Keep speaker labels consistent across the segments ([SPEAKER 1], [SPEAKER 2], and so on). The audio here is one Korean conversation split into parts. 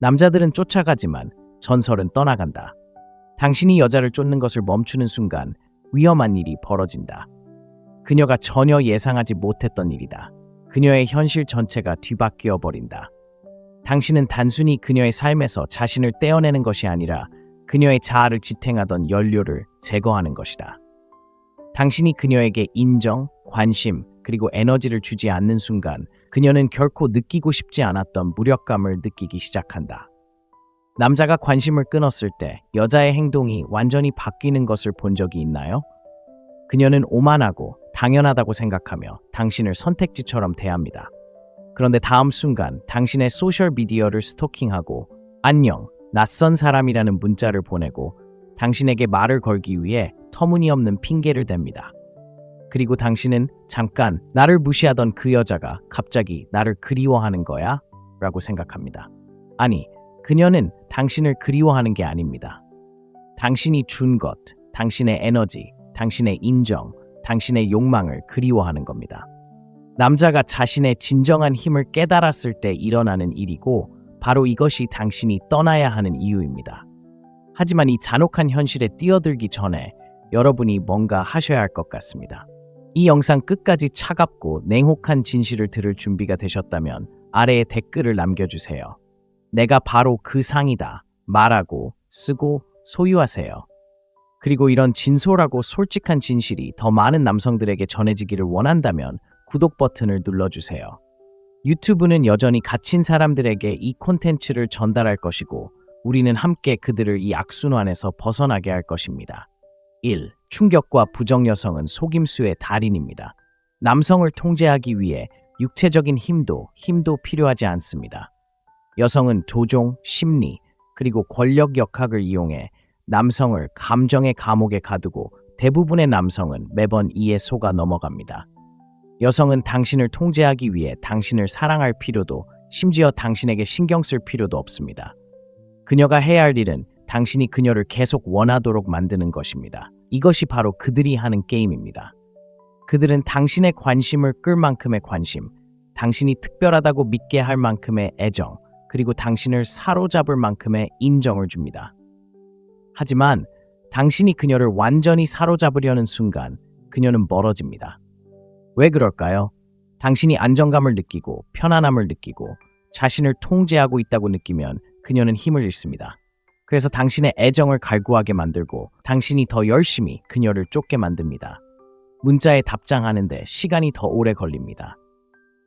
[SPEAKER 1] 남자들은 쫓아가지만 전설은 떠나간다. 당신이 여자를 쫓는 것을 멈추는 순간 위험한 일이 벌어진다. 그녀가 전혀 예상하지 못했던 일이다. 그녀의 현실 전체가 뒤바뀌어 버린다. 당신은 단순히 그녀의 삶에서 자신을 떼어내는 것이 아니라 그녀의 자아를 지탱하던 연료를 제거하는 것이다. 당신이 그녀에게 인정, 관심, 그리고 에너지를 주지 않는 순간 그녀는 결코 느끼고 싶지 않았던 무력감을 느끼기 시작한다. 남자가 관심을 끊었을 때 여자의 행동이 완전히 바뀌는 것을 본 적이 있나요? 그녀는 오만하고 당연하다고 생각하며 당신을 선택지처럼 대합니다. 그런데 다음 순간 당신의 소셜미디어를 스토킹하고 안녕, 낯선 사람이라는 문자를 보내고 당신에게 말을 걸기 위해 터무니없는 핑계를 댑니다. 그리고 당신은 잠깐 나를 무시하던 그 여자가 갑자기 나를 그리워하는 거야? 라고 생각합니다. 아니, 그녀는 당신을 그리워하는 게 아닙니다. 당신이 준 것, 당신의 에너지, 당신의 인정, 당신의 욕망을 그리워하는 겁니다. 남자가 자신의 진정한 힘을 깨달았을 때 일어나는 일이고 바로 이것이 당신이 떠나야 하는 이유입니다. 하지만 이 잔혹한 현실에 뛰어들기 전에 여러분이 뭔가 하셔야 할 것 같습니다. 이 영상 끝까지 차갑고 냉혹한 진실을 들을 준비가 되셨다면 아래에 댓글을 남겨주세요. 내가 바로 그 상이다 말하고 쓰고 소유하세요. 그리고 이런 진솔하고 솔직한 진실이 더 많은 남성들에게 전해지기를 원한다면 구독 버튼을 눌러주세요. 유튜브는 여전히 갇힌 사람들에게 이 콘텐츠를 전달할 것이고 우리는 함께 그들을 이 악순환에서 벗어나게 할 것입니다. 1. 충격과 부정 여성은 속임수의 달인입니다. 남성을 통제하기 위해 육체적인 힘도 필요하지 않습니다. 여성은 조종, 심리, 그리고 권력 역학을 이용해 남성을 감정의 감옥에 가두고 대부분의 남성은 매번 이에 속아 넘어갑니다. 여성은 당신을 통제하기 위해 당신을 사랑할 필요도 심지어 당신에게 신경 쓸 필요도 없습니다. 그녀가 해야 할 일은 당신이 그녀를 계속 원하도록 만드는 것입니다. 이것이 바로 그들이 하는 게임입니다. 그들은 당신의 관심을 끌 만큼의 관심, 당신이 특별하다고 믿게 할 만큼의 애정, 그리고 당신을 사로잡을 만큼의 인정을 줍니다. 하지만 당신이 그녀를 완전히 사로잡으려는 순간 그녀는 멀어집니다. 왜 그럴까요? 당신이 안정감을 느끼고 편안함을 느끼고 자신을 통제하고 있다고 느끼면 그녀는 힘을 잃습니다. 그래서 당신의 애정을 갈구하게 만들고 당신이 더 열심히 그녀를 쫓게 만듭니다. 문자에 답장하는데 시간이 더 오래 걸립니다.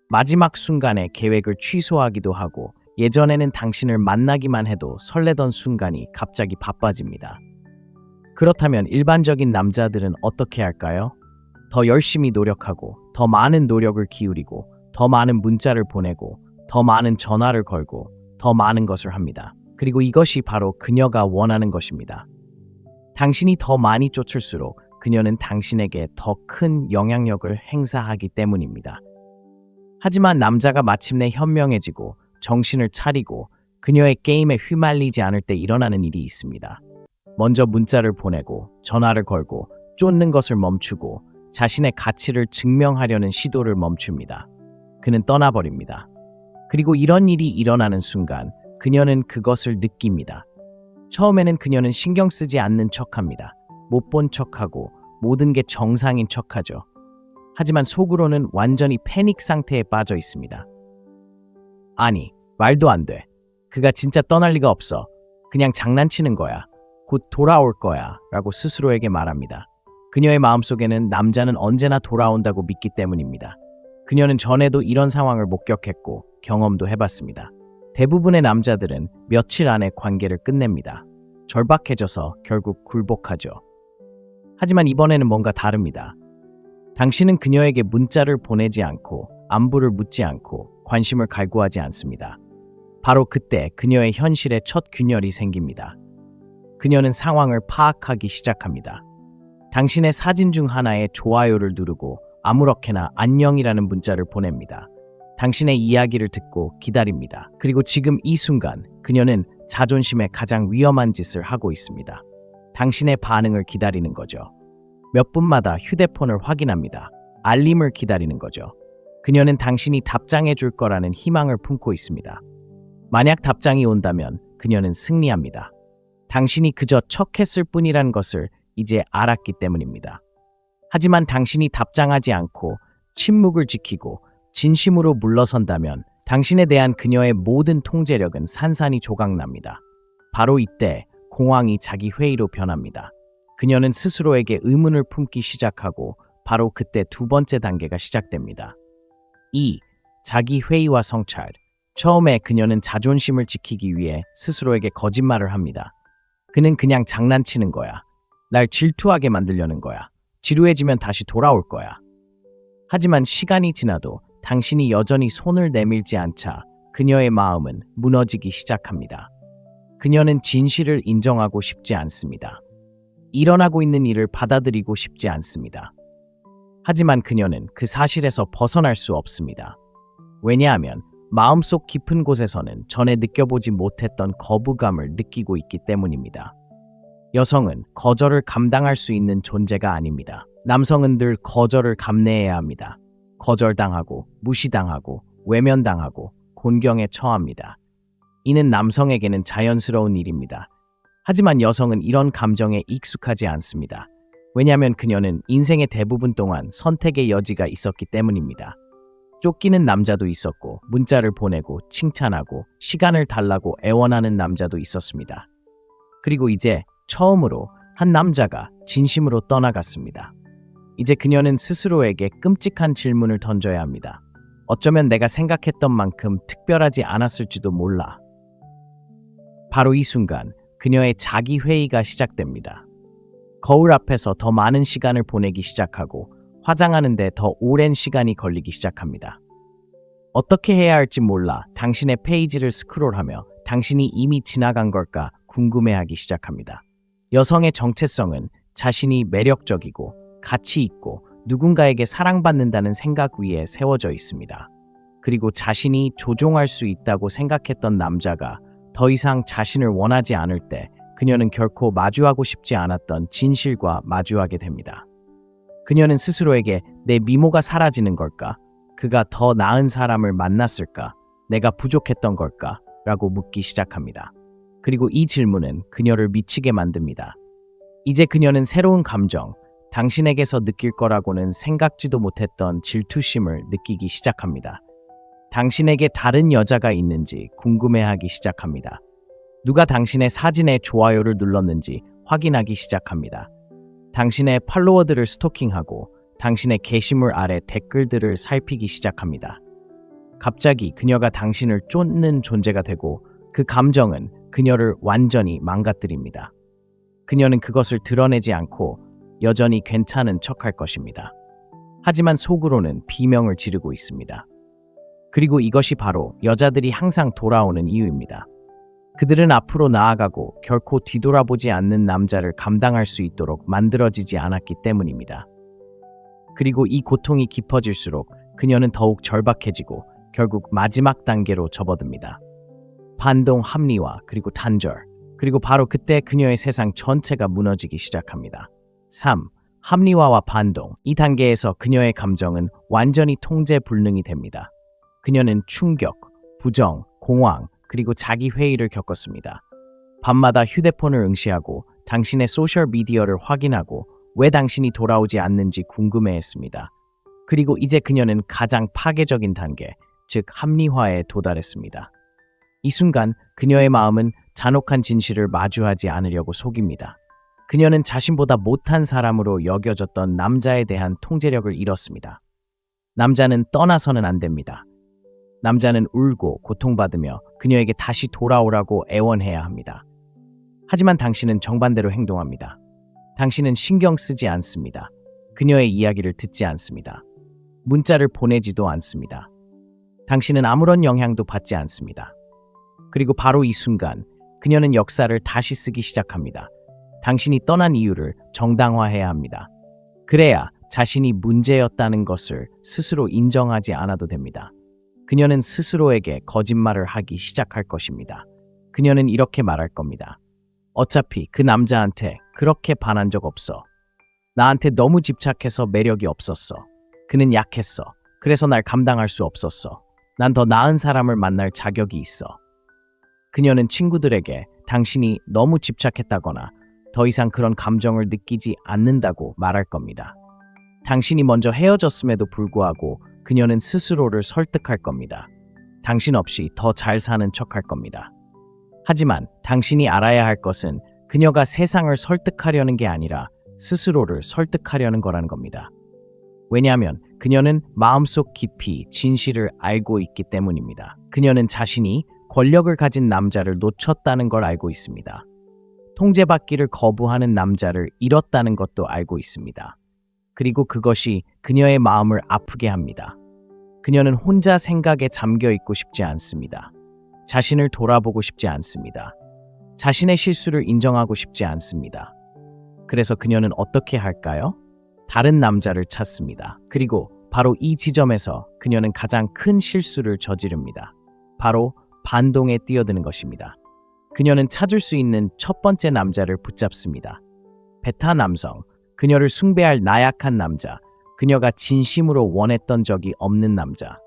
[SPEAKER 1] 마지막 순간에 계획을 취소하기도 하고 예전에는 당신을 만나기만 해도 설레던 순간이 갑자기 바빠집니다. 그렇다면 일반적인 남자들은 어떻게 할까요? 더 열심히 노력하고 더 많은 노력을 기울이고 더 많은 문자를 보내고 더 많은 전화를 걸고 더 많은 것을 합니다. 그리고 이것이 바로 그녀가 원하는 것입니다. 당신이 더 많이 쫓을수록 그녀는 당신에게 더 큰 영향력을 행사하기 때문입니다. 하지만 남자가 마침내 현명해지고 정신을 차리고 그녀의 게임에 휘말리지 않을 때 일어나는 일이 있습니다. 먼저 문자를 보내고 전화를 걸고 쫓는 것을 멈추고 자신의 가치를 증명하려는 시도를 멈춥니다. 그는 떠나버립니다. 그리고 이런 일이 일어나는 순간 그녀는 그것을 느낍니다. 처음에는 그녀는 신경 쓰지 않는 척합니다. 못 본 척하고 모든 게 정상인 척하죠. 하지만 속으로는 완전히 패닉 상태에 빠져 있습니다. 아니, 말도 안 돼. 그가 진짜 떠날 리가 없어. 그냥 장난치는 거야. 곧 돌아올 거야. 라고 스스로에게 말합니다. 그녀의 마음속에는 남자는 언제나 돌아온다고 믿기 때문입니다. 그녀는 전에도 이런 상황을 목격했고 경험도 해봤습니다. 대부분의 남자들은 며칠 안에 관계를 끝냅니다. 절박해져서 결국 굴복하죠. 하지만 이번에는 뭔가 다릅니다. 당신은 그녀에게 문자를 보내지 않고 안부를 묻지 않고 관심을 갈구하지 않습니다. 바로 그때 그녀의 현실에 첫 균열이 생깁니다. 그녀는 상황을 파악하기 시작합니다. 당신의 사진 중 하나에 좋아요를 누르고 아무렇게나 안녕이라는 문자를 보냅니다. 당신의 이야기를 듣고 기다립니다. 그리고 지금 이 순간 그녀는 자존심에 가장 위험한 짓을 하고 있습니다. 당신의 반응을 기다리는 거죠. 몇 분마다 휴대폰을 확인합니다. 알림을 기다리는 거죠. 그녀는 당신이 답장해 줄 거라는 희망을 품고 있습니다. 만약 답장이 온다면 그녀는 승리합니다. 당신이 그저 척했을 뿐이란 것을 이제 알았기 때문입니다. 하지만 당신이 답장하지 않고 침묵을 지키고 진심으로 물러선다면 당신에 대한 그녀의 모든 통제력은 산산이 조각납니다. 바로 이때 공황이 자기 회의로 변합니다. 그녀는 스스로에게 의문을 품기 시작하고 바로 그때 두 번째 단계가 시작됩니다. 2. 자기 회의와 성찰. 처음에 그녀는 자존심을 지키기 위해 스스로에게 거짓말을 합니다. 그는 그냥 장난치는 거야. 날 질투하게 만들려는 거야. 지루해지면 다시 돌아올 거야. 하지만 시간이 지나도 당신이 여전히 손을 내밀지 않자 그녀의 마음은 무너지기 시작합니다. 그녀는 진실을 인정하고 싶지 않습니다. 일어나고 있는 일을 받아들이고 싶지 않습니다. 하지만 그녀는 그 사실에서 벗어날 수 없습니다. 왜냐하면 마음속 깊은 곳에서는 전에 느껴보지 못했던 거부감을 느끼고 있기 때문입니다. 여성은 거절을 감당할 수 있는 존재가 아닙니다. 남성은 늘 거절을 감내해야 합니다. 거절당하고, 무시당하고, 외면당하고, 곤경에 처합니다. 이는 남성에게는 자연스러운 일입니다. 하지만 여성은 이런 감정에 익숙하지 않습니다. 왜냐하면 그녀는 인생의 대부분 동안 선택의 여지가 있었기 때문입니다. 쫓기는 남자도 있었고, 문자를 보내고, 칭찬하고, 시간을 달라고 애원하는 남자도 있었습니다. 그리고 이제 처음으로 한 남자가 진심으로 떠나갔습니다. 이제 그녀는 스스로에게 끔찍한 질문을 던져야 합니다. 어쩌면 내가 생각했던 만큼 특별하지 않았을지도 몰라. 바로 이 순간 그녀의 자기 회의가 시작됩니다. 거울 앞에서 더 많은 시간을 보내기 시작하고 화장하는데 더 오랜 시간이 걸리기 시작합니다. 어떻게 해야 할지 몰라 당신의 페이지를 스크롤하며 당신이 이미 지나간 걸까 궁금해하기 시작합니다. 여성의 정체성은 자신이 매력적이고 가치 있고 누군가에게 사랑받는다는 생각 위에 세워져 있습니다. 그리고 자신이 조종할 수 있다고 생각했던 남자가 더 이상 자신을 원하지 않을 때 그녀는 결코 마주하고 싶지 않았던 진실과 마주하게 됩니다. 그녀는 스스로에게 내 미모가 사라지는 걸까? 그가 더 나은 사람을 만났을까? 내가 부족했던 걸까? 라고 묻기 시작합니다. 그리고 이 질문은 그녀를 미치게 만듭니다. 이제 그녀는 새로운 감정, 당신에게서 느낄 거라고는 생각지도 못했던 질투심을 느끼기 시작합니다. 당신에게 다른 여자가 있는지 궁금해하기 시작합니다. 누가 당신의 사진에 좋아요를 눌렀는지 확인하기 시작합니다. 당신의 팔로워들을 스토킹하고 당신의 게시물 아래 댓글들을 살피기 시작합니다. 갑자기 그녀가 당신을 쫓는 존재가 되고 그 감정은 그녀를 완전히 망가뜨립니다. 그녀는 그것을 드러내지 않고 여전히 괜찮은 척할 것입니다. 하지만 속으로는 비명을 지르고 있습니다. 그리고 이것이 바로 여자들이 항상 돌아오는 이유입니다. 그들은 앞으로 나아가고 결코 뒤돌아보지 않는 남자를 감당할 수 있도록 만들어지지 않았기 때문입니다. 그리고 이 고통이 깊어질수록 그녀는 더욱 절박해지고 결국 마지막 단계로 접어듭니다. 반동, 합리화, 그리고 단절. 그리고 바로 그때 그녀의 세상 전체가 무너지기 시작합니다. 3. 합리화와 반동. 이 단계에서 그녀의 감정은 완전히 통제 불능이 됩니다. 그녀는 충격, 부정, 공황, 그리고 자기 회의를 겪었습니다. 밤마다 휴대폰을 응시하고 당신의 소셜미디어를 확인하고 왜 당신이 돌아오지 않는지 궁금해했습니다. 그리고 이제 그녀는 가장 파괴적인 단계, 즉 합리화에 도달했습니다. 이 순간 그녀의 마음은 잔혹한 진실을 마주하지 않으려고 속입니다. 그녀는 자신보다 못한 사람으로 여겨졌던 남자에 대한 통제력을 잃었습니다. 남자는 떠나서는 안 됩니다. 남자는 울고 고통받으며 그녀에게 다시 돌아오라고 애원해야 합니다. 하지만 당신은 정반대로 행동합니다. 당신은 신경 쓰지 않습니다. 그녀의 이야기를 듣지 않습니다. 문자를 보내지도 않습니다. 당신은 아무런 영향도 받지 않습니다. 그리고 바로 이 순간 그녀는 역사를 다시 쓰기 시작합니다. 당신이 떠난 이유를 정당화해야 합니다. 그래야 자신이 문제였다는 것을 스스로 인정하지 않아도 됩니다. 그녀는 스스로에게 거짓말을 하기 시작할 것입니다. 그녀는 이렇게 말할 겁니다. 어차피 그 남자한테 그렇게 반한 적 없어. 나한테 너무 집착해서 매력이 없었어. 그는 약했어. 그래서 날 감당할 수 없었어. 난 더 나은 사람을 만날 자격이 있어. 그녀는 친구들에게 당신이 너무 집착했다거나 더 이상 그런 감정을 느끼지 않는다고 말할 겁니다. 당신이 먼저 헤어졌음에도 불구하고 그녀는 스스로를 설득할 겁니다. 당신 없이 더 잘 사는 척할 겁니다. 하지만 당신이 알아야 할 것은 그녀가 세상을 설득하려는 게 아니라 스스로를 설득하려는 거라는 겁니다. 왜냐하면 그녀는 마음속 깊이 진실을 알고 있기 때문입니다. 그녀는 자신이 권력을 가진 남자를 놓쳤다는 걸 알고 있습니다. 통제받기를 거부하는 남자를 잃었다는 것도 알고 있습니다. 그리고 그것이 그녀의 마음을 아프게 합니다. 그녀는 혼자 생각에 잠겨 있고 싶지 않습니다. 자신을 돌아보고 싶지 않습니다. 자신의 실수를 인정하고 싶지 않습니다. 그래서 그녀는 어떻게 할까요? 다른 남자를 찾습니다. 그리고 바로 이 지점에서 그녀는 가장 큰 실수를 저지릅니다. 바로 반동에 뛰어드는 것입니다. 그녀는 찾을 수 있는 첫 번째 남자를 붙잡습니다. 베타 남성, 그녀를 숭배할 나약한 남자, 그녀가 진심으로 원했던 적이 없는 남자.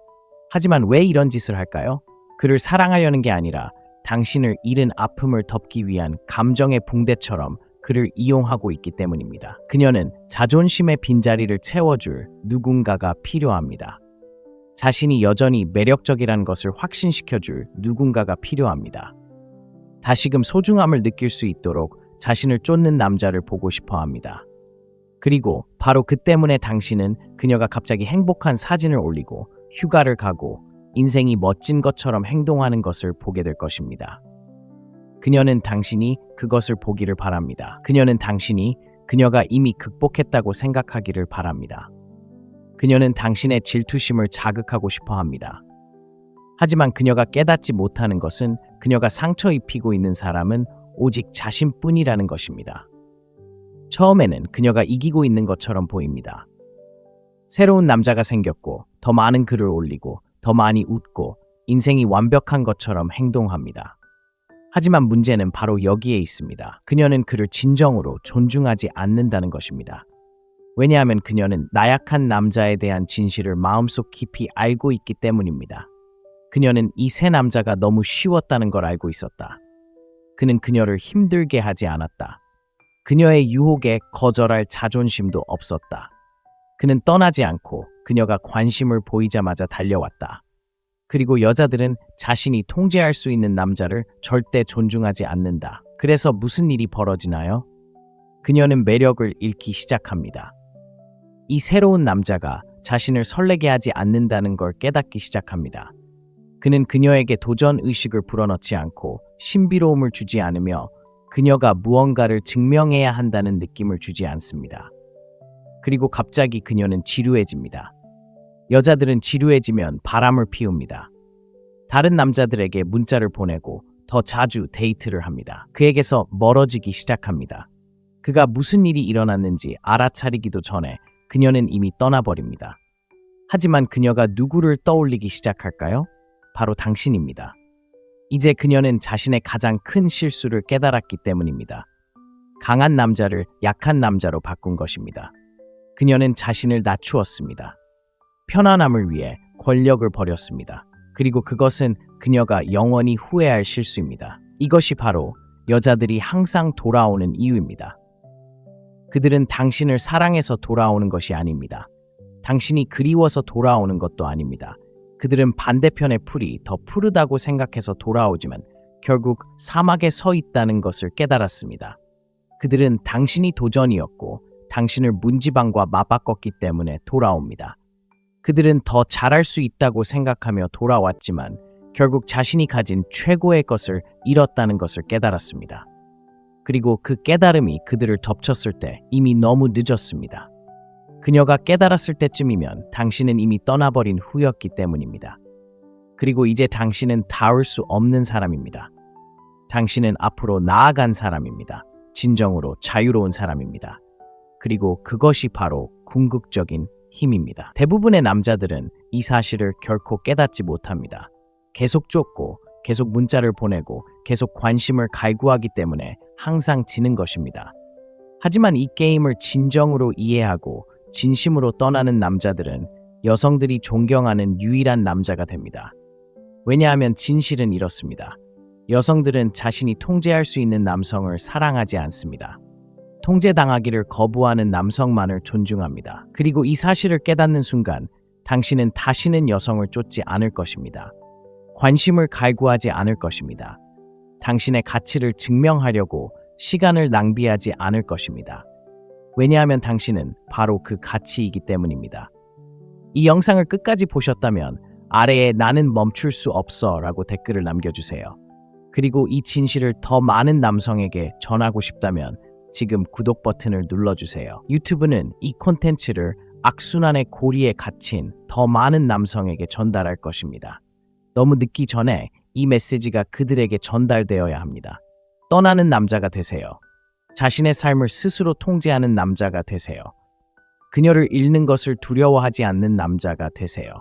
[SPEAKER 1] 하지만 왜 이런 짓을 할까요? 그를 사랑하려는 게 아니라 당신을 잃은 아픔을 덮기 위한 감정의 붕대처럼 그를 이용하고 있기 때문입니다. 그녀는 자존심의 빈자리를 채워줄 누군가가 필요합니다. 자신이 여전히 매력적이라는 것을 확신시켜줄 누군가가 필요합니다. 다시금 소중함을 느낄 수 있도록 자신을 쫓는 남자를 보고 싶어 합니다. 그리고 바로 그 때문에 당신은 그녀가 갑자기 행복한 사진을 올리고 휴가를 가고 인생이 멋진 것처럼 행동하는 것을 보게 될 것입니다. 그녀는 당신이 그것을 보기를 바랍니다. 그녀는 당신이 그녀가 이미 극복했다고 생각하기를 바랍니다. 그녀는 당신의 질투심을 자극하고 싶어 합니다. 하지만 그녀가 깨닫지 못하는 것은 그녀가 상처 입히고 있는 사람은 오직 자신뿐이라는 것입니다. 처음에는 그녀가 이기고 있는 것처럼 보입니다. 새로운 남자가 생겼고 더 많은 글을 올리고 더 많이 웃고 인생이 완벽한 것처럼 행동합니다. 하지만 문제는 바로 여기에 있습니다. 그녀는 그를 진정으로 존중하지 않는다는 것입니다. 왜냐하면 그녀는 나약한 남자에 대한 진실을 마음속 깊이 알고 있기 때문입니다. 그녀는 이 새 남자가 너무 쉬웠다는 걸 알고 있었다. 그는 그녀를 힘들게 하지 않았다. 그녀의 유혹에 거절할 자존심도 없었다. 그는 떠나지 않고 그녀가 관심을 보이자마자 달려왔다. 그리고 여자들은 자신이 통제할 수 있는 남자를 절대 존중하지 않는다. 그래서 무슨 일이 벌어지나요? 그녀는 매력을 잃기 시작합니다. 이 새로운 남자가 자신을 설레게 하지 않는다는 걸 깨닫기 시작합니다. 그는 그녀에게 도전 의식을 불어넣지 않고 신비로움을 주지 않으며 그녀가 무언가를 증명해야 한다는 느낌을 주지 않습니다. 그리고 갑자기 그녀는 지루해집니다. 여자들은 지루해지면 바람을 피웁니다. 다른 남자들에게 문자를 보내고 더 자주 데이트를 합니다. 그에게서 멀어지기 시작합니다. 그가 무슨 일이 일어났는지 알아차리기도 전에 그녀는 이미 떠나버립니다. 하지만 그녀가 누구를 떠올리기 시작할까요? 바로 당신입니다. 이제 그녀는 자신의 가장 큰 실수를 깨달았기 때문입니다. 강한 남자를 약한 남자로 바꾼 것입니다. 그녀는 자신을 낮추었습니다. 편안함을 위해 권력을 버렸습니다. 그리고 그것은 그녀가 영원히 후회할 실수입니다. 이것이 바로 여자들이 항상 돌아오는 이유입니다. 그들은 당신을 사랑해서 돌아오는 것이 아닙니다. 당신이 그리워서 돌아오는 것도 아닙니다. 그들은 반대편의 풀이 더 푸르다고 생각해서 돌아오지만 결국 사막에 서 있다는 것을 깨달았습니다. 그들은 당신이 도전이었고 당신을 문지방과 맞바꿨기 때문에 돌아옵니다. 그들은 더 잘할 수 있다고 생각하며 돌아왔지만 결국 자신이 가진 최고의 것을 잃었다는 것을 깨달았습니다. 그리고 그 깨달음이 그들을 덮쳤을 때 이미 너무 늦었습니다. 그녀가 깨달았을 때쯤이면 당신은 이미 떠나버린 후였기 때문입니다. 그리고 이제 당신은 닿을 수 없는 사람입니다. 당신은 앞으로 나아간 사람입니다. 진정으로 자유로운 사람입니다. 그리고 그것이 바로 궁극적인 힘입니다. 대부분의 남자들은 이 사실을 결코 깨닫지 못합니다. 계속 쫓고 계속 문자를 보내고 계속 관심을 갈구하기 때문에 항상 지는 것입니다. 하지만 이 게임을 진정으로 이해하고 진심으로 떠나는 남자들은 여성들이 존경하는 유일한 남자가 됩니다. 왜냐하면 진실은 이렇습니다. 여성들은 자신이 통제할 수 있는 남성을 사랑하지 않습니다. 통제당하기를 거부하는 남성만을 존중합니다. 그리고 이 사실을 깨닫는 순간 당신은 다시는 여성을 쫓지 않을 것입니다. 관심을 갈구하지 않을 것입니다. 당신의 가치를 증명하려고 시간을 낭비하지 않을 것입니다. 왜냐하면 당신은 바로 그 가치이기 때문입니다. 이 영상을 끝까지 보셨다면 아래에 나는 멈출 수 없어 라고 댓글을 남겨주세요. 그리고 이 진실을 더 많은 남성에게 전하고 싶다면 지금 구독 버튼을 눌러주세요. 유튜브는 이 콘텐츠를 악순환의 고리에 갇힌 더 많은 남성에게 전달할 것입니다. 너무 늦기 전에 이 메시지가 그들에게 전달되어야 합니다. 떠나는 남자가 되세요. 자신의 삶을 스스로 통제하는 남자가 되세요. 그녀를 잃는 것을 두려워하지 않는 남자가 되세요.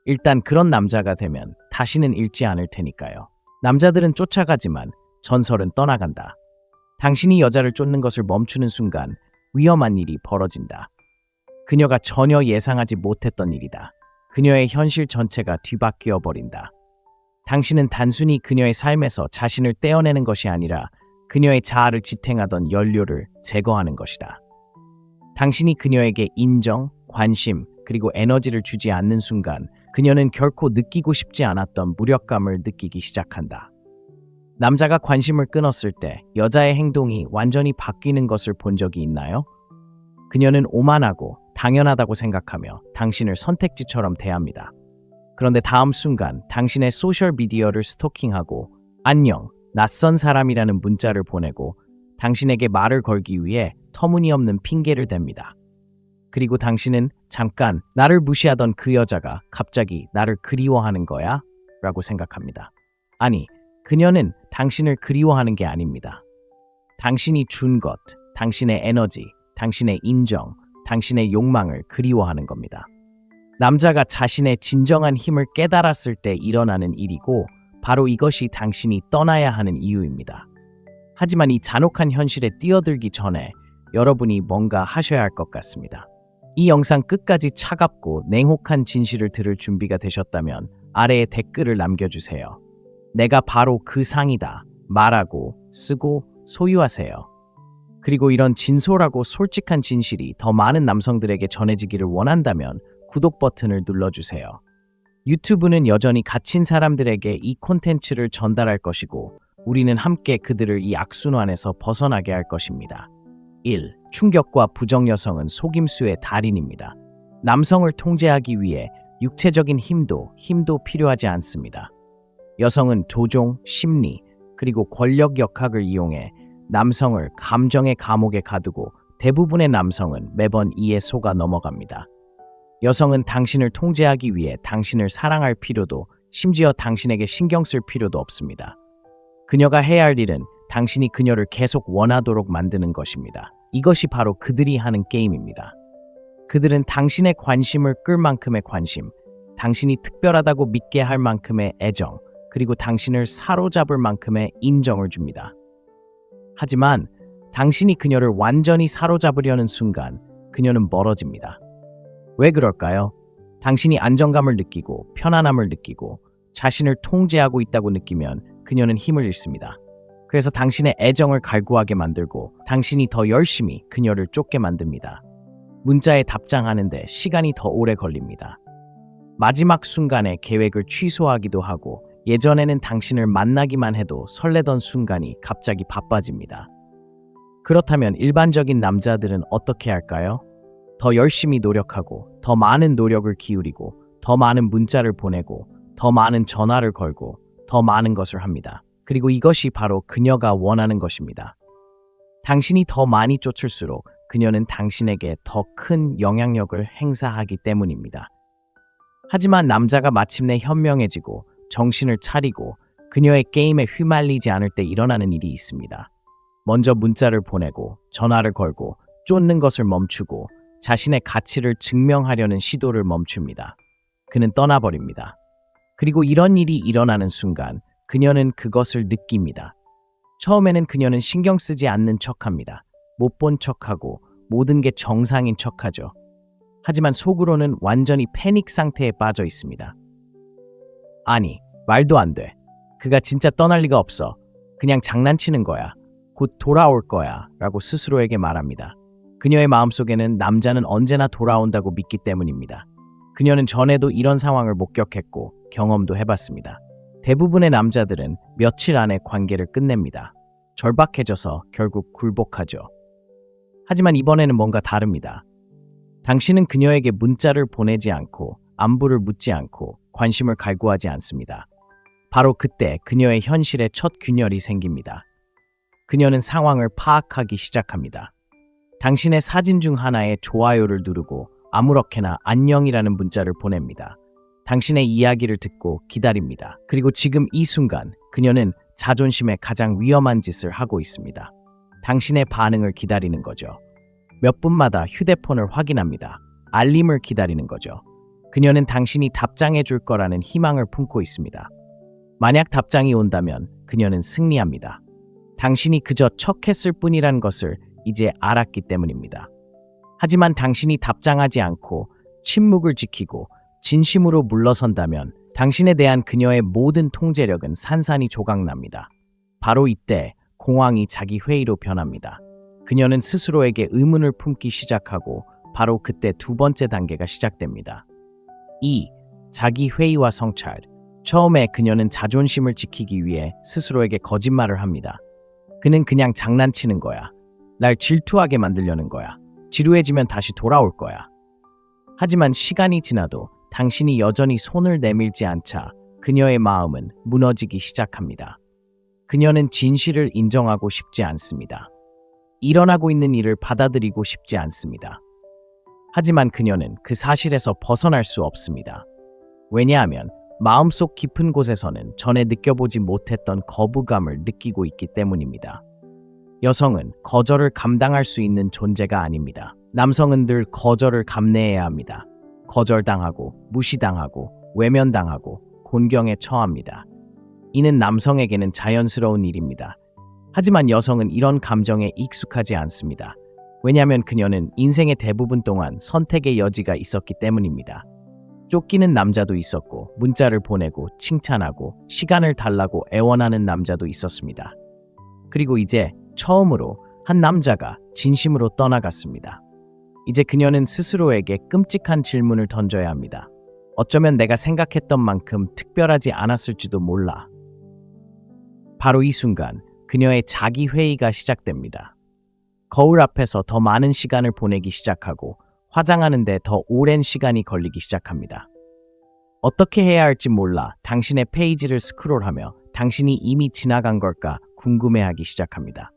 [SPEAKER 1] 일단 그런 남자가 되면 다시는 잃지 않을 테니까요. 남자들은 쫓아가지만 전설은 떠나간다. 당신이 여자를 쫓는 것을 멈추는 순간 위험한 일이 벌어진다. 그녀가 전혀 예상하지 못했던 일이다. 그녀의 현실 전체가 뒤바뀌어 버린다. 당신은 단순히 그녀의 삶에서 자신을 떼어내는 것이 아니라 그녀의 자아를 지탱하던 연료를 제거하는 것이다. 당신이 그녀에게 인정, 관심, 그리고 에너지를 주지 않는 순간 그녀는 결코 느끼고 싶지 않았던 무력감을 느끼기 시작한다. 남자가 관심을 끊었을 때 여자의 행동이 완전히 바뀌는 것을 본 적이 있나요? 그녀는 오만하고 당연하다고 생각하며 당신을 선택지처럼 대합니다. 그런데 다음 순간 당신의 소셜미디어를 스토킹하고 안녕, 낯선 사람이라는 문자를 보내고 당신에게 말을 걸기 위해 터무니없는 핑계를 댑니다. 그리고 당신은 잠깐 나를 무시하던 그 여자가 갑자기 나를 그리워하는 거야? 라고 생각합니다. 아니, 그녀는 당신을 그리워하는 게 아닙니다. 당신이 준 것, 당신의 에너지, 당신의 인정, 당신의 욕망을 그리워하는 겁니다. 남자가 자신의 진정한 힘을 깨달았을 때 일어나는 일이고 바로 이것이 당신이 떠나야 하는 이유입니다. 하지만 이 잔혹한 현실에 뛰어들기 전에 여러분이 뭔가 하셔야 할 것 같습니다. 이 영상 끝까지 차갑고 냉혹한 진실을 들을 준비가 되셨다면 아래에 댓글을 남겨주세요. 내가 바로 그 상이다 말하고 쓰고 소유하세요. 그리고 이런 진솔하고 솔직한 진실이 더 많은 남성들에게 전해지기를 원한다면 구독 버튼을 눌러주세요. 유튜브는 여전히 갇힌 사람들에게 이 콘텐츠를 전달할 것이고 우리는 함께 그들을 이 악순환에서 벗어나게 할 것입니다. 1. 충격과 부정 여성은 속임수의 달인입니다. 남성을 통제하기 위해 육체적인 힘도 필요하지 않습니다. 여성은 조종, 심리, 그리고 권력 역학을 이용해 남성을 감정의 감옥에 가두고 대부분의 남성은 매번 이에 속아 넘어갑니다. 여성은 당신을 통제하기 위해 당신을 사랑할 필요도 심지어 당신에게 신경 쓸 필요도 없습니다. 그녀가 해야 할 일은 당신이 그녀를 계속 원하도록 만드는 것입니다. 이것이 바로 그들이 하는 게임입니다. 그들은 당신의 관심을 끌 만큼의 관심, 당신이 특별하다고 믿게 할 만큼의 애정, 그리고 당신을 사로잡을 만큼의 인정을 줍니다. 하지만 당신이 그녀를 완전히 사로잡으려는 순간 그녀는 멀어집니다. 왜 그럴까요? 당신이 안정감을 느끼고 편안함을 느끼고 자신을 통제하고 있다고 느끼면 그녀는 힘을 잃습니다. 그래서 당신의 애정을 갈구하게 만들고 당신이 더 열심히 그녀를 쫓게 만듭니다. 문자에 답장하는데 시간이 더 오래 걸립니다. 마지막 순간에 계획을 취소하기도 하고 예전에는 당신을 만나기만 해도 설레던 순간이 갑자기 바빠집니다. 그렇다면 일반적인 남자들은 어떻게 할까요? 더 열심히 노력하고 더 많은 노력을 기울이고 더 많은 문자를 보내고 더 많은 전화를 걸고 더 많은 것을 합니다. 그리고 이것이 바로 그녀가 원하는 것입니다. 당신이 더 많이 쫓을수록 그녀는 당신에게 더 큰 영향력을 행사하기 때문입니다. 하지만 남자가 마침내 현명해지고 정신을 차리고 그녀의 게임에 휘말리지 않을 때 일어나는 일이 있습니다. 먼저 문자를 보내고 전화를 걸고 쫓는 것을 멈추고 자신의 가치를 증명하려는 시도를 멈춥니다. 그는 떠나버립니다. 그리고 이런 일이 일어나는 순간 그녀는 그것을 느낍니다. 처음에는 그녀는 신경 쓰지 않는 척합니다. 못 본 척하고 모든 게 정상인 척하죠. 하지만 속으로는 완전히 패닉 상태에 빠져 있습니다. 아니, 말도 안 돼. 그가 진짜 떠날 리가 없어. 그냥 장난치는 거야. 곧 돌아올 거야. 라고 스스로에게 말합니다. 그녀의 마음속에는 남자는 언제나 돌아온다고 믿기 때문입니다. 그녀는 전에도 이런 상황을 목격했고 경험도 해봤습니다. 대부분의 남자들은 며칠 안에 관계를 끝냅니다. 절박해져서 결국 굴복하죠. 하지만 이번에는 뭔가 다릅니다. 당신은 그녀에게 문자를 보내지 않고 안부를 묻지 않고 관심을 갈구하지 않습니다. 바로 그때 그녀의 현실에 첫 균열이 생깁니다. 그녀는 상황을 파악하기 시작합니다. 당신의 사진 중 하나에 좋아요를 누르고 아무렇게나 안녕이라는 문자를 보냅니다. 당신의 이야기를 듣고 기다립니다. 그리고 지금 이 순간 그녀는 자존심에 가장 위험한 짓을 하고 있습니다. 당신의 반응을 기다리는 거죠. 몇 분마다 휴대폰을 확인합니다. 알림을 기다리는 거죠. 그녀는 당신이 답장해 줄 거라는 희망을 품고 있습니다. 만약 답장이 온다면 그녀는 승리합니다. 당신이 그저 척했을 뿐이란 것을 이제 알았기 때문입니다. 하지만 당신이 답장하지 않고 침묵을 지키고 진심으로 물러선다면 당신에 대한 그녀의 모든 통제력은 산산이 조각납니다. 바로 이때 공황이 자기 회의로 변합니다. 그녀는 스스로에게 의문을 품기 시작하고 바로 그때 두 번째 단계가 시작됩니다. 2. 자기 회의와 성찰. 처음에 그녀는 자존심을 지키기 위해 스스로에게 거짓말을 합니다. 그는 그냥 장난치는 거야. 날 질투하게 만들려는 거야. 지루해지면 다시 돌아올 거야. 하지만 시간이 지나도 당신이 여전히 손을 내밀지 않자 그녀의 마음은 무너지기 시작합니다. 그녀는 진실을 인정하고 싶지 않습니다. 일어나고 있는 일을 받아들이고 싶지 않습니다. 하지만 그녀는 그 사실에서 벗어날 수 없습니다. 왜냐하면 마음속 깊은 곳에서는 전에 느껴보지 못했던 거부감을 느끼고 있기 때문입니다. 여성은 거절을 감당할 수 있는 존재가 아닙니다. 남성은 늘 거절을 감내해야 합니다. 거절당하고, 무시당하고, 외면당하고, 곤경에 처합니다. 이는 남성에게는 자연스러운 일입니다. 하지만 여성은 이런 감정에 익숙하지 않습니다. 왜냐하면 그녀는 인생의 대부분 동안 선택의 여지가 있었기 때문입니다. 쫓기는 남자도 있었고, 문자를 보내고, 칭찬하고, 시간을 달라고 애원하는 남자도 있었습니다. 그리고 이제 처음으로 한 남자가 진심으로 떠나갔습니다. 이제 그녀는 스스로에게 끔찍한 질문을 던져야 합니다. 어쩌면 내가 생각했던 만큼 특별하지 않았을지도 몰라. 바로 이 순간 그녀의 자기 회의가 시작됩니다. 거울 앞에서 더 많은 시간을 보내기 시작하고 화장하는데 더 오랜 시간이 걸리기 시작합니다. 어떻게 해야 할지 몰라 당신의 페이지를 스크롤하며 당신이 이미 지나간 걸까 궁금해하기 시작합니다.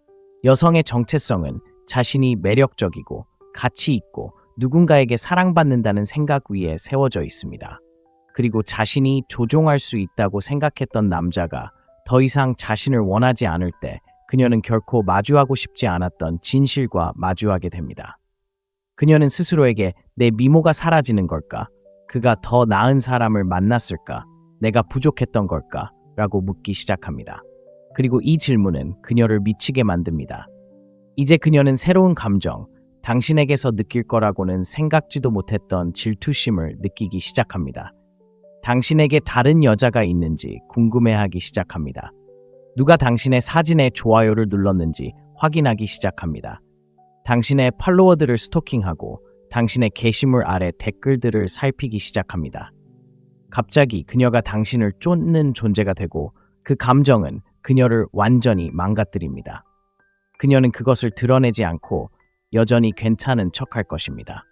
[SPEAKER 1] 여성의 정체성은 자신이 매력적이고 가치 있고 누군가에게 사랑받는다는 생각 위에 세워져 있습니다. 그리고 자신이 조종할 수 있다고 생각했던 남자가 더 이상 자신을 원하지 않을 때 그녀는 결코 마주하고 싶지 않았던 진실과 마주하게 됩니다. 그녀는 스스로에게 내 미모가 사라지는 걸까? 그가 더 나은 사람을 만났을까? 내가 부족했던 걸까? 라고 묻기 시작합니다. 그리고 이 질문은 그녀를 미치게 만듭니다. 이제 그녀는 새로운 감정, 당신에게서 느낄 거라고는 생각지도 못했던 질투심을 느끼기 시작합니다. 당신에게 다른 여자가 있는지 궁금해하기 시작합니다. 누가 당신의 사진에 좋아요를 눌렀는지 확인하기 시작합니다. 당신의 팔로워들을 스토킹하고 당신의 게시물 아래 댓글들을 살피기 시작합니다. 갑자기 그녀가 당신을 쫓는 존재가 되고 그 감정은 그녀를 완전히 망가뜨립니다. 그녀는 그것을 드러내지 않고 여전히 괜찮은 척할 것입니다.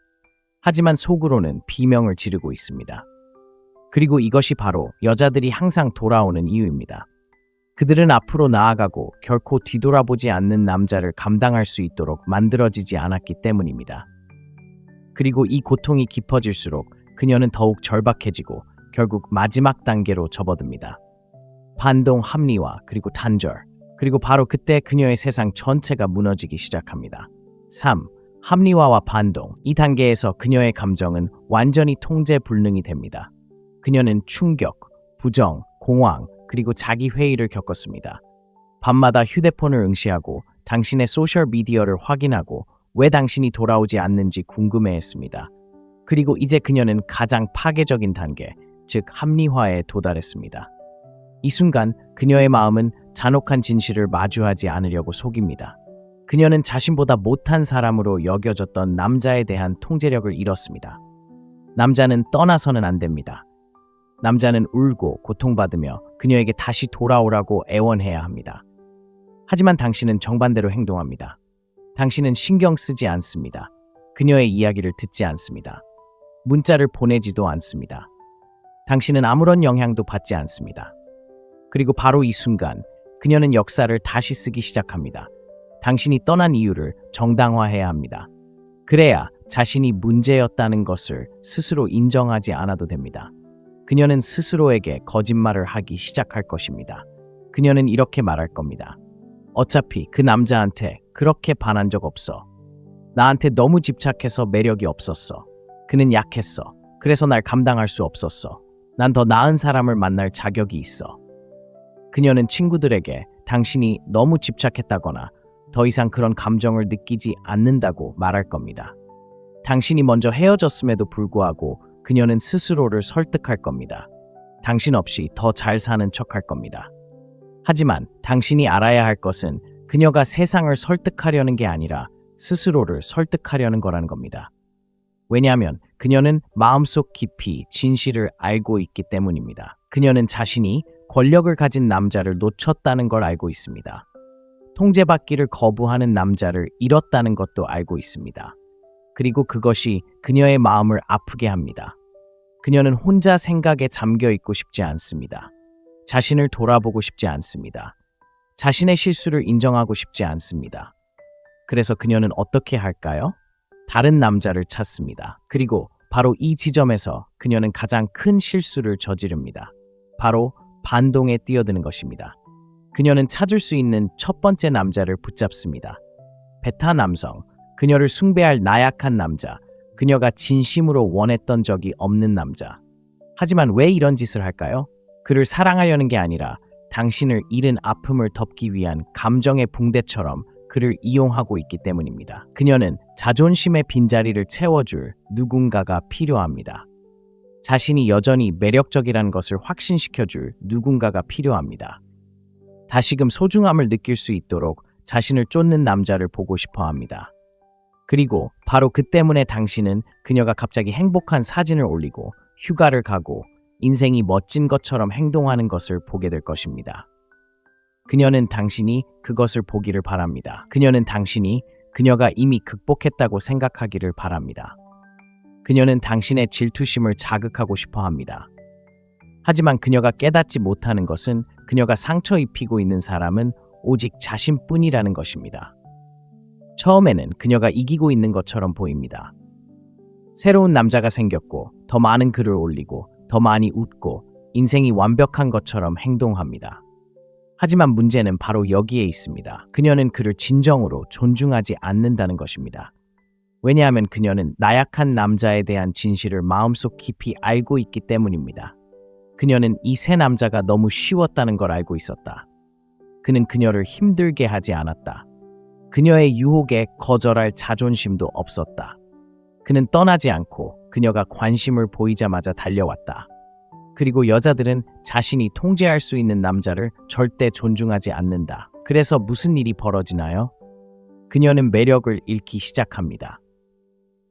[SPEAKER 1] 하지만 속으로는 비명을 지르고 있습니다. 그리고 이것이 바로 여자들이 항상 돌아오는 이유입니다. 그들은 앞으로 나아가고 결코 뒤돌아보지 않는 남자를 감당할 수 있도록 만들어지지 않았기 때문입니다. 그리고 이 고통이 깊어질수록 그녀는 더욱 절박해지고 결국 마지막 단계로 접어듭니다. 반동, 합리화, 그리고 단절. 그리고 바로 그때 그녀의 세상 전체가 무너지기 시작합니다. 3. 합리화와 반동. 이 단계에서 그녀의 감정은 완전히 통제 불능이 됩니다. 그녀는 충격, 부정, 공황, 그리고 자기 회의를 겪었습니다. 밤마다 휴대폰을 응시하고 당신의 소셜미디어를 확인하고 왜 당신이 돌아오지 않는지 궁금해했습니다. 그리고 이제 그녀는 가장 파괴적인 단계, 즉 합리화에 도달했습니다. 이 순간 그녀의 마음은 잔혹한 진실을 마주하지 않으려고 속입니다. 그녀는 자신보다 못한 사람으로 여겨졌던 남자에 대한 통제력을 잃었습니다. 남자는 떠나서는 안 됩니다. 남자는 울고 고통받으며 그녀에게 다시 돌아오라고 애원해야 합니다. 하지만 당신은 정반대로 행동합니다. 당신은 신경 쓰지 않습니다. 그녀의 이야기를 듣지 않습니다. 문자를 보내지도 않습니다. 당신은 아무런 영향도 받지 않습니다. 그리고 바로 이 순간 그녀는 역사를 다시 쓰기 시작합니다. 당신이 떠난 이유를 정당화해야 합니다. 그래야 자신이 문제였다는 것을 스스로 인정하지 않아도 됩니다. 그녀는 스스로에게 거짓말을 하기 시작할 것입니다. 그녀는 이렇게 말할 겁니다. 어차피 그 남자한테 그렇게 반한 적 없어. 나한테 너무 집착해서 매력이 없었어. 그는 약했어. 그래서 날 감당할 수 없었어. 난 더 나은 사람을 만날 자격이 있어. 그녀는 친구들에게 당신이 너무 집착했다거나 더 이상 그런 감정을 느끼지 않는다고 말할 겁니다. 당신이 먼저 헤어졌음에도 불구하고 그녀는 스스로를 설득할 겁니다. 당신 없이 더 잘 사는 척할 겁니다. 하지만 당신이 알아야 할 것은 그녀가 세상을 설득하려는 게 아니라 스스로를 설득하려는 거라는 겁니다. 왜냐하면 그녀는 마음속 깊이 진실을 알고 있기 때문입니다. 그녀는 자신이 권력을 가진 남자를 놓쳤다는 걸 알고 있습니다. 통제받기를 거부하는 남자를 잃었다는 것도 알고 있습니다. 그리고 그것이 그녀의 마음을 아프게 합니다. 그녀는 혼자 생각에 잠겨 있고 싶지 않습니다. 자신을 돌아보고 싶지 않습니다. 자신의 실수를 인정하고 싶지 않습니다. 그래서 그녀는 어떻게 할까요? 다른 남자를 찾습니다. 그리고 바로 이 지점에서 그녀는 가장 큰 실수를 저지릅니다. 바로 반동에 뛰어드는 것입니다. 그녀는 찾을 수 있는 첫 번째 남자를 붙잡습니다. 베타 남성, 그녀를 숭배할 나약한 남자, 그녀가 진심으로 원했던 적이 없는 남자. 하지만 왜 이런 짓을 할까요? 그를 사랑하려는 게 아니라 당신을 잃은 아픔을 덮기 위한 감정의 붕대처럼 그를 이용하고 있기 때문입니다. 그녀는 자존심의 빈자리를 채워줄 누군가가 필요합니다. 자신이 여전히 매력적이라는 것을 확신시켜줄 누군가가 필요합니다. 다시금 소중함을 느낄 수 있도록 자신을 쫓는 남자를 보고 싶어 합니다. 그리고 바로 그 때문에 당신은 그녀가 갑자기 행복한 사진을 올리고 휴가를 가고 인생이 멋진 것처럼 행동하는 것을 보게 될 것입니다. 그녀는 당신이 그것을 보기를 바랍니다. 그녀는 당신이 그녀가 이미 극복했다고 생각하기를 바랍니다. 그녀는 당신의 질투심을 자극하고 싶어 합니다. 하지만 그녀가 깨닫지 못하는 것은 그녀가 상처 입히고 있는 사람은 오직 자신뿐이라는 것입니다. 처음에는 그녀가 이기고 있는 것처럼 보입니다. 새로운 남자가 생겼고 더 많은 글을 올리고 더 많이 웃고 인생이 완벽한 것처럼 행동합니다. 하지만 문제는 바로 여기에 있습니다. 그녀는 그를 진정으로 존중하지 않는다는 것입니다. 왜냐하면 그녀는 나약한 남자에 대한 진실을 마음속 깊이 알고 있기 때문입니다. 그녀는 이 새 남자가 너무 쉬웠다는 걸 알고 있었다. 그는 그녀를 힘들게 하지 않았다. 그녀의 유혹에 거절할 자존심도 없었다. 그는 떠나지 않고 그녀가 관심을 보이자마자 달려왔다. 그리고 여자들은 자신이 통제할 수 있는 남자를 절대 존중하지 않는다. 그래서 무슨 일이 벌어지나요? 그녀는 매력을 잃기 시작합니다.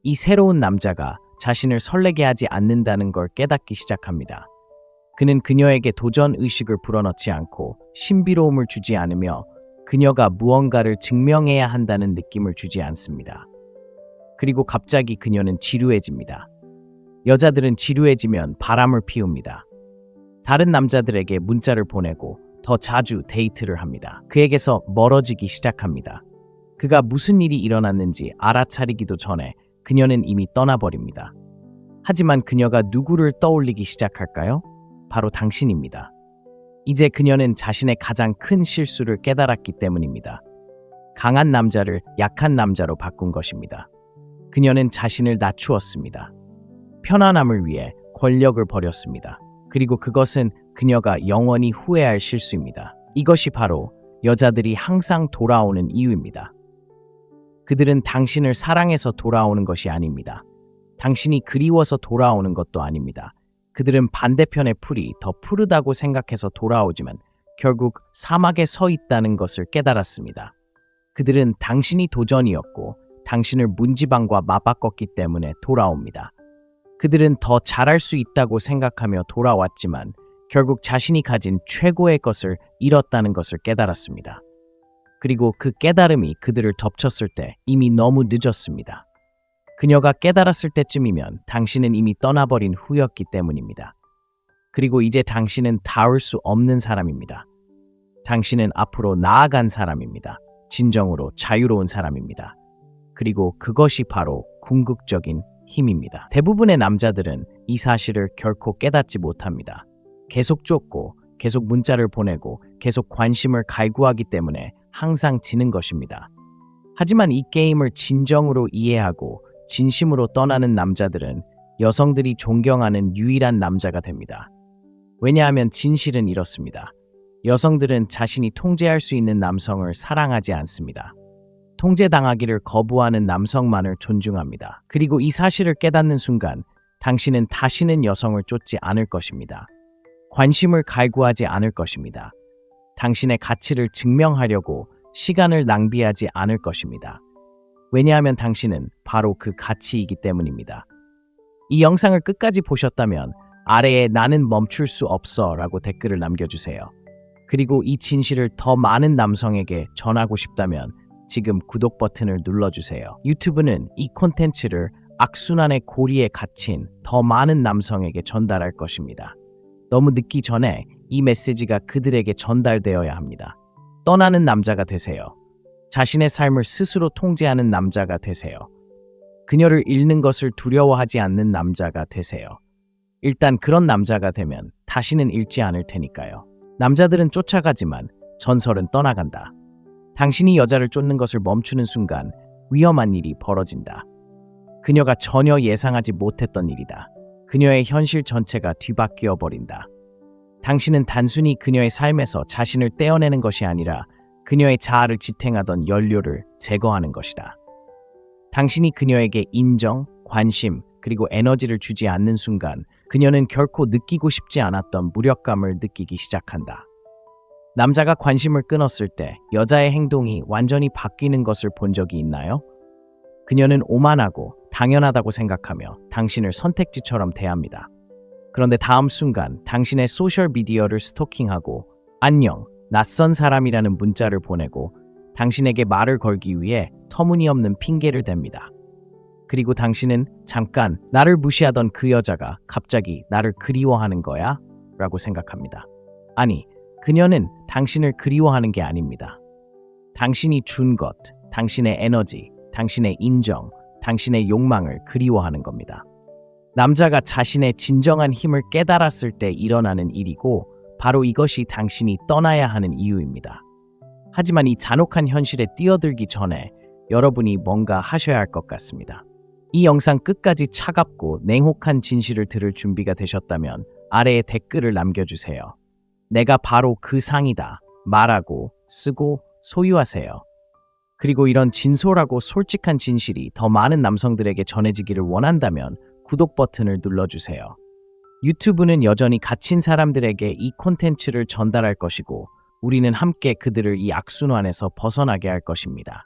[SPEAKER 1] 이 새로운 남자가 자신을 설레게 하지 않는다는 걸 깨닫기 시작합니다. 그는 그녀에게 도전 의식을 불어넣지 않고 신비로움을 주지 않으며 그녀가 무언가를 증명해야 한다는 느낌을 주지 않습니다. 그리고 갑자기 그녀는 지루해집니다. 여자들은 지루해지면 바람을 피웁니다. 다른 남자들에게 문자를 보내고 더 자주 데이트를 합니다. 그에게서 멀어지기 시작합니다. 그가 무슨 일이 일어났는지 알아차리기도 전에 그녀는 이미 떠나버립니다. 하지만 그녀가 누구를 떠올리기 시작할까요? 바로 당신입니다. 이제 그녀는 자신의 가장 큰 실수를 깨달았기 때문입니다. 강한 남자를 약한 남자로 바꾼 것입니다. 그녀는 자신을 낮추었습니다. 편안함을 위해 권력을 버렸습니다. 그리고 그것은 그녀가 영원히 후회할 실수입니다. 이것이 바로 여자들이 항상 돌아오는 이유입니다. 그들은 당신을 사랑해서 돌아오는 것이 아닙니다. 당신이 그리워서 돌아오는 것도 아닙니다. 그들은 반대편의 풀이 더 푸르다고 생각해서 돌아오지만 결국 사막에 서 있다는 것을 깨달았습니다. 그들은 당신이 도전이었고 당신을 문지방과 맞바꿨기 때문에 돌아옵니다. 그들은 더 잘할 수 있다고 생각하며 돌아왔지만 결국 자신이 가진 최고의 것을 잃었다는 것을 깨달았습니다. 그리고 그 깨달음이 그들을 덮쳤을 때 이미 너무 늦었습니다. 그녀가 깨달았을 때쯤이면 당신은 이미 떠나버린 후였기 때문입니다. 그리고 이제 당신은 닿을 수 없는 사람입니다. 당신은 앞으로 나아간 사람입니다. 진정으로 자유로운 사람입니다. 그리고 그것이 바로 궁극적인 힘입니다. 대부분의 남자들은 이 사실을 결코 깨닫지 못합니다. 계속 쫓고, 계속 문자를 보내고, 계속 관심을 갈구하기 때문에 항상 지는 것입니다. 하지만 이 게임을 진정으로 이해하고 진심으로 떠나는 남자들은 여성들이 존경하는 유일한 남자가 됩니다. 왜냐하면 진실은 이렇습니다. 여성들은 자신이 통제할 수 있는 남성을 사랑하지 않습니다. 통제당하기를 거부하는 남성만을 존중합니다. 그리고 이 사실을 깨닫는 순간 당신은 다시는 여성을 쫓지 않을 것입니다. 관심을 갈구하지 않을 것입니다. 당신의 가치를 증명하려고 시간을 낭비하지 않을 것입니다. 왜냐하면 당신은 바로 그 가치이기 때문입니다. 이 영상을 끝까지 보셨다면 아래에 나는 멈출 수 없어 라고 댓글을 남겨주세요. 그리고 이 진실을 더 많은 남성에게 전하고 싶다면 지금 구독 버튼을 눌러주세요. 유튜브는 이 콘텐츠를 악순환의 고리에 갇힌 더 많은 남성에게 전달할 것입니다. 너무 늦기 전에 이 메시지가 그들에게 전달되어야 합니다. 떠나는 남자가 되세요. 자신의 삶을 스스로 통제하는 남자가 되세요. 그녀를 잃는 것을 두려워하지 않는 남자가 되세요. 일단 그런 남자가 되면 다시는 잃지 않을 테니까요. 남자들은 쫓아가지만 전설은 떠나간다. 당신이 여자를 쫓는 것을 멈추는 순간 위험한 일이 벌어진다. 그녀가 전혀 예상하지 못했던 일이다. 그녀의 현실 전체가 뒤바뀌어 버린다. 당신은 단순히 그녀의 삶에서 자신을 떼어내는 것이 아니라 그녀의 자아를 지탱하던 연료를 제거하는 것이다. 당신이 그녀에게 인정, 관심, 그리고 에너지를 주지 않는 순간 그녀는 결코 느끼고 싶지 않았던 무력감을 느끼기 시작한다. 남자가 관심을 끊었을 때 여자의 행동이 완전히 바뀌는 것을 본 적이 있나요? 그녀는 오만하고 당연하다고 생각하며 당신을 선택지처럼 대합니다. 그런데 다음 순간 당신의 소셜미디어를 스토킹하고 안녕, 낯선 사람이라는 문자를 보내고 당신에게 말을 걸기 위해 터무니없는 핑계를 댑니다. 그리고 당신은 잠깐 나를 무시하던 그 여자가 갑자기 나를 그리워하는 거야? 라고 생각합니다. 아니, 그녀는 당신을 그리워하는 게 아닙니다. 당신이 준 것, 당신의 에너지, 당신의 인정, 당신의 욕망을 그리워하는 겁니다. 남자가 자신의 진정한 힘을 깨달았을 때 일어나는 일이고 바로 이것이 당신이 떠나야 하는 이유입니다. 하지만 이 잔혹한 현실에 뛰어들기 전에 여러분이 뭔가 하셔야 할 것 같습니다. 이 영상 끝까지 차갑고 냉혹한 진실을 들을 준비가 되셨다면 아래에 댓글을 남겨주세요. 내가 바로 그 상이다 말하고 쓰고 소유하세요. 그리고 이런 진솔하고 솔직한 진실이 더 많은 남성들에게 전해지기를 원한다면 구독 버튼을 눌러주세요. 유튜브는 여전히 갇힌 사람들에게 이 콘텐츠를 전달할 것이고 우리는 함께 그들을 이 악순환에서 벗어나게 할 것입니다.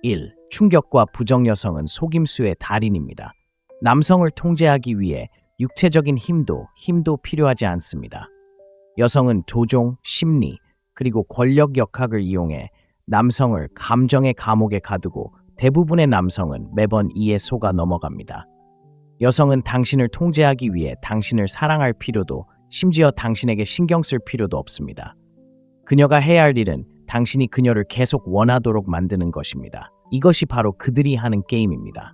[SPEAKER 1] 1. 충격과 부정 여성은 속임수의 달인입니다. 남성을 통제하기 위해 육체적인 힘도 필요하지 않습니다. 여성은 조종, 심리, 그리고 권력 역학을 이용해 남성을 감정의 감옥에 가두고 대부분의 남성은 매번 이에 속아 넘어갑니다. 여성은 당신을 통제하기 위해 당신을 사랑할 필요도 심지어 당신에게 신경 쓸 필요도 없습니다. 그녀가 해야 할 일은 당신이 그녀를 계속 원하도록 만드는 것입니다. 이것이 바로 그들이 하는 게임입니다.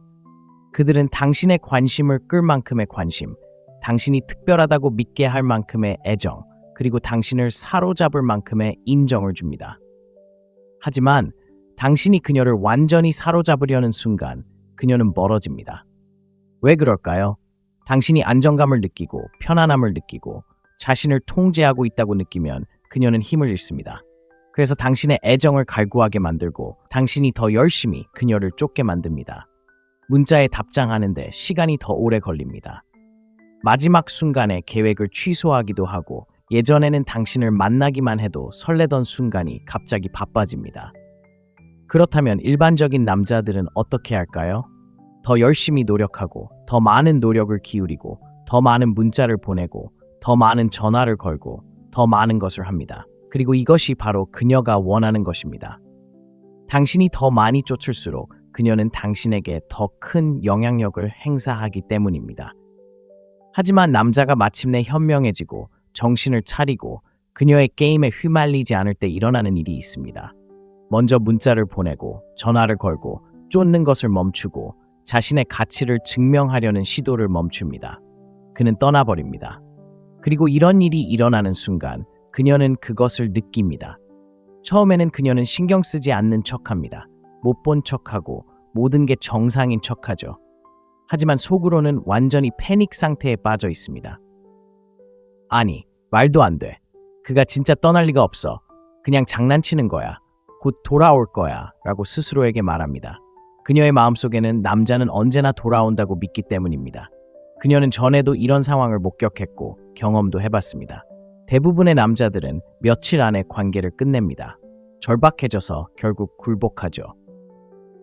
[SPEAKER 1] 그들은 당신의 관심을 끌 만큼의 관심, 당신이 특별하다고 믿게 할 만큼의 애정, 그리고 당신을 사로잡을 만큼의 인정을 줍니다. 하지만 당신이 그녀를 완전히 사로잡으려는 순간 그녀는 멀어집니다. 왜 그럴까요? 당신이 안정감을 느끼고 편안함을 느끼고 자신을 통제하고 있다고 느끼면 그녀는 힘을 잃습니다. 그래서 당신의 애정을 갈구하게 만들고 당신이 더 열심히 그녀를 쫓게 만듭니다. 문자에 답장하는데 시간이 더 오래 걸립니다. 마지막 순간에 계획을 취소하기도 하고 예전에는 당신을 만나기만 해도 설레던 순간이 갑자기 바빠집니다. 그렇다면 일반적인 남자들은 어떻게 할까요? 더 열심히 노력하고 더 많은 노력을 기울이고 더 많은 문자를 보내고 더 많은 전화를 걸고 더 많은 것을 합니다. 그리고 이것이 바로 그녀가 원하는 것입니다. 당신이 더 많이 쫓을수록 그녀는 당신에게 더 큰 영향력을 행사하기 때문입니다. 하지만 남자가 마침내 현명해지고 정신을 차리고 그녀의 게임에 휘말리지 않을 때 일어나는 일이 있습니다. 먼저 문자를 보내고 전화를 걸고 쫓는 것을 멈추고 자신의 가치를 증명하려는 시도를 멈춥니다. 그는 떠나버립니다. 그리고 이런 일이 일어나는 순간 그녀는 그것을 느낍니다. 처음에는 그녀는 신경 쓰지 않는 척합니다. 못 본 척하고 모든 게 정상인 척하죠. 하지만 속으로는 완전히 패닉 상태에 빠져 있습니다. 아니, 말도 안 돼. 그가 진짜 떠날 리가 없어. 그냥 장난치는 거야. 곧 돌아올 거야. 라고 스스로에게 말합니다. 그녀의 마음속에는 남자는 언제나 돌아온다고 믿기 때문입니다. 그녀는 전에도 이런 상황을 목격했고 경험도 해봤습니다. 대부분의 남자들은 며칠 안에 관계를 끝냅니다. 절박해져서 결국 굴복하죠.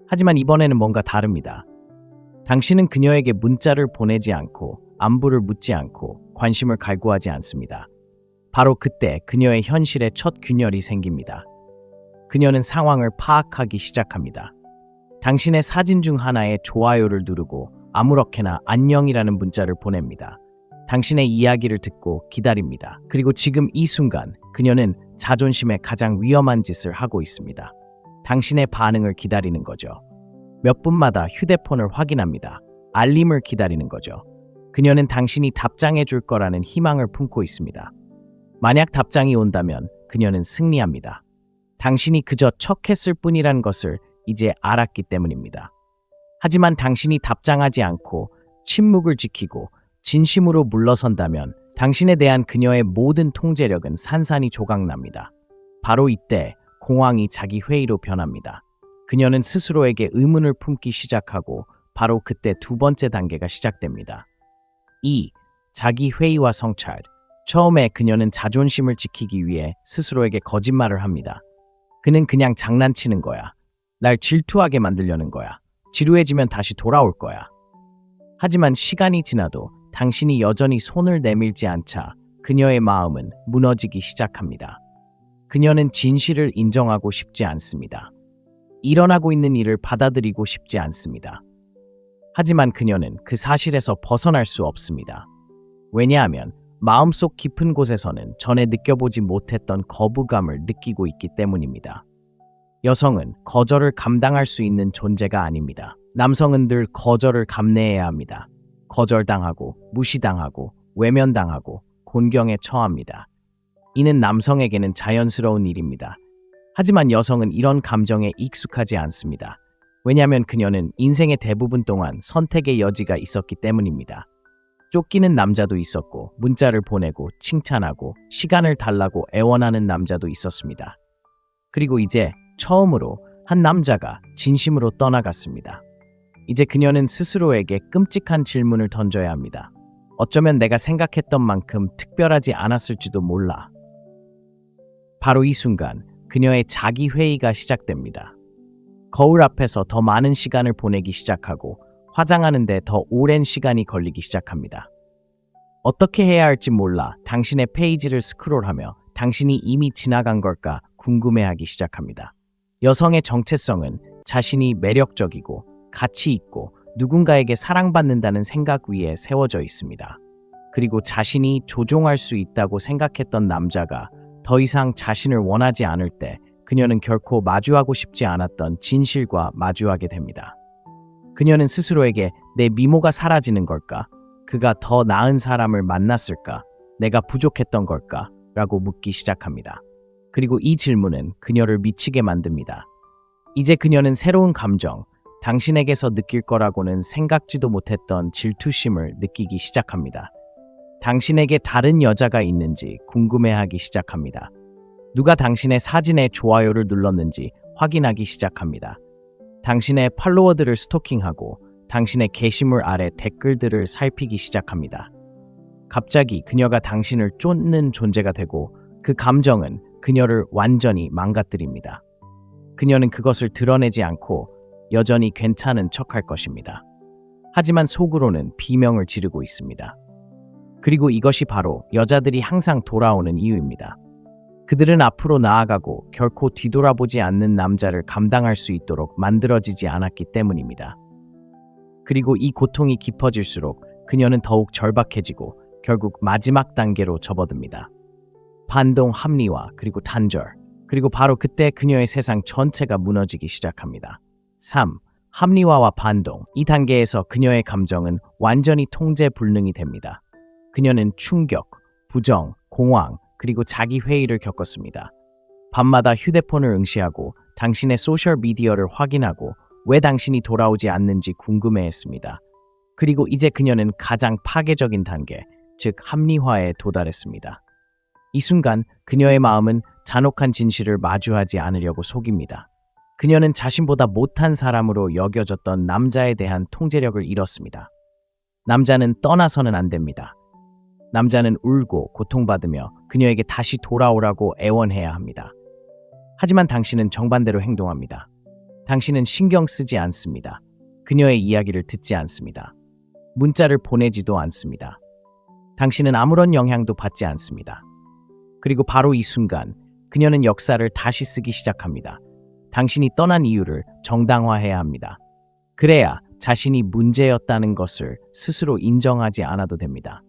[SPEAKER 1] 하지만 이번에는 뭔가 다릅니다. 당신은 그녀에게 문자를 보내지 않고 안부를 묻지 않고 관심을 갈구하지 않습니다. 바로 그때 그녀의 현실에 첫 균열이 생깁니다. 그녀는 상황을 파악하기 시작합니다. 당신의 사진 중 하나에 좋아요를 누르고 아무렇게나 안녕이라는 문자를 보냅니다. 당신의 이야기를 듣고 기다립니다. 그리고 지금 이 순간 그녀는 자존심에 가장 위험한 짓을 하고 있습니다. 당신의 반응을 기다리는 거죠. 몇 분마다 휴대폰을 확인합니다. 알림을 기다리는 거죠. 그녀는 당신이 답장해 줄 거라는 희망을 품고 있습니다. 만약 답장이 온다면 그녀는 승리합니다. 당신이 그저 척했을 뿐이란 것을 이제 알았기 때문입니다. 하지만 당신이 답장하지 않고 침묵을 지키고 진심으로 물러선다면 당신에 대한 그녀의 모든 통제력은 산산이 조각납니다. 바로 이때 공황이 자기 회의로 변합니다. 그녀는 스스로에게 의문을 품기 시작하고 바로 그때 두 번째 단계가 시작됩니다. 2. 자기 회의와 성찰. 처음에 그녀는 자존심을 지키기 위해 스스로에게 거짓말을 합니다. 그는 그냥 장난치는 거야. 날 질투하게 만들려는 거야. 지루해지면 다시 돌아올 거야. 하지만 시간이 지나도 당신이 여전히 손을 내밀지 않자 그녀의 마음은 무너지기 시작합니다. 그녀는 진실을 인정하고 싶지 않습니다. 일어나고 있는 일을 받아들이고 싶지 않습니다. 하지만 그녀는 그 사실에서 벗어날 수 없습니다. 왜냐하면 마음속 깊은 곳에서는 전에 느껴보지 못했던 거부감을 느끼고 있기 때문입니다. 여성은 거절을 감당할 수 있는 존재가 아닙니다. 남성은 늘 거절을 감내해야 합니다. 거절당하고 무시당하고 외면당하고 곤경에 처합니다. 이는 남성에게는 자연스러운 일입니다. 하지만 여성은 이런 감정에 익숙하지 않습니다. 왜냐하면 그녀는 인생의 대부분 동안 선택의 여지가 있었기 때문입니다. 쫓기는 남자도 있었고 문자를 보내고 칭찬하고 시간을 달라고 애원하는 남자도 있었습니다. 그리고 이제 처음으로 한 남자가 진심으로 떠나갔습니다. 이제 그녀는 스스로에게 끔찍한 질문을 던져야 합니다. 어쩌면 내가 생각했던 만큼 특별하지 않았을지도 몰라. 바로 이 순간 그녀의 자기 회의가 시작됩니다. 거울 앞에서 더 많은 시간을 보내기 시작하고 화장하는데 더 오랜 시간이 걸리기 시작합니다. 어떻게 해야 할지 몰라 당신의 페이지를 스크롤하며 당신이 이미 지나간 걸까 궁금해하기 시작합니다. 여성의 정체성은 자신이 매력적이고 가치 있고 누군가에게 사랑받는다는 생각 위에 세워져 있습니다. 그리고 자신이 조종할 수 있다고 생각했던 남자가 더 이상 자신을 원하지 않을 때 그녀는 결코 마주하고 싶지 않았던 진실과 마주하게 됩니다. 그녀는 스스로에게 내 미모가 사라지는 걸까? 그가 더 나은 사람을 만났을까? 내가 부족했던 걸까? 라고 묻기 시작합니다. 그리고 이 질문은 그녀를 미치게 만듭니다. 이제 그녀는 새로운 감정, 당신에게서 느낄 거라고는 생각지도 못했던 질투심을 느끼기 시작합니다. 당신에게 다른 여자가 있는지 궁금해하기 시작합니다. 누가 당신의 사진에 좋아요를 눌렀는지 확인하기 시작합니다. 당신의 팔로워들을 스토킹하고 당신의 게시물 아래 댓글들을 살피기 시작합니다. 갑자기 그녀가 당신을 쫓는 존재가 되고 그 감정은 그녀를 완전히 망가뜨립니다. 그녀는 그것을 드러내지 않고 여전히 괜찮은 척할 것입니다. 하지만 속으로는 비명을 지르고 있습니다. 그리고 이것이 바로 여자들이 항상 돌아오는 이유입니다. 그들은 앞으로 나아가고 결코 뒤돌아보지 않는 남자를 감당할 수 있도록 만들어지지 않았기 때문입니다. 그리고 이 고통이 깊어질수록 그녀는 더욱 절박해지고 결국 마지막 단계로 접어듭니다. 반동, 합리화, 그리고 단절. 그리고 바로 그때 그녀의 세상 전체가 무너지기 시작합니다. 3. 합리화와 반동. 이 단계에서 그녀의 감정은 완전히 통제 불능이 됩니다. 그녀는 충격, 부정, 공황, 그리고 자기 회의를 겪었습니다. 밤마다 휴대폰을 응시하고 당신의 소셜미디어를 확인하고 왜 당신이 돌아오지 않는지 궁금해했습니다. 그리고 이제 그녀는 가장 파괴적인 단계, 즉 합리화에 도달했습니다. 이 순간 그녀의 마음은 잔혹한 진실을 마주하지 않으려고 속입니다. 그녀는 자신보다 못한 사람으로 여겨졌던 남자에 대한 통제력을 잃었습니다. 남자는 떠나서는 안 됩니다. 남자는 울고 고통받으며 그녀에게 다시 돌아오라고 애원해야 합니다. 하지만 당신은 정반대로 행동합니다. 당신은 신경 쓰지 않습니다. 그녀의 이야기를 듣지 않습니다. 문자를 보내지도 않습니다. 당신은 아무런 영향도 받지 않습니다. 그리고 바로 이 순간 그녀는 역사를 다시 쓰기 시작합니다. 당신이 떠난 이유를 정당화해야 합니다. 그래야 자신이 문제였다는 것을 스스로 인정하지 않아도 됩니다.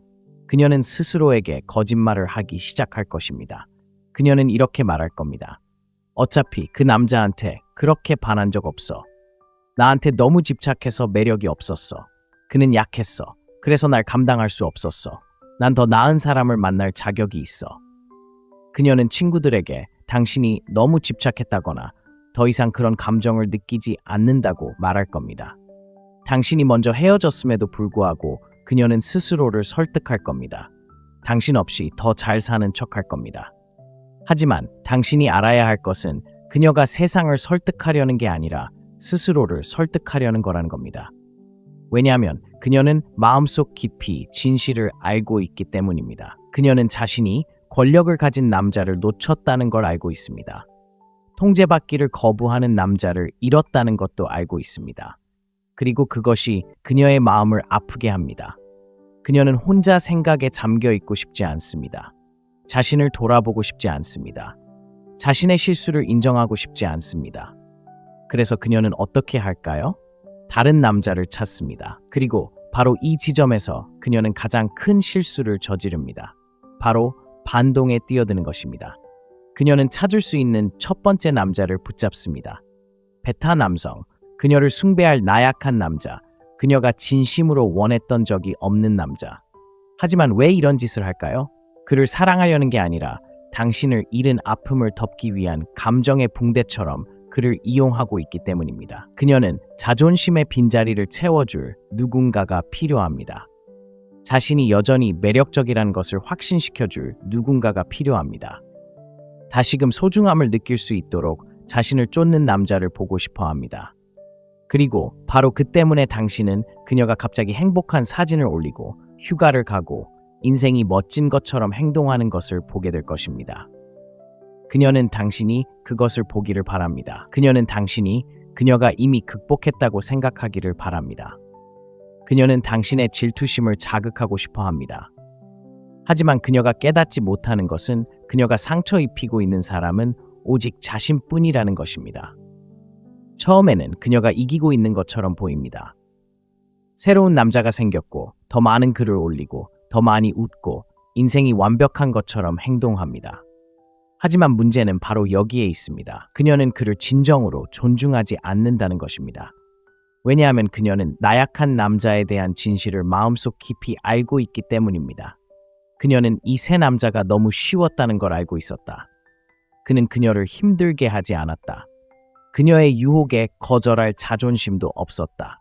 [SPEAKER 1] 그녀는 스스로에게 거짓말을 하기 시작할 것입니다. 그녀는 이렇게 말할 겁니다. 어차피 그 남자한테 그렇게 반한 적 없어. 나한테 너무 집착해서 매력이 없었어. 그는 약했어. 그래서 날 감당할 수 없었어. 난 더 나은 사람을 만날 자격이 있어. 그녀는 친구들에게 당신이 너무 집착했다거나 더 이상 그런 감정을 느끼지 않는다고 말할 겁니다. 당신이 먼저 헤어졌음에도 불구하고 그녀는 스스로를 설득할 겁니다. 당신 없이 더 잘 사는 척할 겁니다. 하지만 당신이 알아야 할 것은 그녀가 세상을 설득하려는 게 아니라 스스로를 설득하려는 거라는 겁니다. 왜냐하면 그녀는 마음속 깊이 진실을 알고 있기 때문입니다. 그녀는 자신이 권력을 가진 남자를 놓쳤다는 걸 알고 있습니다. 통제받기를 거부하는 남자를 잃었다는 것도 알고 있습니다. 그리고 그것이 그녀의 마음을 아프게 합니다. 그녀는 혼자 생각에 잠겨 있고 싶지 않습니다. 자신을 돌아보고 싶지 않습니다. 자신의 실수를 인정하고 싶지 않습니다. 그래서 그녀는 어떻게 할까요? 다른 남자를 찾습니다. 그리고 바로 이 지점에서 그녀는 가장 큰 실수를 저지릅니다. 바로 반동에 뛰어드는 것입니다. 그녀는 찾을 수 있는 첫 번째 남자를 붙잡습니다. 베타 남성, 그녀를 숭배할 나약한 남자, 그녀가 진심으로 원했던 적이 없는 남자. 하지만 왜 이런 짓을 할까요? 그를 사랑하려는 게 아니라 당신을 잃은 아픔을 덮기 위한 감정의 붕대처럼 그를 이용하고 있기 때문입니다. 그녀는 자존심의 빈자리를 채워줄 누군가가 필요합니다. 자신이 여전히 매력적이라는 것을 확신시켜줄 누군가가 필요합니다. 다시금 소중함을 느낄 수 있도록 자신을 쫓는 남자를 보고 싶어 합니다. 그리고 바로 그 때문에 당신은 그녀가 갑자기 행복한 사진을 올리고 휴가를 가고 인생이 멋진 것처럼 행동하는 것을 보게 될 것입니다. 그녀는 당신이 그것을 보기를 바랍니다. 그녀는 당신이 그녀가 이미 극복했다고 생각하기를 바랍니다. 그녀는 당신의 질투심을 자극하고 싶어 합니다. 하지만 그녀가 깨닫지 못하는 것은 그녀가 상처 입히고 있는 사람은 오직 자신뿐이라는 것입니다. 처음에는 그녀가 이기고 있는 것처럼 보입니다. 새로운 남자가 생겼고 더 많은 글을 올리고 더 많이 웃고 인생이 완벽한 것처럼 행동합니다. 하지만 문제는 바로 여기에 있습니다. 그녀는 그를 진정으로 존중하지 않는다는 것입니다. 왜냐하면 그녀는 나약한 남자에 대한 진실을 마음속 깊이 알고 있기 때문입니다. 그녀는 이 새 남자가 너무 쉬웠다는 걸 알고 있었다. 그는 그녀를 힘들게 하지 않았다. 그녀의 유혹에 거절할 자존심도 없었다.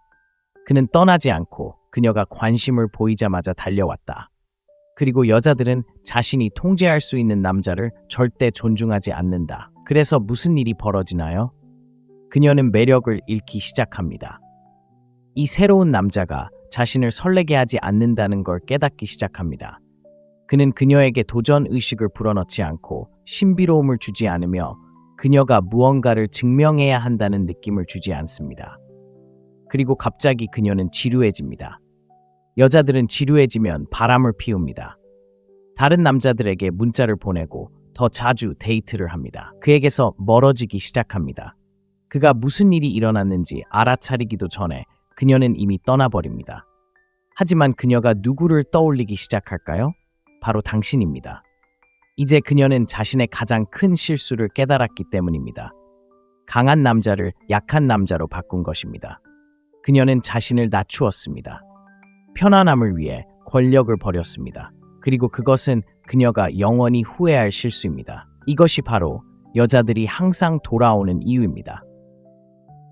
[SPEAKER 1] 그는 떠나지 않고 그녀가 관심을 보이자마자 달려왔다. 그리고 여자들은 자신이 통제할 수 있는 남자를 절대 존중하지 않는다. 그래서 무슨 일이 벌어지나요? 그녀는 매력을 잃기 시작합니다. 이 새로운 남자가 자신을 설레게 하지 않는다는 걸 깨닫기 시작합니다. 그는 그녀에게 도전 의식을 불어넣지 않고 신비로움을 주지 않으며 그녀가 무언가를 증명해야 한다는 느낌을 주지 않습니다. 그리고 갑자기 그녀는 지루해집니다. 여자들은 지루해지면 바람을 피웁니다. 다른 남자들에게 문자를 보내고 더 자주 데이트를 합니다. 그에게서 멀어지기 시작합니다. 그가 무슨 일이 일어났는지 알아차리기도 전에 그녀는 이미 떠나버립니다. 하지만 그녀가 누구를 떠올리기 시작할까요? 바로 당신입니다. 이제 그녀는 자신의 가장 큰 실수를 깨달았기 때문입니다. 강한 남자를 약한 남자로 바꾼 것입니다. 그녀는 자신을 낮추었습니다. 편안함을 위해 권력을 버렸습니다. 그리고 그것은 그녀가 영원히 후회할 실수입니다. 이것이 바로 여자들이 항상 돌아오는 이유입니다.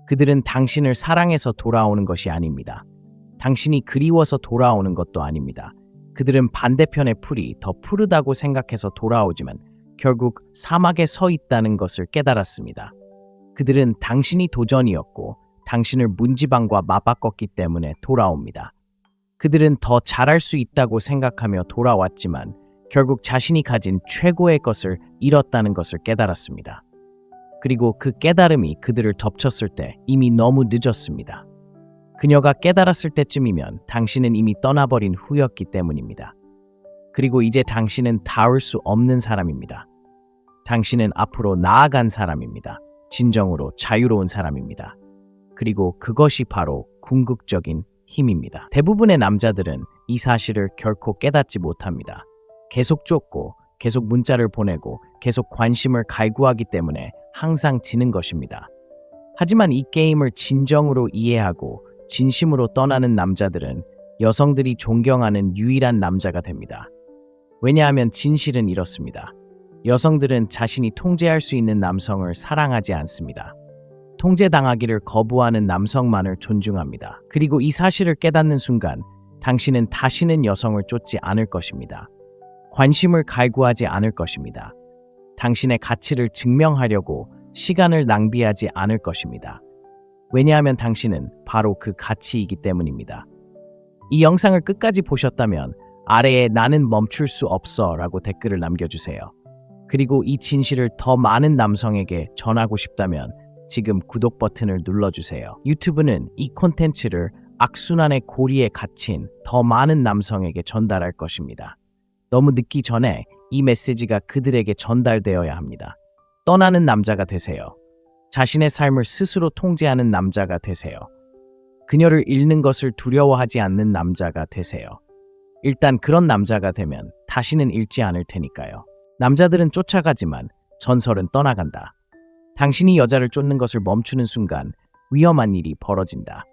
[SPEAKER 1] 그들은 당신을 사랑해서 돌아오는 것이 아닙니다. 당신이 그리워서 돌아오는 것도 아닙니다. 그들은 반대편의 풀이 더 푸르다고 생각해서 돌아오지만 결국 사막에 서 있다는 것을 깨달았습니다. 그들은 당신이 도전이었고 당신을 문지방과 맞바꿨기 때문에 돌아옵니다. 그들은 더 잘할 수 있다고 생각하며 돌아왔지만 결국 자신이 가진 최고의 것을 잃었다는 것을 깨달았습니다. 그리고 그 깨달음이 그들을 덮쳤을 때 이미 너무 늦었습니다. 그녀가 깨달았을 때쯤이면 당신은 이미 떠나버린 후였기 때문입니다. 그리고 이제 당신은 닿을 수 없는 사람입니다. 당신은 앞으로 나아간 사람입니다. 진정으로 자유로운 사람입니다. 그리고 그것이 바로 궁극적인 힘입니다. 대부분의 남자들은 이 사실을 결코 깨닫지 못합니다. 계속 쫓고, 계속 문자를 보내고, 계속 관심을 갈구하기 때문에 항상 지는 것입니다. 하지만 이 게임을 진정으로 이해하고 진심으로 떠나는 남자들은 여성들이 존경하는 유일한 남자가 됩니다. 왜냐하면 진실은 이렇습니다. 여성들은 자신이 통제할 수 있는 남성을 사랑하지 않습니다. 통제당하기를 거부하는 남성만을 존중합니다. 그리고 이 사실을 깨닫는 순간 당신은 다시는 여성을 쫓지 않을 것입니다. 관심을 갈구하지 않을 것입니다. 당신의 가치를 증명하려고 시간을 낭비하지 않을 것입니다. 왜냐하면 당신은 바로 그 가치이기 때문입니다. 이 영상을 끝까지 보셨다면 아래에 나는 멈출 수 없어 라고 댓글을 남겨주세요. 그리고 이 진실을 더 많은 남성에게 전하고 싶다면 지금 구독 버튼을 눌러주세요. 유튜브는 이 콘텐츠를 악순환의 고리에 갇힌 더 많은 남성에게 전달할 것입니다. 너무 늦기 전에 이 메시지가 그들에게 전달되어야 합니다. 떠나는 남자가 되세요. 자신의 삶을 스스로 통제하는 남자가 되세요. 그녀를 잃는 것을 두려워하지 않는 남자가 되세요. 일단 그런 남자가 되면 다시는 잃지 않을 테니까요. 남자들은 쫓아가지만 전설은 떠나간다. 당신이 여자를 쫓는 것을 멈추는 순간 위험한 일이 벌어진다.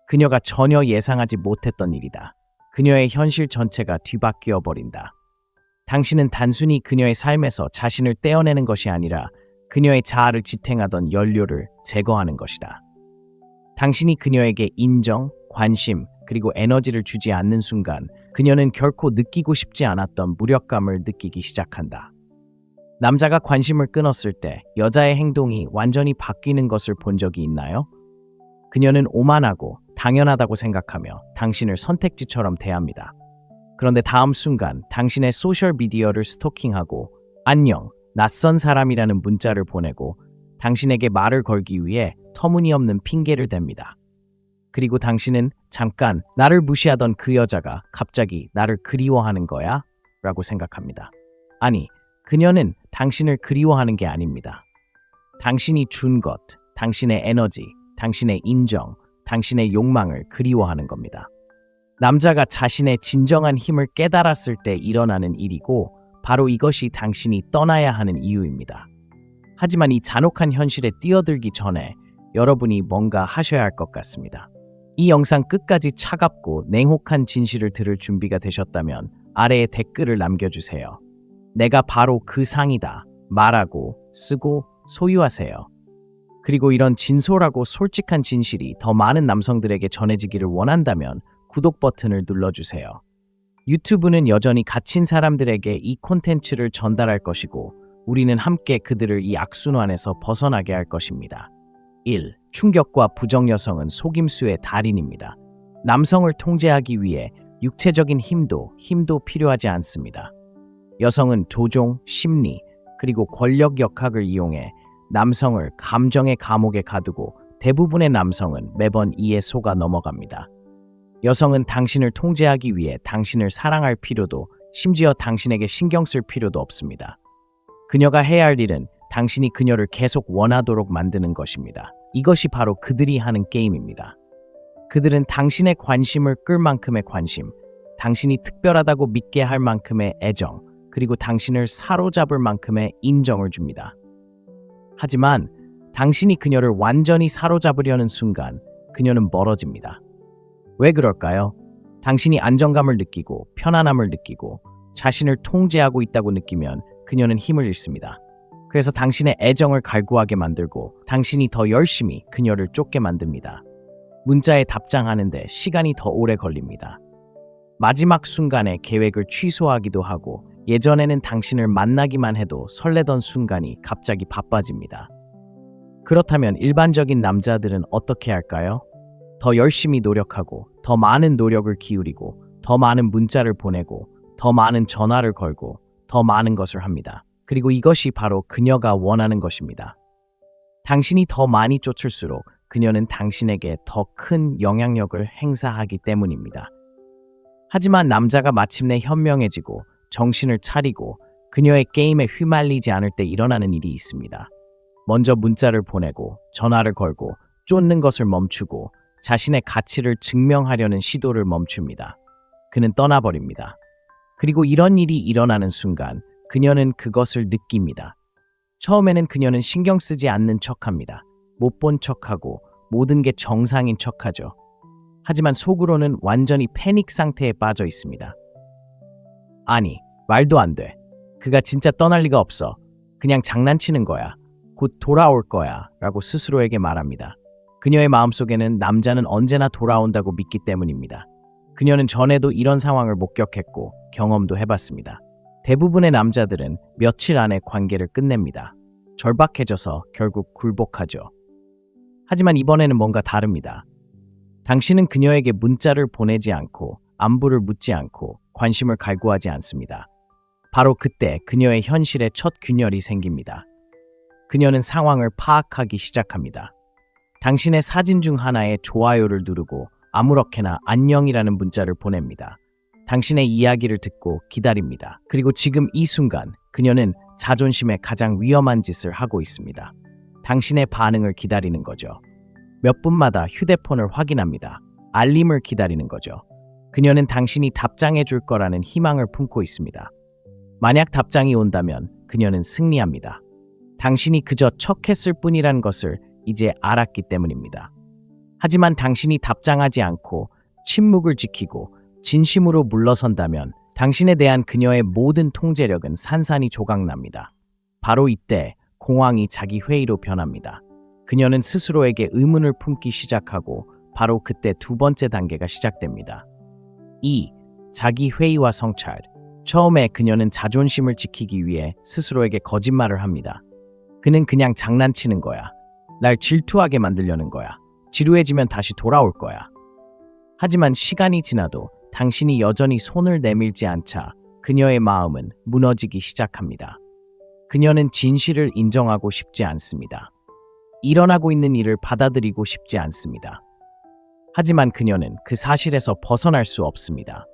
[SPEAKER 1] 그녀가 전혀 예상하지 못했던 일이다. 그녀의 현실 전체가 뒤바뀌어 버린다. 당신은 단순히 그녀의 삶에서 자신을 떼어내는 것이 아니라 그녀의 자아를 지탱하던 연료를 제거하는 것이다. 당신이 그녀에게 인정, 관심, 그리고 에너지를 주지 않는 순간 그녀는 결코 느끼고 싶지 않았던 무력감을 느끼기 시작한다. 남자가 관심을 끊었을 때 여자의 행동이 완전히 바뀌는 것을 본 적이 있나요? 그녀는 오만하고 당연하다고 생각하며 당신을 선택지처럼 대합니다. 그런데 다음 순간 당신의 소셜미디어를 스토킹하고 안녕, 낯선 사람이라는 문자를 보내고 당신에게 말을 걸기 위해 터무니없는 핑계를 댑니다. 그리고 당신은 잠깐 나를 무시하던 그 여자가 갑자기 나를 그리워하는 거야? 라고 생각합니다. 아니, 그녀는 당신을 그리워하는 게 아닙니다. 당신이 준 것, 당신의 에너지, 당신의 인정, 당신의 욕망을 그리워하는 겁니다. 남자가 자신의 진정한 힘을 깨달았을 때 일어나는 일이고 바로 이것이 당신이 떠나야 하는 이유입니다. 하지만 이 잔혹한 현실에 뛰어들기 전에 여러분이 뭔가 하셔야 할 것 같습니다. 이 영상 끝까지 차갑고 냉혹한 진실을 들을 준비가 되셨다면 아래에 댓글을 남겨주세요. 내가 바로 그 상이다 말하고 쓰고 소유하세요. 그리고 이런 진솔하고 솔직한 진실이 더 많은 남성들에게 전해지기를 원한다면 구독 버튼을 눌러주세요. 유튜브는 여전히 갇힌 사람들에게 이 콘텐츠를 전달할 것이고 우리는 함께 그들을 이 악순환에서 벗어나게 할 것입니다. 1. 충격과 부정 여성은 속임수의 달인입니다. 남성을 통제하기 위해 육체적인 힘도 필요하지 않습니다. 여성은 조종, 심리, 그리고 권력 역학을 이용해 남성을 감정의 감옥에 가두고 대부분의 남성은 매번 이에 속아 넘어갑니다. 여성은 당신을 통제하기 위해 당신을 사랑할 필요도 심지어 당신에게 신경 쓸 필요도 없습니다. 그녀가 해야 할 일은 당신이 그녀를 계속 원하도록 만드는 것입니다. 이것이 바로 그들이 하는 게임입니다. 그들은 당신의 관심을 끌 만큼의 관심, 당신이 특별하다고 믿게 할 만큼의 애정, 그리고 당신을 사로잡을 만큼의 인정을 줍니다. 하지만 당신이 그녀를 완전히 사로잡으려는 순간 그녀는 멀어집니다. 왜 그럴까요? 당신이 안정감을 느끼고 편안함을 느끼고 자신을 통제하고 있다고 느끼면 그녀는 힘을 잃습니다. 그래서 당신의 애정을 갈구하게 만들고 당신이 더 열심히 그녀를 쫓게 만듭니다. 문자에 답장하는데 시간이 더 오래 걸립니다. 마지막 순간에 계획을 취소하기도 하고 예전에는 당신을 만나기만 해도 설레던 순간이 갑자기 바빠집니다. 그렇다면 일반적인 남자들은 어떻게 할까요? 더 열심히 노력하고 더 많은 노력을 기울이고 더 많은 문자를 보내고 더 많은 전화를 걸고 더 많은 것을 합니다. 그리고 이것이 바로 그녀가 원하는 것입니다. 당신이 더 많이 쫓을수록 그녀는 당신에게 더 큰 영향력을 행사하기 때문입니다. 하지만 남자가 마침내 현명해지고 정신을 차리고 그녀의 게임에 휘말리지 않을 때 일어나는 일이 있습니다. 먼저 문자를 보내고 전화를 걸고 쫓는 것을 멈추고 자신의 가치를 증명하려는 시도를 멈춥니다. 그는 떠나버립니다. 그리고 이런 일이 일어나는 순간 그녀는 그것을 느낍니다. 처음에는 그녀는 신경 쓰지 않는 척합니다. 못 본 척하고 모든 게 정상인 척하죠. 하지만 속으로는 완전히 패닉 상태에 빠져 있습니다. 아니, 말도 안 돼. 그가 진짜 떠날 리가 없어. 그냥 장난치는 거야. 곧 돌아올 거야. 라고 스스로에게 말합니다. 그녀의 마음속에는 남자는 언제나 돌아온다고 믿기 때문입니다. 그녀는 전에도 이런 상황을 목격했고 경험도 해봤습니다. 대부분의 남자들은 며칠 안에 관계를 끝냅니다. 절박해져서 결국 굴복하죠. 하지만 이번에는 뭔가 다릅니다. 당신은 그녀에게 문자를 보내지 않고 안부를 묻지 않고 관심을 갈구하지 않습니다. 바로 그때 그녀의 현실에 첫 균열이 생깁니다. 그녀는 상황을 파악하기 시작합니다. 당신의 사진 중 하나에 좋아요를 누르고 아무렇게나 안녕이라는 문자를 보냅니다. 당신의 이야기를 듣고 기다립니다. 그리고 지금 이 순간 그녀는 자존심에 가장 위험한 짓을 하고 있습니다. 당신의 반응을 기다리는 거죠. 몇 분마다 휴대폰을 확인합니다. 알림을 기다리는 거죠. 그녀는 당신이 답장해 줄 거라는 희망을 품고 있습니다. 만약 답장이 온다면 그녀는 승리합니다. 당신이 그저 척했을 뿐이란 것을 이제 알았기 때문입니다. 하지만 당신이 답장하지 않고 침묵을 지키고 진심으로 물러선다면 당신에 대한 그녀의 모든 통제력은 산산이 조각납니다. 바로 이때 공황이 자기 회의로 변합니다. 그녀는 스스로에게 의문을 품기 시작하고 바로 그때 두 번째 단계가 시작됩니다. 2. 자기 회의와 성찰. 처음에 그녀는 자존심을 지키기 위해 스스로에게 거짓말을 합니다. 그는 그냥 장난치는 거야. 날 질투하게 만들려는 거야. 지루해지면 다시 돌아올 거야. 하지만 시간이 지나도 당신이 여전히 손을 내밀지 않자 그녀의 마음은 무너지기 시작합니다. 그녀는 진실을 인정하고 싶지 않습니다. 일어나고 있는 일을 받아들이고 싶지 않습니다. 하지만 그녀는 그 사실에서 벗어날 수 없습니다.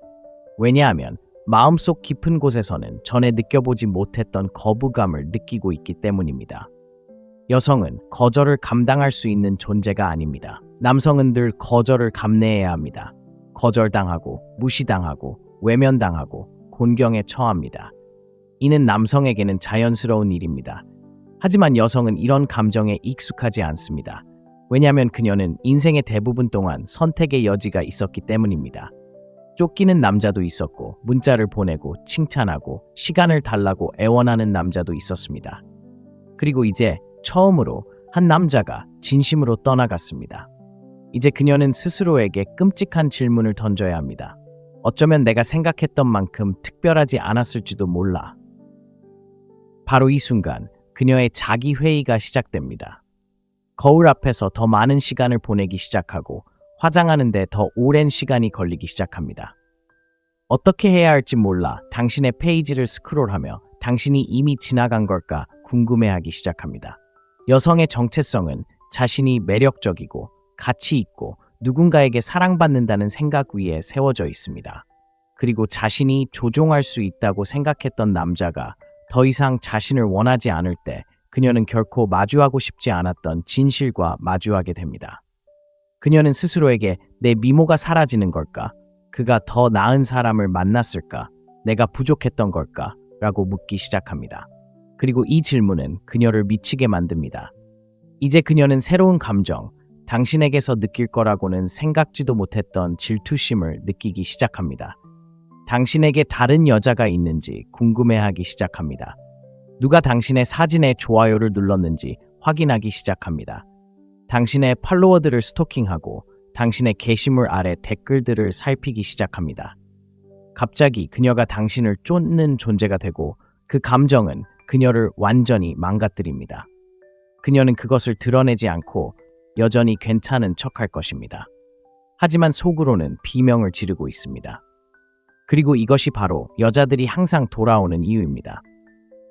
[SPEAKER 1] 왜냐하면 마음속 깊은 곳에서는 전에 느껴보지 못했던 거부감을 느끼고 있기 때문입니다. 여성은 거절을 감당할 수 있는 존재가 아닙니다. 남성은 늘 거절을 감내해야 합니다. 거절당하고 무시당하고 외면당하고 곤경에 처합니다. 이는 남성에게는 자연스러운 일입니다. 하지만 여성은 이런 감정에 익숙하지 않습니다. 왜냐하면 그녀는 인생의 대부분 동안 선택의 여지가 있었기 때문입니다. 쫓기는 남자도 있었고 문자를 보내고 칭찬하고 시간을 달라고 애원하는 남자도 있었습니다. 그리고 이제 처음으로 한 남자가 진심으로 떠나갔습니다. 이제 그녀는 스스로에게 끔찍한 질문을 던져야 합니다. 어쩌면 내가 생각했던 만큼 특별하지 않았을지도 몰라. 바로 이 순간 그녀의 자기 회의가 시작됩니다. 거울 앞에서 더 많은 시간을 보내기 시작하고 화장하는데 더 오랜 시간이 걸리기 시작합니다. 어떻게 해야 할지 몰라 당신의 페이지를 스크롤하며 당신이 이미 지나간 걸까 궁금해하기 시작합니다. 여성의 정체성은 자신이 매력적이고 가치 있고 누군가에게 사랑받는다는 생각 위에 세워져 있습니다. 그리고 자신이 조종할 수 있다고 생각했던 남자가 더 이상 자신을 원하지 않을 때 그녀는 결코 마주하고 싶지 않았던 진실과 마주하게 됩니다. 그녀는 스스로에게 내 미모가 사라지는 걸까? 그가 더 나은 사람을 만났을까? 내가 부족했던 걸까? 라고 묻기 시작합니다. 그리고 이 질문은 그녀를 미치게 만듭니다. 이제 그녀는 새로운 감정, 당신에게서 느낄 거라고는 생각지도 못했던 질투심을 느끼기 시작합니다. 당신에게 다른 여자가 있는지 궁금해하기 시작합니다. 누가 당신의 사진에 좋아요를 눌렀는지 확인하기 시작합니다. 당신의 팔로워들을 스토킹하고 당신의 게시물 아래 댓글들을 살피기 시작합니다. 갑자기 그녀가 당신을 쫓는 존재가 되고 그 감정은 그녀를 완전히 망가뜨립니다. 그녀는 그것을 드러내지 않고 여전히 괜찮은 척할 것입니다. 하지만 속으로는 비명을 지르고 있습니다. 그리고 이것이 바로 여자들이 항상 돌아오는 이유입니다.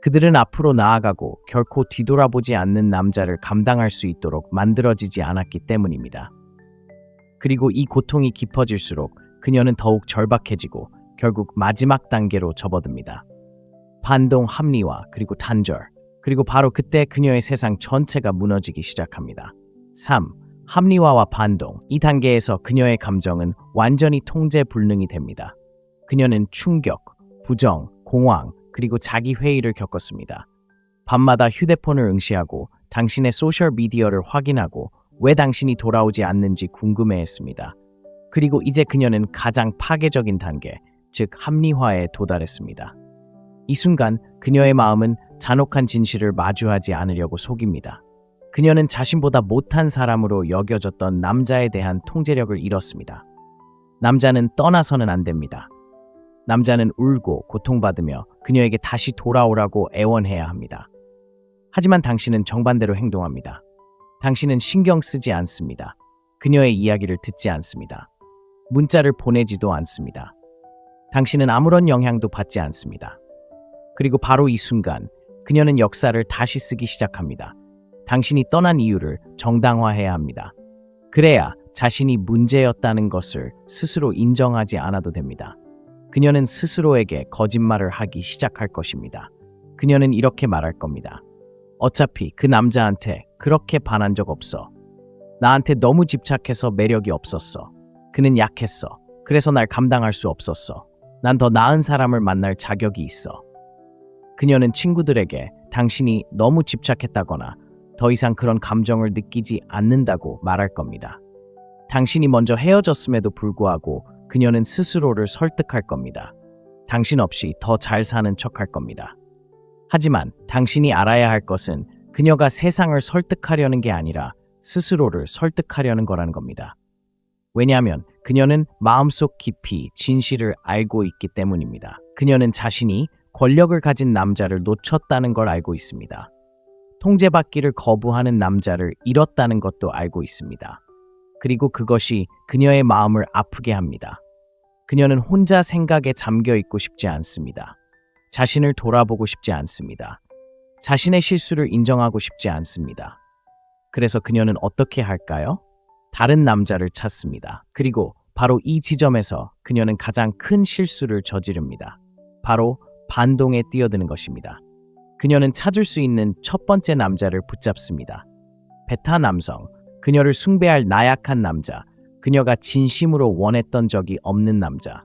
[SPEAKER 1] 그들은 앞으로 나아가고 결코 뒤돌아보지 않는 남자를 감당할 수 있도록 만들어지지 않았기 때문입니다. 그리고 이 고통이 깊어질수록 그녀는 더욱 절박해지고 결국 마지막 단계로 접어듭니다. 반동, 합리화, 그리고 단절. 그리고 바로 그때 그녀의 세상 전체가 무너지기 시작합니다. 3. 합리화와 반동. 이 단계에서 그녀의 감정은 완전히 통제 불능이 됩니다. 그녀는 충격, 부정, 공황, 그리고 자기 회의를 겪었습니다. 밤마다 휴대폰을 응시하고 당신의 소셜미디어를 확인하고 왜 당신이 돌아오지 않는지 궁금해했습니다. 그리고 이제 그녀는 가장 파괴적인 단계, 즉 합리화에 도달했습니다. 이 순간 그녀의 마음은 잔혹한 진실을 마주하지 않으려고 속입니다. 그녀는 자신보다 못한 사람으로 여겨졌던 남자에 대한 통제력을 잃었습니다. 남자는 떠나서는 안 됩니다. 남자는 울고 고통받으며 그녀에게 다시 돌아오라고 애원해야 합니다. 하지만 당신은 정반대로 행동합니다. 당신은 신경 쓰지 않습니다. 그녀의 이야기를 듣지 않습니다. 문자를 보내지도 않습니다. 당신은 아무런 영향도 받지 않습니다. 그리고 바로 이 순간 그녀는 역사를 다시 쓰기 시작합니다. 당신이 떠난 이유를 정당화해야 합니다. 그래야 자신이 문제였다는 것을 스스로 인정하지 않아도 됩니다. 그녀는 스스로에게 거짓말을 하기 시작할 것입니다. 그녀는 이렇게 말할 겁니다. 어차피 그 남자한테 그렇게 반한 적 없어. 나한테 너무 집착해서 매력이 없었어. 그는 약했어. 그래서 날 감당할 수 없었어. 난 더 나은 사람을 만날 자격이 있어. 그녀는 친구들에게 당신이 너무 집착했다거나 더 이상 그런 감정을 느끼지 않는다고 말할 겁니다. 당신이 먼저 헤어졌음에도 불구하고 그녀는 스스로를 설득할 겁니다. 당신 없이 더 잘 사는 척할 겁니다. 하지만 당신이 알아야 할 것은 그녀가 세상을 설득하려는 게 아니라 스스로를 설득하려는 거라는 겁니다. 왜냐하면 그녀는 마음속 깊이 진실을 알고 있기 때문입니다. 그녀는 자신이 권력을 가진 남자를 놓쳤다는 걸 알고 있습니다. 통제받기를 거부하는 남자를 잃었다는 것도 알고 있습니다. 그리고 그것이 그녀의 마음을 아프게 합니다. 그녀는 혼자 생각에 잠겨 있고 싶지 않습니다. 자신을 돌아보고 싶지 않습니다. 자신의 실수를 인정하고 싶지 않습니다. 그래서 그녀는 어떻게 할까요? 다른 남자를 찾습니다. 그리고 바로 이 지점에서 그녀는 가장 큰 실수를 저지릅니다. 바로 반동에 뛰어드는 것입니다. 그녀는 찾을 수 있는 첫 번째 남자를 붙잡습니다. 베타 남성, 그녀를 숭배할 나약한 남자, 그녀가 진심으로 원했던 적이 없는 남자.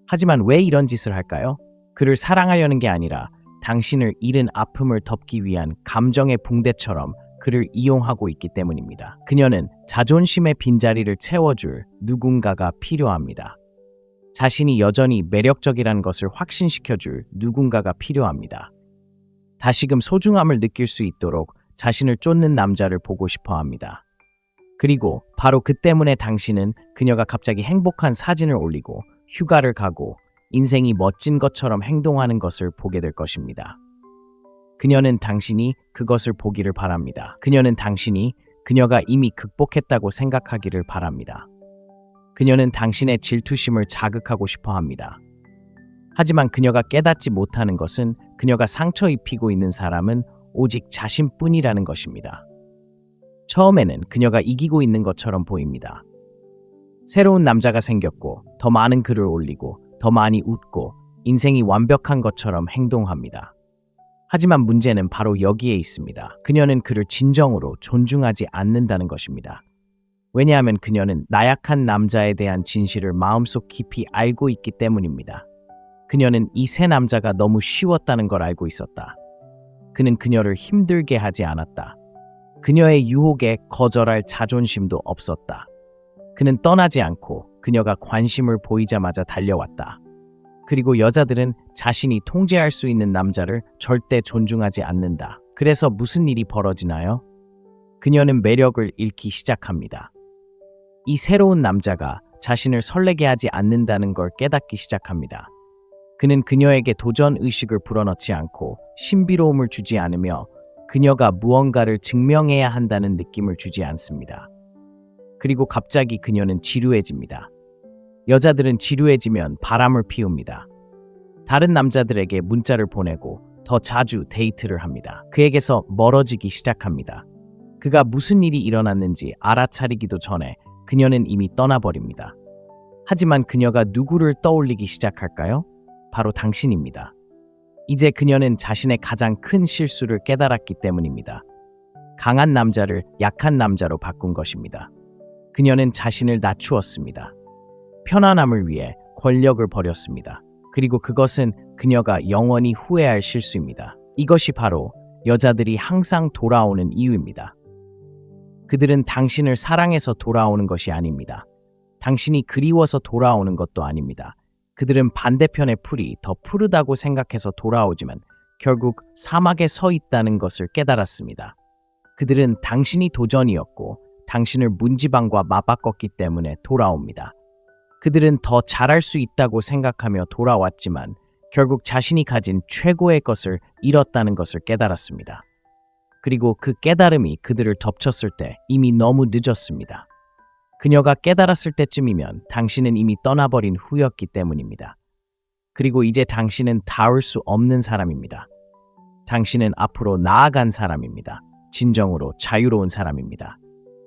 [SPEAKER 1] 하지만 왜 이런 짓을 할까요? 그를 사랑하려는 게 아니라 당신을 잃은 아픔을 덮기 위한 감정의 붕대처럼 그를 이용하고 있기 때문입니다. 그녀는 자존심의 빈자리를 채워줄 누군가가 필요합니다. 자신이 여전히 매력적이라는 것을 확신시켜줄 누군가가 필요합니다. 다시금 소중함을 느낄 수 있도록 자신을 쫓는 남자를 보고 싶어 합니다. 그리고 바로 그 때문에 당신은 그녀가 갑자기 행복한 사진을 올리고 휴가를 가고 인생이 멋진 것처럼 행동하는 것을 보게 될 것입니다. 그녀는 당신이 그것을 보기를 바랍니다. 그녀는 당신이 그녀가 이미 극복했다고 생각하기를 바랍니다. 그녀는 당신의 질투심을 자극하고 싶어 합니다. 하지만 그녀가 깨닫지 못하는 것은 그녀가 상처 입히고 있는 사람은 오직 자신뿐이라는 것입니다. 처음에는 그녀가 이기고 있는 것처럼 보입니다. 새로운 남자가 생겼고 더 많은 글을 올리고 더 많이 웃고 인생이 완벽한 것처럼 행동합니다. 하지만 문제는 바로 여기에 있습니다. 그녀는 그를 진정으로 존중하지 않는다는 것입니다. 왜냐하면 그녀는 나약한 남자에 대한 진실을 마음속 깊이 알고 있기 때문입니다. 그녀는 이 새 남자가 너무 쉬웠다는 걸 알고 있었다. 그는 그녀를 힘들게 하지 않았다. 그녀의 유혹에 거절할 자존심도 없었다. 그는 떠나지 않고 그녀가 관심을 보이자마자 달려왔다. 그리고 여자들은 자신이 통제할 수 있는 남자를 절대 존중하지 않는다. 그래서 무슨 일이 벌어지나요? 그녀는 매력을 잃기 시작합니다. 이 새로운 남자가 자신을 설레게 하지 않는다는 걸 깨닫기 시작합니다. 그는 그녀에게 도전 의식을 불어넣지 않고 신비로움을 주지 않으며 그녀가 무언가를 증명해야 한다는 느낌을 주지 않습니다. 그리고 갑자기 그녀는 지루해집니다. 여자들은 지루해지면 바람을 피웁니다. 다른 남자들에게 문자를 보내고 더 자주 데이트를 합니다. 그에게서 멀어지기 시작합니다. 그가 무슨 일이 일어났는지 알아차리기도 전에 그녀는 이미 떠나버립니다. 하지만 그녀가 누구를 떠올리기 시작할까요? 바로 당신입니다. 이제 그녀는 자신의 가장 큰 실수를 깨달았기 때문입니다. 강한 남자를 약한 남자로 바꾼 것입니다. 그녀는 자신을 낮추었습니다. 편안함을 위해 권력을 버렸습니다. 그리고 그것은 그녀가 영원히 후회할 실수입니다. 이것이 바로 여자들이 항상 돌아오는 이유입니다. 그들은 당신을 사랑해서 돌아오는 것이 아닙니다. 당신이 그리워서 돌아오는 것도 아닙니다. 그들은 반대편의 풀이 더 푸르다고 생각해서 돌아오지만 결국 사막에 서 있다는 것을 깨달았습니다. 그들은 당신이 도전이었고 당신을 문지방과 맞바꿨기 때문에 돌아옵니다. 그들은 더 잘할 수 있다고 생각하며 돌아왔지만 결국 자신이 가진 최고의 것을 잃었다는 것을 깨달았습니다. 그리고 그 깨달음이 그들을 덮쳤을 때 이미 너무 늦었습니다. 그녀가 깨달았을 때쯤이면 당신은 이미 떠나버린 후였기 때문입니다. 그리고 이제 당신은 닿을 수 없는 사람입니다. 당신은 앞으로 나아간 사람입니다. 진정으로 자유로운 사람입니다.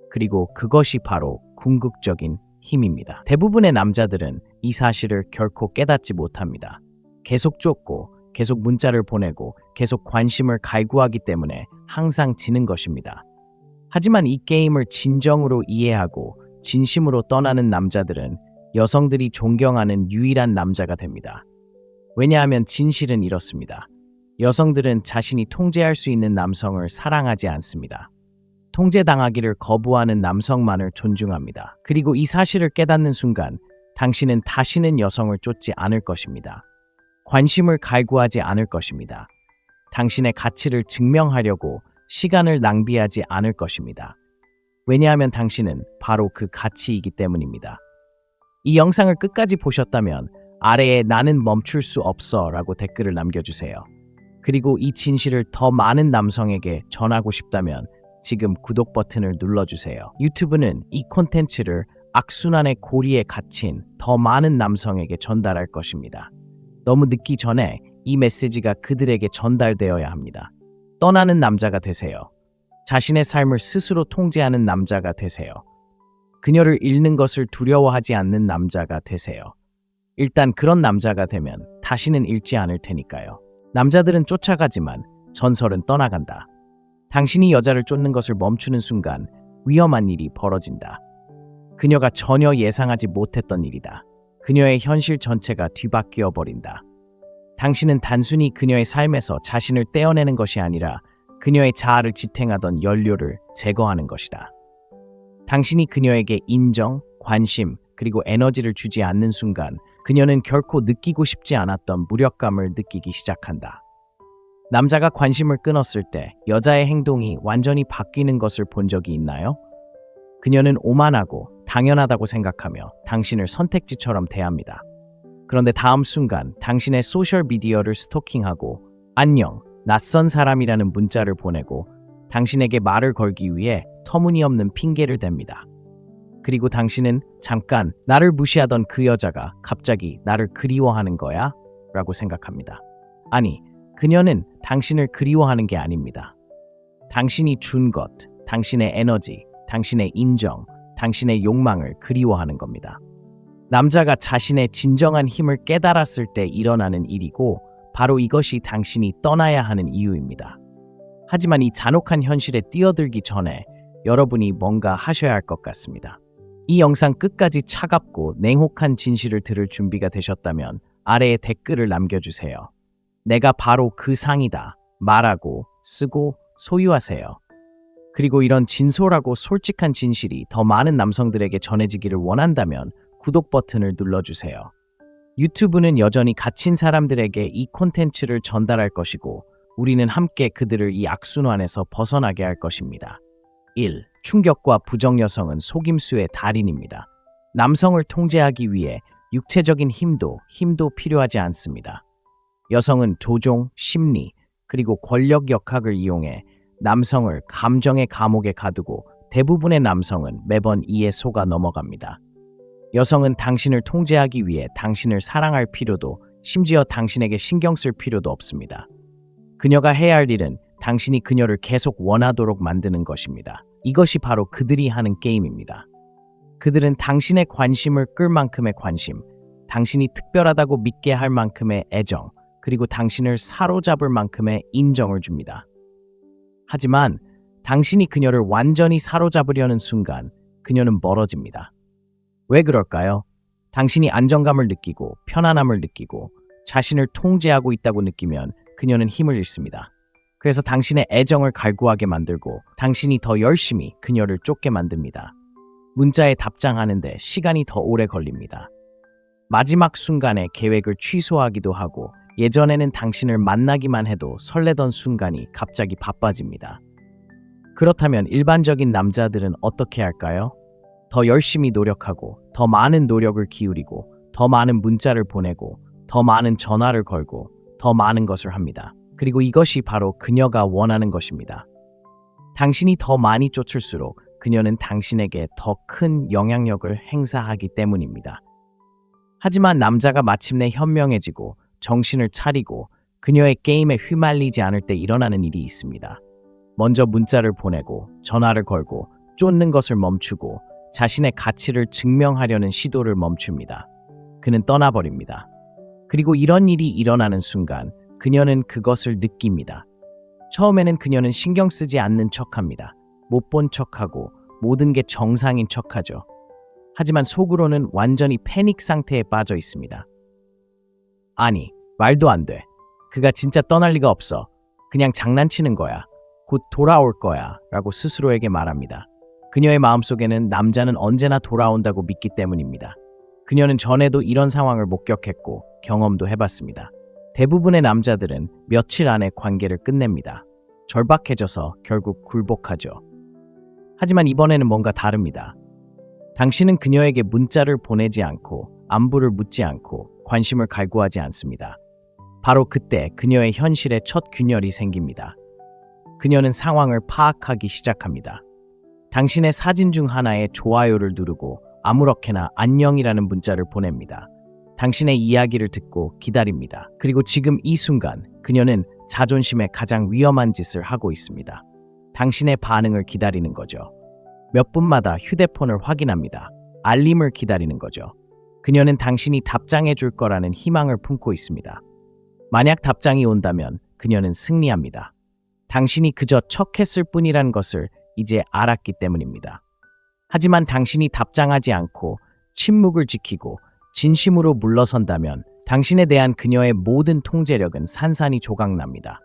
[SPEAKER 1] 그리고 그것이 바로 궁극적인 힘입니다. 대부분의 남자들은 이 사실을 결코 깨닫지 못합니다. 계속 쫓고, 계속 문자를 보내고, 계속 관심을 갈구하기 때문에 항상 지는 것입니다. 하지만 이 게임을 진정으로 이해하고 진심으로 떠나는 남자들은 여성들이 존경하는 유일한 남자가 됩니다. 왜냐하면 진실은 이렇습니다. 여성들은 자신이 통제할 수 있는 남성을 사랑하지 않습니다. 통제당하기를 거부하는 남성만을 존중합니다. 그리고 이 사실을 깨닫는 순간 당신은 다시는 여성을 쫓지 않을 것입니다. 관심을 갈구하지 않을 것입니다. 당신의 가치를 증명하려고 시간을 낭비하지 않을 것입니다. 왜냐하면 당신은 바로 그 가치이기 때문입니다. 이 영상을 끝까지 보셨다면 아래에 나는 멈출 수 없어 라고 댓글을 남겨주세요. 그리고 이 진실을 더 많은 남성에게 전하고 싶다면 지금 구독 버튼을 눌러주세요. 유튜브는 이 콘텐츠를 악순환의 고리에 갇힌 더 많은 남성에게 전달할 것입니다. 너무 늦기 전에 이 메시지가 그들에게 전달되어야 합니다. 떠나는 남자가 되세요. 자신의 삶을 스스로 통제하는 남자가 되세요. 그녀를 잃는 것을 두려워하지 않는 남자가 되세요. 일단 그런 남자가 되면 다시는 잃지 않을 테니까요. 남자들은 쫓아가지만 전설은 떠나간다. 당신이 여자를 쫓는 것을 멈추는 순간 위험한 일이 벌어진다. 그녀가 전혀 예상하지 못했던 일이다. 그녀의 현실 전체가 뒤바뀌어 버린다. 당신은 단순히 그녀의 삶에서 자신을 떼어내는 것이 아니라 그녀의 자아를 지탱하던 연료를 제거하는 것이다. 당신이 그녀에게 인정, 관심, 그리고 에너지를 주지 않는 순간 그녀는 결코 느끼고 싶지 않았던 무력감을 느끼기 시작한다. 남자가 관심을 끊었을 때 여자의 행동이 완전히 바뀌는 것을 본 적이 있나요? 그녀는 오만하고 당연하다고 생각하며 당신을 선택지처럼 대합니다. 그런데 다음 순간 당신의 소셜미디어를 스토킹하고 안녕, 낯선 사람이라는 문자를 보내고 당신에게 말을 걸기 위해 터무니없는 핑계를 댑니다. 그리고 당신은 잠깐 나를 무시하던 그 여자가 갑자기 나를 그리워하는 거야? 라고 생각합니다. 아니, 그녀는 당신을 그리워하는 게 아닙니다. 당신이 준 것, 당신의 에너지, 당신의 인정, 당신의 욕망을 그리워하는 겁니다. 남자가 자신의 진정한 힘을 깨달았을 때 일어나는 일이고 바로 이것이 당신이 떠나야 하는 이유입니다. 하지만 이 잔혹한 현실에 뛰어들기 전에 여러분이 뭔가 하셔야 할 것 같습니다. 이 영상 끝까지 차갑고 냉혹한 진실을 들을 준비가 되셨다면 아래에 댓글을 남겨주세요. 내가 바로 그 상이다 말하고 쓰고 소유하세요. 그리고 이런 진솔하고 솔직한 진실이 더 많은 남성들에게 전해지기를 원한다면 구독 버튼을 눌러주세요. 유튜브는 여전히 갇힌 사람들에게 이 콘텐츠를 전달할 것이고 우리는 함께 그들을 이 악순환에서 벗어나게 할 것입니다. 1. 충격과 부정 여성은 속임수의 달인입니다. 남성을 통제하기 위해 육체적인 힘도 필요하지 않습니다. 여성은 조종, 심리, 그리고 권력 역학을 이용해 남성을 감정의 감옥에 가두고 대부분의 남성은 매번 이에 속아 넘어갑니다. 여성은 당신을 통제하기 위해 당신을 사랑할 필요도 심지어 당신에게 신경 쓸 필요도 없습니다. 그녀가 해야 할 일은 당신이 그녀를 계속 원하도록 만드는 것입니다. 이것이 바로 그들이 하는 게임입니다. 그들은 당신의 관심을 끌 만큼의 관심, 당신이 특별하다고 믿게 할 만큼의 애정, 그리고 당신을 사로잡을 만큼의 인정을 줍니다. 하지만 당신이 그녀를 완전히 사로잡으려는 순간 그녀는 멀어집니다. 왜 그럴까요? 당신이 안정감을 느끼고 편안함을 느끼고 자신을 통제하고 있다고 느끼면 그녀는 힘을 잃습니다. 그래서 당신의 애정을 갈구하게 만들고 당신이 더 열심히 그녀를 쫓게 만듭니다. 문자에 답장하는데 시간이 더 오래 걸립니다. 마지막 순간에 계획을 취소하기도 하고 예전에는 당신을 만나기만 해도 설레던 순간이 갑자기 바빠집니다. 그렇다면 일반적인 남자들은 어떻게 할까요? 더 열심히 노력하고 더 많은 노력을 기울이고 더 많은 문자를 보내고 더 많은 전화를 걸고 더 많은 것을 합니다. 그리고 이것이 바로 그녀가 원하는 것입니다. 당신이 더 많이 쫓을수록 그녀는 당신에게 더 큰 영향력을 행사하기 때문입니다. 하지만 남자가 마침내 현명해지고 정신을 차리고 그녀의 게임에 휘말리지 않을 때 일어나는 일이 있습니다. 먼저 문자를 보내고 전화를 걸고 쫓는 것을 멈추고 자신의 가치를 증명하려는 시도를 멈춥니다. 그는 떠나버립니다. 그리고 이런 일이 일어나는 순간 그녀는 그것을 느낍니다. 처음에는 그녀는 신경 쓰지 않는 척합니다. 못 본 척하고 모든 게 정상인 척하죠. 하지만 속으로는 완전히 패닉 상태에 빠져 있습니다. 아니, 말도 안 돼. 그가 진짜 떠날 리가 없어. 그냥 장난치는 거야. 곧 돌아올 거야. 라고 스스로에게 말합니다. 그녀의 마음속에는 남자는 언제나 돌아온다고 믿기 때문입니다. 그녀는 전에도 이런 상황을 목격했고 경험도 해봤습니다. 대부분의 남자들은 며칠 안에 관계를 끝냅니다. 절박해져서 결국 굴복하죠. 하지만 이번에는 뭔가 다릅니다. 당신은 그녀에게 문자를 보내지 않고 안부를 묻지 않고 관심을 갈구하지 않습니다. 바로 그때 그녀의 현실에 첫 균열이 생깁니다. 그녀는 상황을 파악하기 시작합니다. 당신의 사진 중 하나에 좋아요를 누르고 아무렇게나 안녕이라는 문자를 보냅니다. 당신의 이야기를 듣고 기다립니다. 그리고 지금 이 순간 그녀는 자존심에 가장 위험한 짓을 하고 있습니다. 당신의 반응을 기다리는 거죠. 몇 분마다 휴대폰을 확인합니다. 알림을 기다리는 거죠. 그녀는 당신이 답장해 줄 거라는 희망을 품고 있습니다. 만약 답장이 온다면 그녀는 승리합니다. 당신이 그저 척했을 뿐이란 것을 이제 알았기 때문입니다. 하지만 당신이 답장하지 않고 침묵을 지키고 진심으로 물러선다면 당신에 대한 그녀의 모든 통제력은 산산이 조각납니다.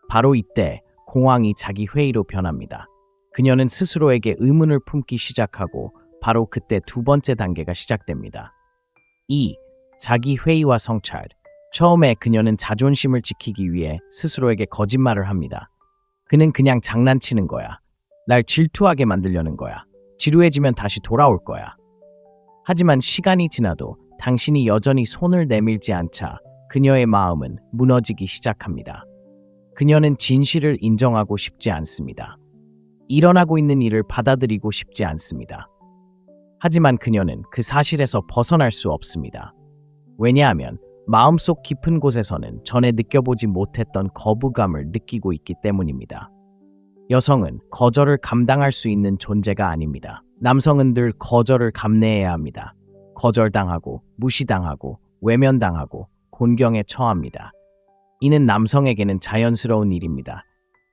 [SPEAKER 1] 바로 이때 공황이 자기 회의로 변합니다. 그녀는 스스로에게 의문을 품기 시작하고 바로 그때 두 번째 단계가 시작됩니다. 2. 자기 회의와 성찰. 처음에 그녀는 자존심을 지키기 위해 스스로에게 거짓말을 합니다. 그는 그냥 장난치는 거야. 날 질투하게 만들려는 거야. 지루해지면 다시 돌아올 거야. 하지만 시간이 지나도 당신이 여전히 손을 내밀지 않자 그녀의 마음은 무너지기 시작합니다. 그녀는 진실을 인정하고 싶지 않습니다. 일어나고 있는 일을 받아들이고 싶지 않습니다. 하지만 그녀는 그 사실에서 벗어날 수 없습니다. 왜냐하면 마음속 깊은 곳에서는 전에 느껴보지 못했던 거부감을 느끼고 있기 때문입니다. 여성은 거절을 감당할 수 있는 존재가 아닙니다. 남성은 늘 거절을 감내해야 합니다. 거절당하고, 무시당하고, 외면당하고, 곤경에 처합니다. 이는 남성에게는 자연스러운 일입니다.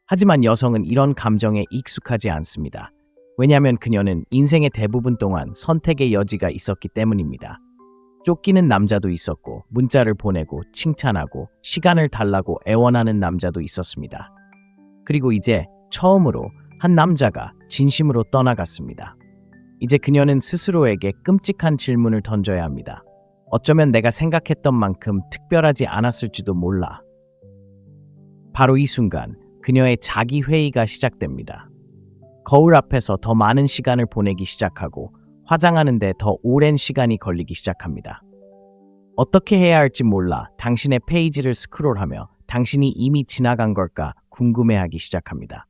[SPEAKER 1] 하지만 여성은 이런 감정에 익숙하지 않습니다. 왜냐하면 그녀는 인생의 대부분 동안 선택의 여지가 있었기 때문입니다. 쫓기는 남자도 있었고, 문자를 보내고 칭찬하고 시간을 달라고 애원하는 남자도 있었습니다. 그리고 이제 처음으로 한 남자가 진심으로 떠나갔습니다. 이제 그녀는 스스로에게 끔찍한 질문을 던져야 합니다. 어쩌면 내가 생각했던 만큼 특별하지 않았을지도 몰라. 바로 이 순간 그녀의 자기 회의가 시작됩니다. 거울 앞에서 더 많은 시간을 보내기 시작하고 화장하는데 더 오랜 시간이 걸리기 시작합니다. 어떻게 해야 할지 몰라 당신의 페이지를 스크롤하며 당신이 이미 지나간 걸까 궁금해하기 시작합니다.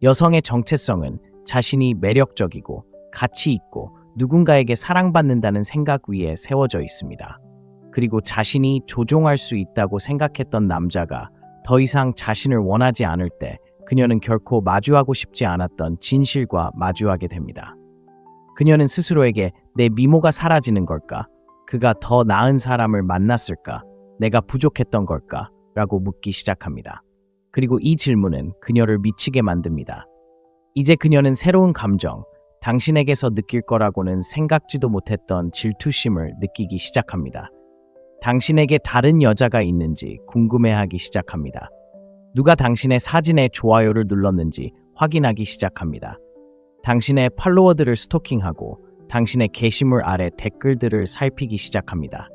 [SPEAKER 1] 여성의 정체성은 자신이 매력적이고 가치 있고 누군가에게 사랑받는다는 생각 위에 세워져 있습니다. 그리고 자신이 조종할 수 있다고 생각했던 남자가 더 이상 자신을 원하지 않을 때 그녀는 결코 마주하고 싶지 않았던 진실과 마주하게 됩니다. 그녀는 스스로에게 내 미모가 사라지는 걸까? 그가 더 나은 사람을 만났을까? 내가 부족했던 걸까? 라고 묻기 시작합니다. 그리고 이 질문은 그녀를 미치게 만듭니다. 이제 그녀는 새로운 감정, 당신에게서 느낄 거라고는 생각지도 못했던 질투심을 느끼기 시작합니다. 당신에게 다른 여자가 있는지 궁금해하기 시작합니다. 누가 당신의 사진에 좋아요를 눌렀는지 확인하기 시작합니다. 당신의 팔로워들을 스토킹하고 당신의 게시물 아래 댓글들을 살피기 시작합니다.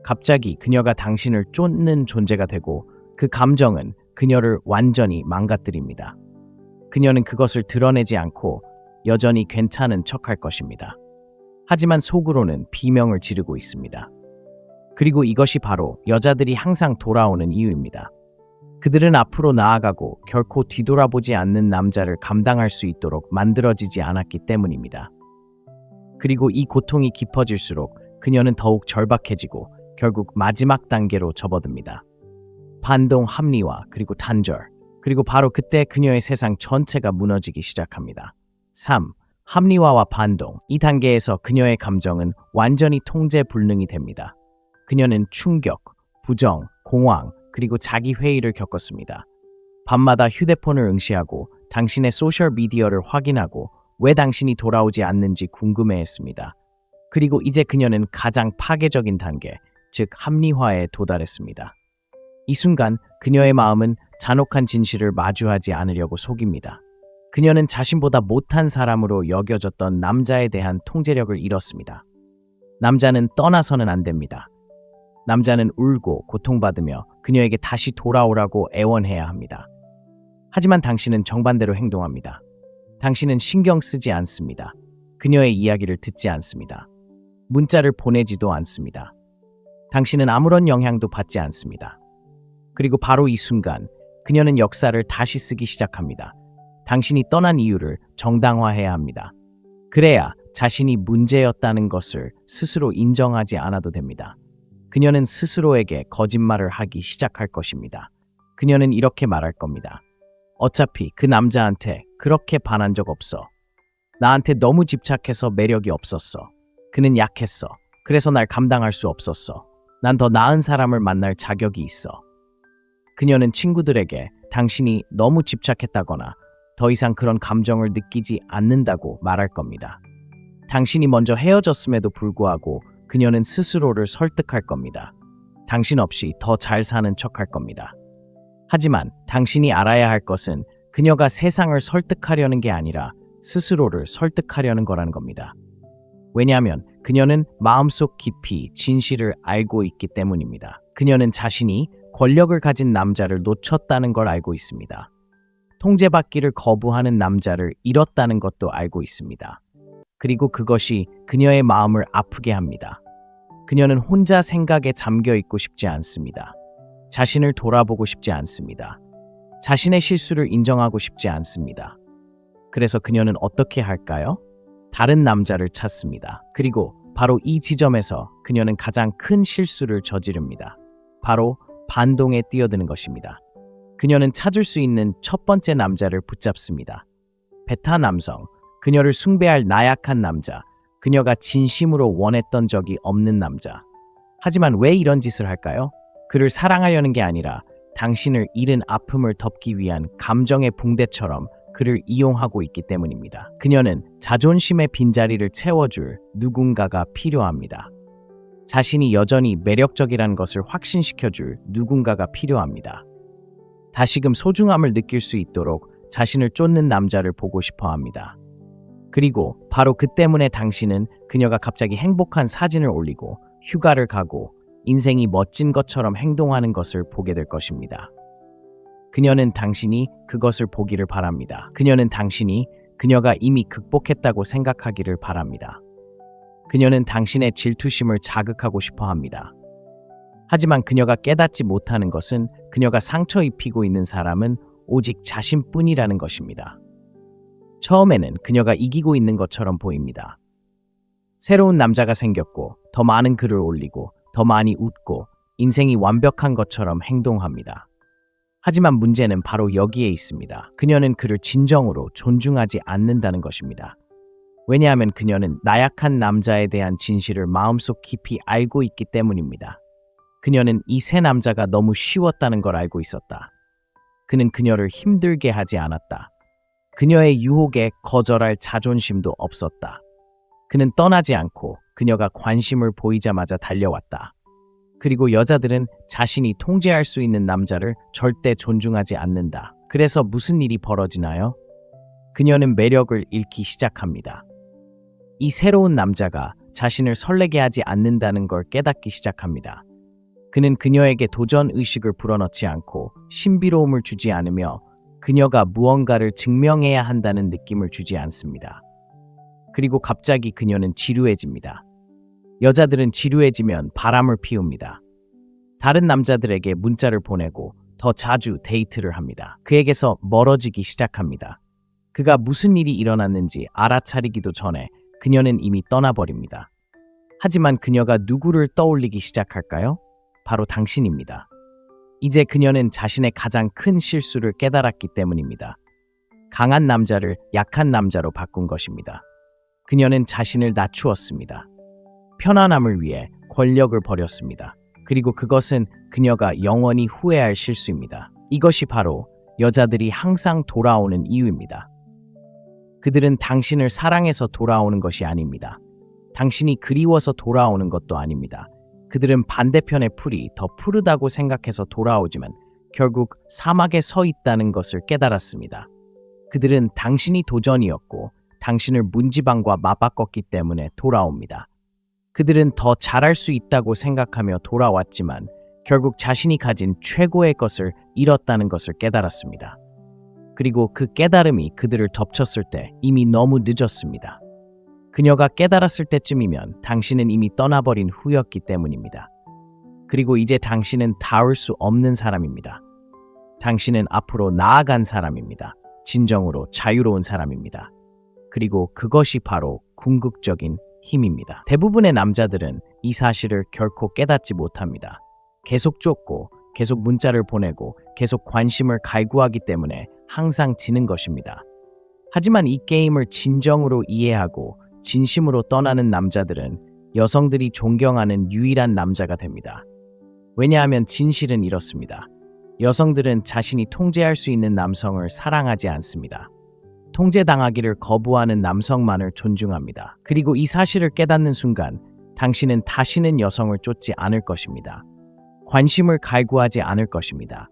[SPEAKER 1] 갑자기 그녀가 당신을 쫓는 존재가 되고 그 감정은 그녀를 완전히 망가뜨립니다. 그녀는 그것을 드러내지 않고 여전히 괜찮은 척할 것입니다. 하지만 속으로는 비명을 지르고 있습니다. 그리고 이것이 바로 여자들이 항상 돌아오는 이유입니다. 그들은 앞으로 나아가고 결코 뒤돌아보지 않는 남자를 감당할 수 있도록 만들어지지 않았기 때문입니다. 그리고 이 고통이 깊어질수록 그녀는 더욱 절박해지고 결국 마지막 단계로 접어듭니다. 반동, 합리화, 그리고 단절. 그리고 바로 그때 그녀의 세상 전체가 무너지기 시작합니다. 3. 합리화와 반동. 이 단계에서 그녀의 감정은 완전히 통제 불능이 됩니다. 그녀는 충격, 부정, 공황, 그리고 자기 회의를 겪었습니다. 밤마다 휴대폰을 응시하고 당신의 소셜미디어를 확인하고 왜 당신이 돌아오지 않는지 궁금해했습니다. 그리고 이제 그녀는 가장 파괴적인 단계, 즉 합리화에 도달했습니다. 이 순간 그녀의 마음은 잔혹한 진실을 마주하지 않으려고 속입니다. 그녀는 자신보다 못한 사람으로 여겨졌던 남자에 대한 통제력을 잃었습니다. 남자는 떠나서는 안 됩니다. 남자는 울고 고통받으며 그녀에게 다시 돌아오라고 애원해야 합니다. 하지만 당신은 정반대로 행동합니다. 당신은 신경 쓰지 않습니다. 그녀의 이야기를 듣지 않습니다. 문자를 보내지도 않습니다. 당신은 아무런 영향도 받지 않습니다. 그리고 바로 이 순간 그녀는 역사를 다시 쓰기 시작합니다. 당신이 떠난 이유를 정당화해야 합니다. 그래야 자신이 문제였다는 것을 스스로 인정하지 않아도 됩니다. 그녀는 스스로에게 거짓말을 하기 시작할 것입니다. 그녀는 이렇게 말할 겁니다. 어차피 그 남자한테 그렇게 반한 적 없어. 나한테 너무 집착해서 매력이 없었어. 그는 약했어. 그래서 날 감당할 수 없었어. 난 더 나은 사람을 만날 자격이 있어. 그녀는 친구들에게 당신이 너무 집착했다거나 더 이상 그런 감정을 느끼지 않는다고 말할 겁니다. 당신이 먼저 헤어졌음에도 불구하고 그녀는 스스로를 설득할 겁니다. 당신 없이 더 잘 사는 척할 겁니다. 하지만 당신이 알아야 할 것은 그녀가 세상을 설득하려는 게 아니라 스스로를 설득하려는 거라는 겁니다. 왜냐하면 그녀는 마음속 깊이 진실을 알고 있기 때문입니다. 그녀는 자신이 권력을 가진 남자를 놓쳤다는 걸 알고 있습니다. 통제받기를 거부하는 남자를 잃었다는 것도 알고 있습니다. 그리고 그것이 그녀의 마음을 아프게 합니다. 그녀는 혼자 생각에 잠겨 있고 싶지 않습니다. 자신을 돌아보고 싶지 않습니다. 자신의 실수를 인정하고 싶지 않습니다. 그래서 그녀는 어떻게 할까요? 다른 남자를 찾습니다. 그리고 바로 이 지점에서 그녀는 가장 큰 실수를 저지릅니다. 바로 반동에 뛰어드는 것입니다. 그녀는 찾을 수 있는 첫 번째 남자를 붙잡습니다. 베타 남성, 그녀를 숭배할 나약한 남자, 그녀가 진심으로 원했던 적이 없는 남자. 하지만 왜 이런 짓을 할까요? 그를 사랑하려는 게 아니라 당신을 잃은 아픔을 덮기 위한 감정의 붕대처럼 그를 이용하고 있기 때문입니다. 그녀는 자존심의 빈자리를 채워줄 누군가가 필요합니다. 자신이 여전히 매력적이라는 것을 확신시켜줄 누군가가 필요합니다. 다시금 소중함을 느낄 수 있도록 자신을 쫓는 남자를 보고 싶어 합니다. 그리고 바로 그 때문에 당신은 그녀가 갑자기 행복한 사진을 올리고 휴가를 가고 인생이 멋진 것처럼 행동하는 것을 보게 될 것입니다. 그녀는 당신이 그것을 보기를 바랍니다. 그녀는 당신이 그녀가 이미 극복했다고 생각하기를 바랍니다. 그녀는 당신의 질투심을 자극하고 싶어 합니다. 하지만 그녀가 깨닫지 못하는 것은 그녀가 상처 입히고 있는 사람은 오직 자신뿐이라는 것입니다. 처음에는 그녀가 이기고 있는 것처럼 보입니다. 새로운 남자가 생겼고 더 많은 글을 올리고 더 많이 웃고 인생이 완벽한 것처럼 행동합니다. 하지만 문제는 바로 여기에 있습니다. 그녀는 그를 진정으로 존중하지 않는다는 것입니다. 왜냐하면 그녀는 나약한 남자에 대한 진실을 마음속 깊이 알고 있기 때문입니다. 그녀는 이 새 남자가 너무 쉬웠다는 걸 알고 있었다. 그는 그녀를 힘들게 하지 않았다. 그녀의 유혹에 거절할 자존심도 없었다. 그는 떠나지 않고 그녀가 관심을 보이자마자 달려왔다. 그리고 여자들은 자신이 통제할 수 있는 남자를 절대 존중하지 않는다. 그래서 무슨 일이 벌어지나요? 그녀는 매력을 잃기 시작합니다. 이 새로운 남자가 자신을 설레게 하지 않는다는 걸 깨닫기 시작합니다. 그는 그녀에게 도전 의식을 불어넣지 않고 신비로움을 주지 않으며 그녀가 무언가를 증명해야 한다는 느낌을 주지 않습니다. 그리고 갑자기 그녀는 지루해집니다. 여자들은 지루해지면 바람을 피웁니다. 다른 남자들에게 문자를 보내고 더 자주 데이트를 합니다. 그에게서 멀어지기 시작합니다. 그가 무슨 일이 일어났는지 알아차리기도 전에 그녀는 이미 떠나버립니다. 하지만 그녀가 누구를 떠올리기 시작할까요? 바로 당신입니다. 이제 그녀는 자신의 가장 큰 실수를 깨달았기 때문입니다. 강한 남자를 약한 남자로 바꾼 것입니다. 그녀는 자신을 낮추었습니다. 편안함을 위해 권력을 버렸습니다. 그리고 그것은 그녀가 영원히 후회할 실수입니다. 이것이 바로 여자들이 항상 돌아오는 이유입니다. 그들은 당신을 사랑해서 돌아오는 것이 아닙니다. 당신이 그리워서 돌아오는 것도 아닙니다. 그들은 반대편의 풀이 더 푸르다고 생각해서 돌아오지만 결국 사막에 서 있다는 것을 깨달았습니다. 그들은 당신이 도전이었고 당신을 문지방과 맞바꿨기 때문에 돌아옵니다. 그들은 더 잘할 수 있다고 생각하며 돌아왔지만 결국 자신이 가진 최고의 것을 잃었다는 것을 깨달았습니다. 그리고 그 깨달음이 그들을 덮쳤을 때 이미 너무 늦었습니다. 그녀가 깨달았을 때쯤이면 당신은 이미 떠나버린 후였기 때문입니다. 그리고 이제 당신은 닿을 수 없는 사람입니다. 당신은 앞으로 나아간 사람입니다. 진정으로 자유로운 사람입니다. 그리고 그것이 바로 궁극적인 힘입니다. 대부분의 남자들은 이 사실을 결코 깨닫지 못합니다. 계속 쫓고, 계속 문자를 보내고, 계속 관심을 갈구하기 때문에 항상 지는 것입니다. 하지만 이 게임을 진정으로 이해하고 진심으로 떠나는 남자들은 여성들이 존경하는 유일한 남자가 됩니다. 왜냐하면 진실은 이렇습니다. 여성들은 자신이 통제할 수 있는 남성을 사랑하지 않습니다. 통제당하기를 거부하는 남성만을 존중합니다. 그리고 이 사실을 깨닫는 순간 당신은 다시는 여성을 쫓지 않을 것입니다. 관심을 갈구하지 않을 것입니다.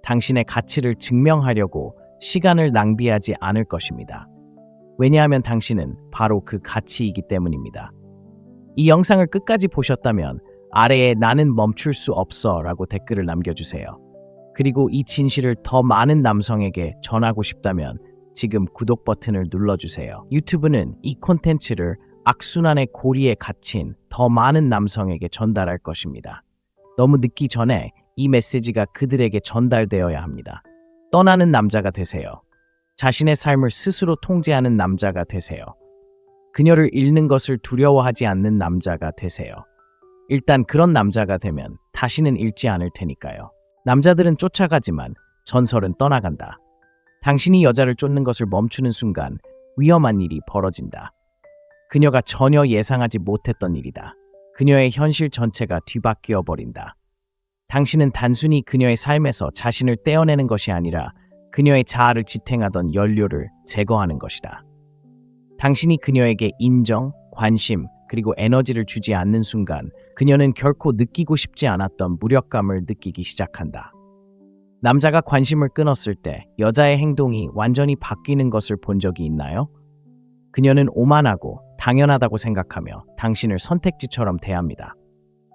[SPEAKER 1] 당신의 가치를 증명하려고 시간을 낭비하지 않을 것입니다. 왜냐하면 당신은 바로 그 가치이기 때문입니다. 이 영상을 끝까지 보셨다면 아래에 나는 멈출 수 없어 라고 댓글을 남겨주세요. 그리고 이 진실을 더 많은 남성에게 전하고 싶다면 지금 구독 버튼을 눌러주세요. 유튜브는 이 콘텐츠를 악순환의 고리에 갇힌 더 많은 남성에게 전달할 것입니다. 너무 늦기 전에 이 메시지가 그들에게 전달되어야 합니다. 떠나는 남자가 되세요. 자신의 삶을 스스로 통제하는 남자가 되세요. 그녀를 잃는 것을 두려워하지 않는 남자가 되세요. 일단 그런 남자가 되면 다시는 잃지 않을 테니까요. 남자들은 쫓아가지만 전설은 떠나간다. 당신이 여자를 쫓는 것을 멈추는 순간 위험한 일이 벌어진다. 그녀가 전혀 예상하지 못했던 일이다. 그녀의 현실 전체가 뒤바뀌어 버린다. 당신은 단순히 그녀의 삶에서 자신을 떼어내는 것이 아니라 그녀의 자아를 지탱하던 연료를 제거하는 것이다. 당신이 그녀에게 인정, 관심, 그리고 에너지를 주지 않는 순간 그녀는 결코 느끼고 싶지 않았던 무력감을 느끼기 시작한다. 남자가 관심을 끊었을 때 여자의 행동이 완전히 바뀌는 것을 본 적이 있나요? 그녀는 오만하고 당연하다고 생각하며 당신을 선택지처럼 대합니다.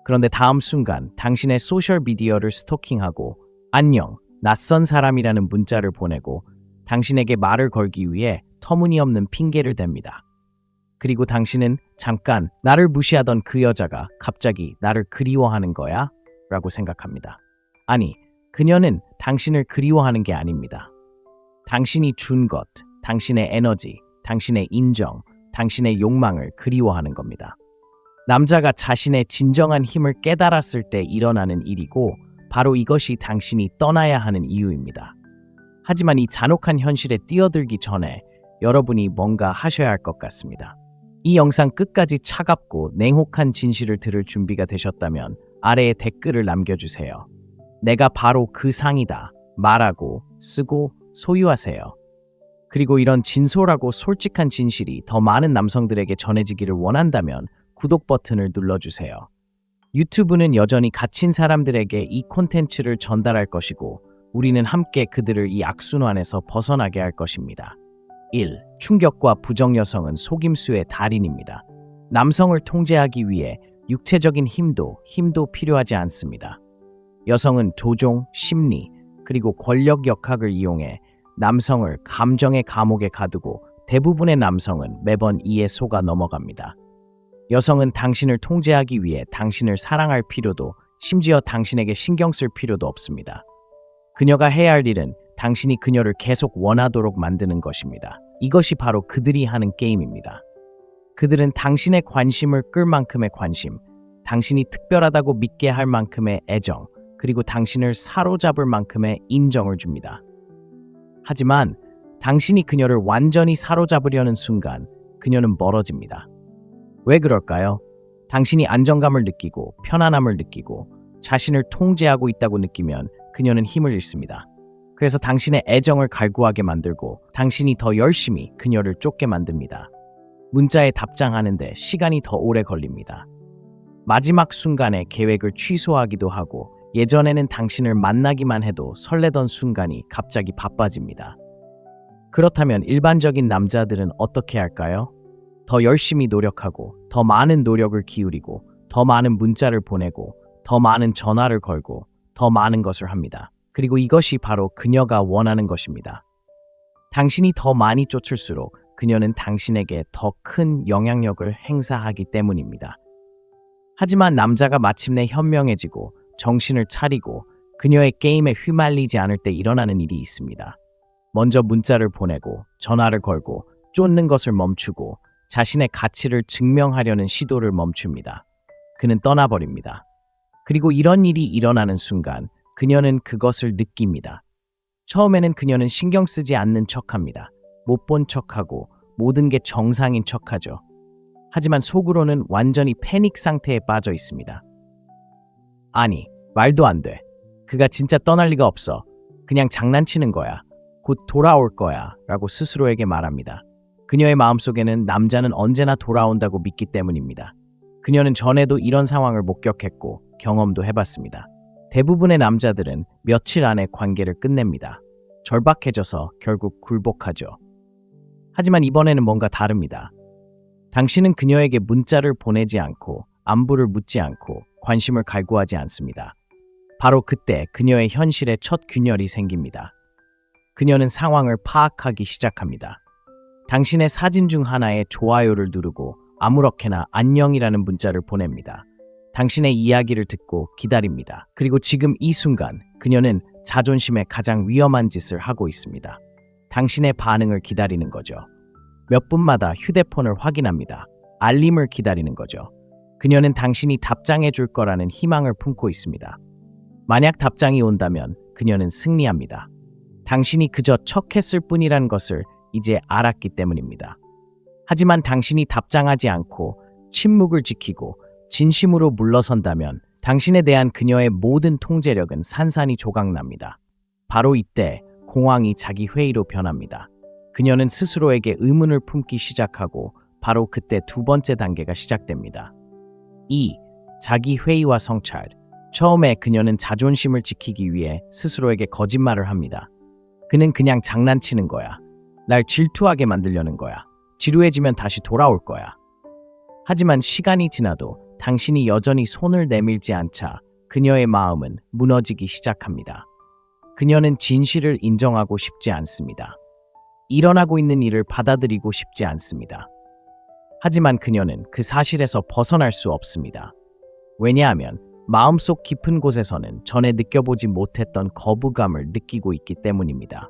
[SPEAKER 1] 그런데 다음 순간 당신의 소셜미디어를 스토킹하고 안녕, 낯선 사람이라는 문자를 보내고 당신에게 말을 걸기 위해 터무니없는 핑계를 댑니다. 그리고 당신은 잠깐 나를 무시하던 그 여자가 갑자기 나를 그리워하는 거야? 라고 생각합니다. 아니, 그녀는 당신을 그리워하는 게 아닙니다. 당신이 준 것, 당신의 에너지, 당신의 인정, 당신의 욕망을 그리워하는 겁니다. 남자가 자신의 진정한 힘을 깨달았을 때 일어나는 일이고 바로 이것이 당신이 떠나야 하는 이유입니다. 하지만 이 잔혹한 현실에 뛰어들기 전에 여러분이 뭔가 하셔야 할 것 같습니다. 이 영상 끝까지 차갑고 냉혹한 진실을 들을 준비가 되셨다면 아래에 댓글을 남겨주세요. 내가 바로 그 상이다 말하고 쓰고 소유하세요. 그리고 이런 진솔하고 솔직한 진실이 더 많은 남성들에게 전해지기를 원한다면 구독 버튼을 눌러주세요. 유튜브는 여전히 갇힌 사람들에게 이 콘텐츠를 전달할 것이고 우리는 함께 그들을 이 악순환에서 벗어나게 할 것입니다. 1. 충격과 부정 여성은 속임수의 달인입니다. 남성을 통제하기 위해 육체적인 힘도 필요하지 않습니다. 여성은 조종, 심리, 그리고 권력 역학을 이용해 남성을 감정의 감옥에 가두고 대부분의 남성은 매번 이에 속아 넘어갑니다. 여성은 당신을 통제하기 위해 당신을 사랑할 필요도 심지어 당신에게 신경 쓸 필요도 없습니다. 그녀가 해야 할 일은 당신이 그녀를 계속 원하도록 만드는 것입니다. 이것이 바로 그들이 하는 게임입니다. 그들은 당신의 관심을 끌 만큼의 관심, 당신이 특별하다고 믿게 할 만큼의 애정, 그리고 당신을 사로잡을 만큼의 인정을 줍니다. 하지만 당신이 그녀를 완전히 사로잡으려는 순간 그녀는 멀어집니다. 왜 그럴까요? 당신이 안정감을 느끼고 편안함을 느끼고 자신을 통제하고 있다고 느끼면 그녀는 힘을 잃습니다. 그래서 당신의 애정을 갈구하게 만들고 당신이 더 열심히 그녀를 쫓게 만듭니다. 문자에 답장하는데 시간이 더 오래 걸립니다. 마지막 순간에 계획을 취소하기도 하고 예전에는 당신을 만나기만 해도 설레던 순간이 갑자기 바빠집니다. 그렇다면 일반적인 남자들은 어떻게 할까요? 더 열심히 노력하고 더 많은 노력을 기울이고 더 많은 문자를 보내고 더 많은 전화를 걸고 더 많은 것을 합니다. 그리고 이것이 바로 그녀가 원하는 것입니다. 당신이 더 많이 쫓을수록 그녀는 당신에게 더 큰 영향력을 행사하기 때문입니다. 하지만 남자가 마침내 현명해지고 정신을 차리고 그녀의 게임에 휘말리지 않을 때 일어나는 일이 있습니다. 먼저 문자를 보내고 전화를 걸고 쫓는 것을 멈추고 자신의 가치를 증명하려는 시도를 멈춥니다. 그는 떠나버립니다. 그리고 이런 일이 일어나는 순간 그녀는 그것을 느낍니다. 처음에는 그녀는 신경 쓰지 않는 척합니다. 못 본 척하고 모든 게 정상인 척하죠. 하지만 속으로는 완전히 패닉 상태에 빠져 있습니다. 아니, 말도 안 돼. 그가 진짜 떠날 리가 없어. 그냥 장난치는 거야. 곧 돌아올 거야. 라고 스스로에게 말합니다. 그녀의 마음속에는 남자는 언제나 돌아온다고 믿기 때문입니다. 그녀는 전에도 이런 상황을 목격했고 경험도 해봤습니다. 대부분의 남자들은 며칠 안에 관계를 끝냅니다. 절박해져서 결국 굴복하죠. 하지만 이번에는 뭔가 다릅니다. 당신은 그녀에게 문자를 보내지 않고 안부를 묻지 않고 관심을 갈구하지 않습니다. 바로 그때 그녀의 현실에 첫 균열이 생깁니다. 그녀는 상황을 파악하기 시작합니다. 당신의 사진 중 하나에 좋아요를 누르고 아무렇게나 안녕이라는 문자를 보냅니다. 당신의 이야기를 듣고 기다립니다. 그리고 지금 이 순간 그녀는 자존심에 가장 위험한 짓을 하고 있습니다. 당신의 반응을 기다리는 거죠. 몇 분마다 휴대폰을 확인합니다. 알림을 기다리는 거죠. 그녀는 당신이 답장해 줄 거라는 희망을 품고 있습니다. 만약 답장이 온다면 그녀는 승리합니다. 당신이 그저 척했을 뿐이란 것을 이제 알았기 때문입니다. 하지만 당신이 답장하지 않고 침묵을 지키고 진심으로 물러선다면 당신에 대한 그녀의 모든 통제력은 산산이 조각납니다. 바로 이때 공황이 자기 회의로 변합니다. 그녀는 스스로에게 의문을 품기 시작하고 바로 그때 두 번째 단계가 시작됩니다. 2. 자기 회의와 성찰. 처음에 그녀는 자존심을 지키기 위해 스스로에게 거짓말을 합니다. 그는 그냥 장난치는 거야. 날 질투하게 만들려는 거야. 지루해지면 다시 돌아올 거야. 하지만 시간이 지나도 당신이 여전히 손을 내밀지 않자 그녀의 마음은 무너지기 시작합니다. 그녀는 진실을 인정하고 싶지 않습니다. 일어나고 있는 일을 받아들이고 싶지 않습니다. 하지만 그녀는 그 사실에서 벗어날 수 없습니다. 왜냐하면 마음속 깊은 곳에서는 전에 느껴보지 못했던 거부감을 느끼고 있기 때문입니다.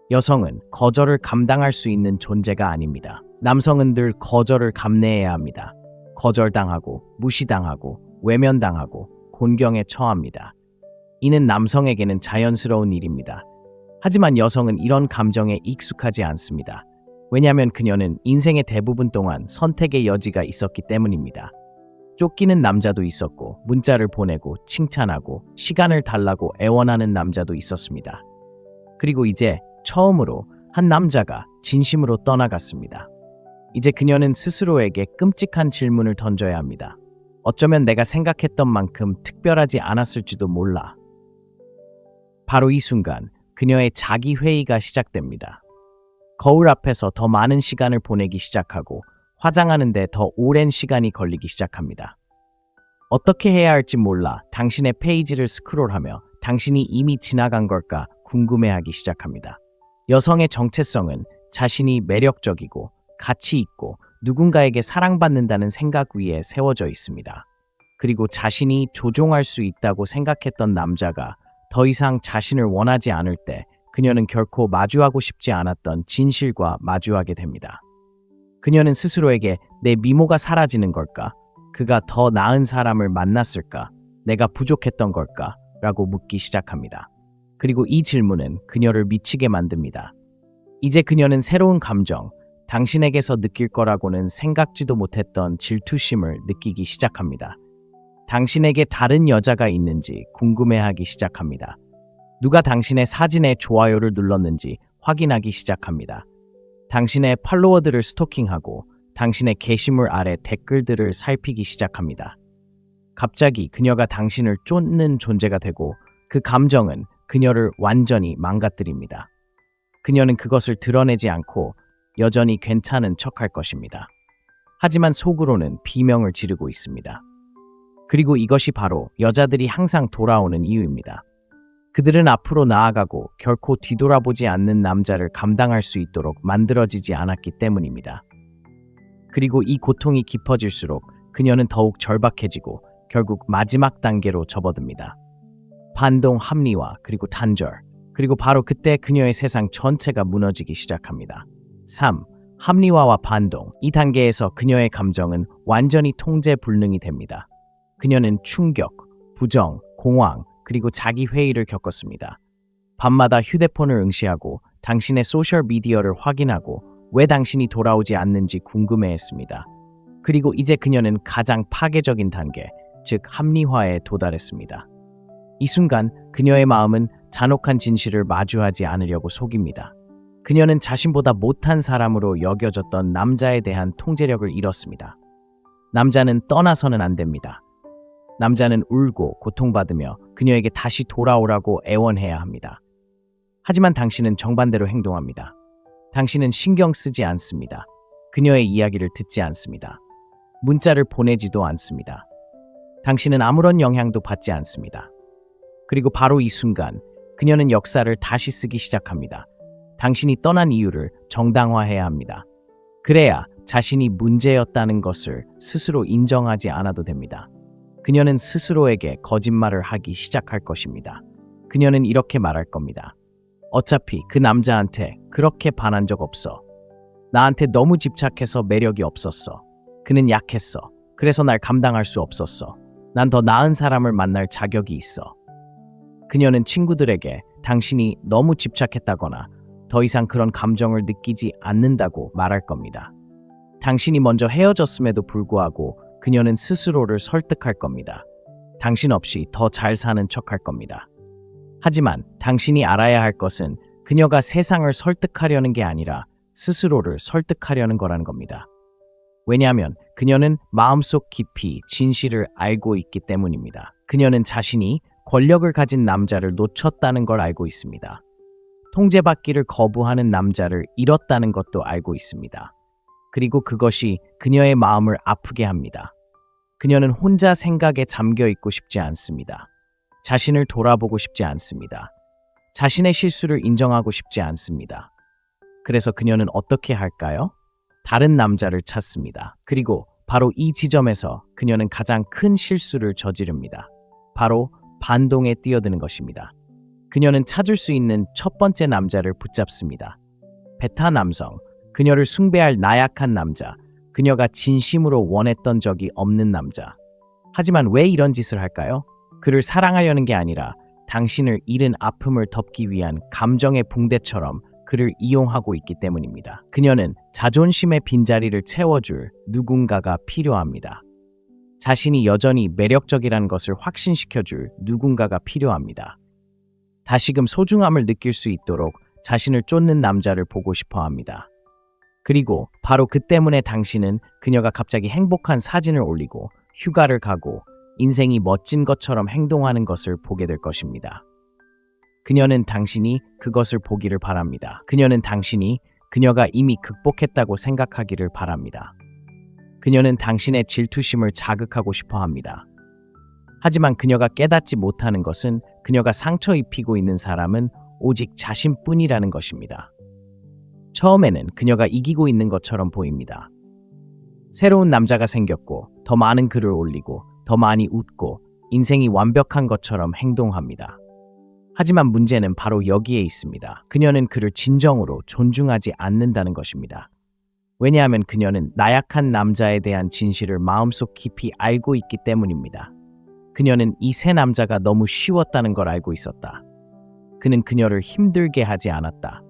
[SPEAKER 1] 여성은 거절을 감당할 수 있는 존재가 아닙니다. 남성은 늘 거절을 감내해야 합니다. 거절당하고, 무시당하고, 외면당하고, 곤경에 처합니다. 이는 남성에게는 자연스러운 일입니다. 하지만 여성은 이런 감정에 익숙하지 않습니다. 왜냐하면 그녀는 인생의 대부분 동안 선택의 여지가 있었기 때문입니다. 쫓기는 남자도 있었고, 문자를 보내고 칭찬하고 시간을 달라고 애원하는 남자도 있었습니다. 그리고 이제 처음으로 한 남자가 진심으로 떠나갔습니다. 이제 그녀는 스스로에게 끔찍한 질문을 던져야 합니다. 어쩌면 내가 생각했던 만큼 특별하지 않았을지도 몰라. 바로 이 순간 그녀의 자기 회의가 시작됩니다. 거울 앞에서 더 많은 시간을 보내기 시작하고 화장하는데 더 오랜 시간이 걸리기 시작합니다. 어떻게 해야 할지 몰라 당신의 페이지를 스크롤하며 당신이 이미 지나간 걸까 궁금해하기 시작합니다. 여성의 정체성은 자신이 매력적이고 가치 있고 누군가에게 사랑받는다는 생각 위에 세워져 있습니다. 그리고 자신이 조종할 수 있다고 생각했던 남자가 더 이상 자신을 원하지 않을 때 그녀는 결코 마주하고 싶지 않았던 진실과 마주하게 됩니다. 그녀는 스스로에게 내 미모가 사라지는 걸까? 그가 더 나은 사람을 만났을까? 내가 부족했던 걸까? 라고 묻기 시작합니다. 그리고 이 질문은 그녀를 미치게 만듭니다. 이제 그녀는 새로운 감정, 당신에게서 느낄 거라고는 생각지도 못했던 질투심을 느끼기 시작합니다. 당신에게 다른 여자가 있는지 궁금해하기 시작합니다. 누가 당신의 사진에 좋아요를 눌렀는지 확인하기 시작합니다. 당신의 팔로워들을 스토킹하고 당신의 게시물 아래 댓글들을 살피기 시작합니다. 갑자기 그녀가 당신을 쫓는 존재가 되고 그 감정은 그녀를 완전히 망가뜨립니다. 그녀는 그것을 드러내지 않고 여전히 괜찮은 척할 것입니다. 하지만 속으로는 비명을 지르고 있습니다. 그리고 이것이 바로 여자들이 항상 돌아오는 이유입니다. 그들은 앞으로 나아가고 결코 뒤돌아보지 않는 남자를 감당할 수 있도록 만들어지지 않았기 때문입니다. 그리고 이 고통이 깊어질수록 그녀는 더욱 절박해지고 결국 마지막 단계로 접어듭니다. 반동, 합리화, 그리고 단절. 그리고 바로 그때 그녀의 세상 전체가 무너지기 시작합니다. 3. 합리화와 반동. 이 단계에서 그녀의 감정은 완전히 통제 불능이 됩니다. 그녀는 충격, 부정, 공황, 그리고 자기 회의를 겪었습니다. 밤마다 휴대폰을 응시하고 당신의 소셜미디어를 확인하고 왜 당신이 돌아오지 않는지 궁금해했습니다. 그리고 이제 그녀는 가장 파괴적인 단계, 즉 합리화에 도달했습니다. 이 순간 그녀의 마음은 잔혹한 진실을 마주하지 않으려고 속입니다. 그녀는 자신보다 못한 사람으로 여겨졌던 남자에 대한 통제력을 잃었습니다. 남자는 떠나서는 안 됩니다. 남자는 울고 고통받으며 그녀에게 다시 돌아오라고 애원해야 합니다. 하지만 당신은 정반대로 행동합니다. 당신은 신경 쓰지 않습니다. 그녀의 이야기를 듣지 않습니다. 문자를 보내지도 않습니다. 당신은 아무런 영향도 받지 않습니다. 그리고 바로 이 순간 그녀는 역사를 다시 쓰기 시작합니다. 당신이 떠난 이유를 정당화해야 합니다. 그래야 자신이 문제였다는 것을 스스로 인정하지 않아도 됩니다. 그녀는 스스로에게 거짓말을 하기 시작할 것입니다. 그녀는 이렇게 말할 겁니다. 어차피 그 남자한테 그렇게 반한 적 없어. 나한테 너무 집착해서 매력이 없었어. 그는 약했어. 그래서 날 감당할 수 없었어. 난 더 나은 사람을 만날 자격이 있어. 그녀는 친구들에게 당신이 너무 집착했다거나 더 이상 그런 감정을 느끼지 않는다고 말할 겁니다. 당신이 먼저 헤어졌음에도 불구하고 그녀는 스스로를 설득할 겁니다. 당신 없이 더 잘 사는 척할 겁니다. 하지만 당신이 알아야 할 것은 그녀가 세상을 설득하려는 게 아니라 스스로를 설득하려는 거라는 겁니다. 왜냐하면 그녀는 마음속 깊이 진실을 알고 있기 때문입니다. 그녀는 자신이 권력을 가진 남자를 놓쳤다는 걸 알고 있습니다. 통제받기를 거부하는 남자를 잃었다는 것도 알고 있습니다. 그리고 그것이 그녀의 마음을 아프게 합니다. 그녀는 혼자 생각에 잠겨 있고 싶지 않습니다. 자신을 돌아보고 싶지 않습니다. 자신의 실수를 인정하고 싶지 않습니다. 그래서 그녀는 어떻게 할까요? 다른 남자를 찾습니다. 그리고 바로 이 지점에서 그녀는 가장 큰 실수를 저지릅니다. 바로 반동에 뛰어드는 것입니다. 그녀는 찾을 수 있는 첫 번째 남자를 붙잡습니다. 베타 남성, 그녀를 숭배할 나약한 남자, 그녀가 진심으로 원했던 적이 없는 남자. 하지만 왜 이런 짓을 할까요? 그를 사랑하려는 게 아니라 당신을 잃은 아픔을 덮기 위한 감정의 붕대처럼 그를 이용하고 있기 때문입니다. 그녀는 자존심의 빈자리를 채워줄 누군가가 필요합니다. 자신이 여전히 매력적이라는 것을 확신시켜줄 누군가가 필요합니다. 다시금 소중함을 느낄 수 있도록 자신을 쫓는 남자를 보고 싶어 합니다. 그리고 바로 그 때문에 당신은 그녀가 갑자기 행복한 사진을 올리고 휴가를 가고 인생이 멋진 것처럼 행동하는 것을 보게 될 것입니다. 그녀는 당신이 그것을 보기를 바랍니다. 그녀는 당신이 그녀가 이미 극복했다고 생각하기를 바랍니다. 그녀는 당신의 질투심을 자극하고 싶어 합니다. 하지만 그녀가 깨닫지 못하는 것은 그녀가 상처 입히고 있는 사람은 오직 자신뿐이라는 것입니다. 처음에는 그녀가 이기고 있는 것처럼 보입니다. 새로운 남자가 생겼고 더 많은 글을 올리고 더 많이 웃고 인생이 완벽한 것처럼 행동합니다. 하지만 문제는 바로 여기에 있습니다. 그녀는 그를 진정으로 존중하지 않는다는 것입니다. 왜냐하면 그녀는 나약한 남자에 대한 진실을 마음속 깊이 알고 있기 때문입니다. 그녀는 이 새 남자가 너무 쉬웠다는 걸 알고 있었다. 그는 그녀를 힘들게 하지 않았다.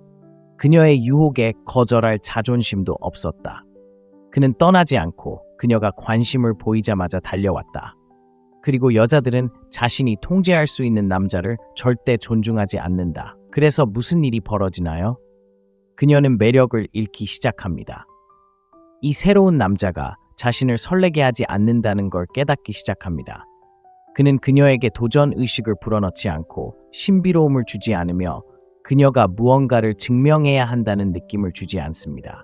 [SPEAKER 1] 그녀의 유혹에 거절할 자존심도 없었다. 그는 떠나지 않고 그녀가 관심을 보이자마자 달려왔다. 그리고 여자들은 자신이 통제할 수 있는 남자를 절대 존중하지 않는다. 그래서 무슨 일이 벌어지나요? 그녀는 매력을 잃기 시작합니다. 이 새로운 남자가 자신을 설레게 하지 않는다는 걸 깨닫기 시작합니다. 그는 그녀에게 도전 의식을 불어넣지 않고 신비로움을 주지 않으며 그녀가 무언가를 증명해야 한다는 느낌을 주지 않습니다.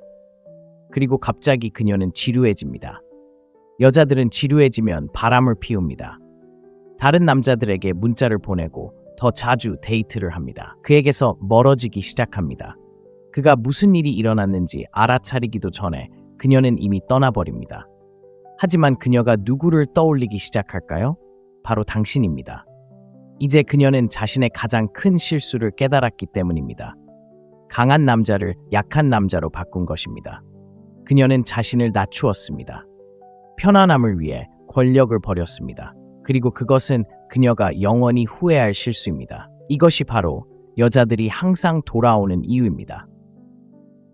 [SPEAKER 1] 그리고 갑자기 그녀는 지루해집니다. 여자들은 지루해지면 바람을 피웁니다. 다른 남자들에게 문자를 보내고 더 자주 데이트를 합니다. 그에게서 멀어지기 시작합니다. 그가 무슨 일이 일어났는지 알아차리기도 전에 그녀는 이미 떠나버립니다. 하지만 그녀가 누구를 떠올리기 시작할까요? 바로 당신입니다. 이제 그녀는 자신의 가장 큰 실수를 깨달았기 때문입니다. 강한 남자를 약한 남자로 바꾼 것입니다. 그녀는 자신을 낮추었습니다. 편안함을 위해 권력을 버렸습니다. 그리고 그것은 그녀가 영원히 후회할 실수입니다. 이것이 바로 여자들이 항상 돌아오는 이유입니다.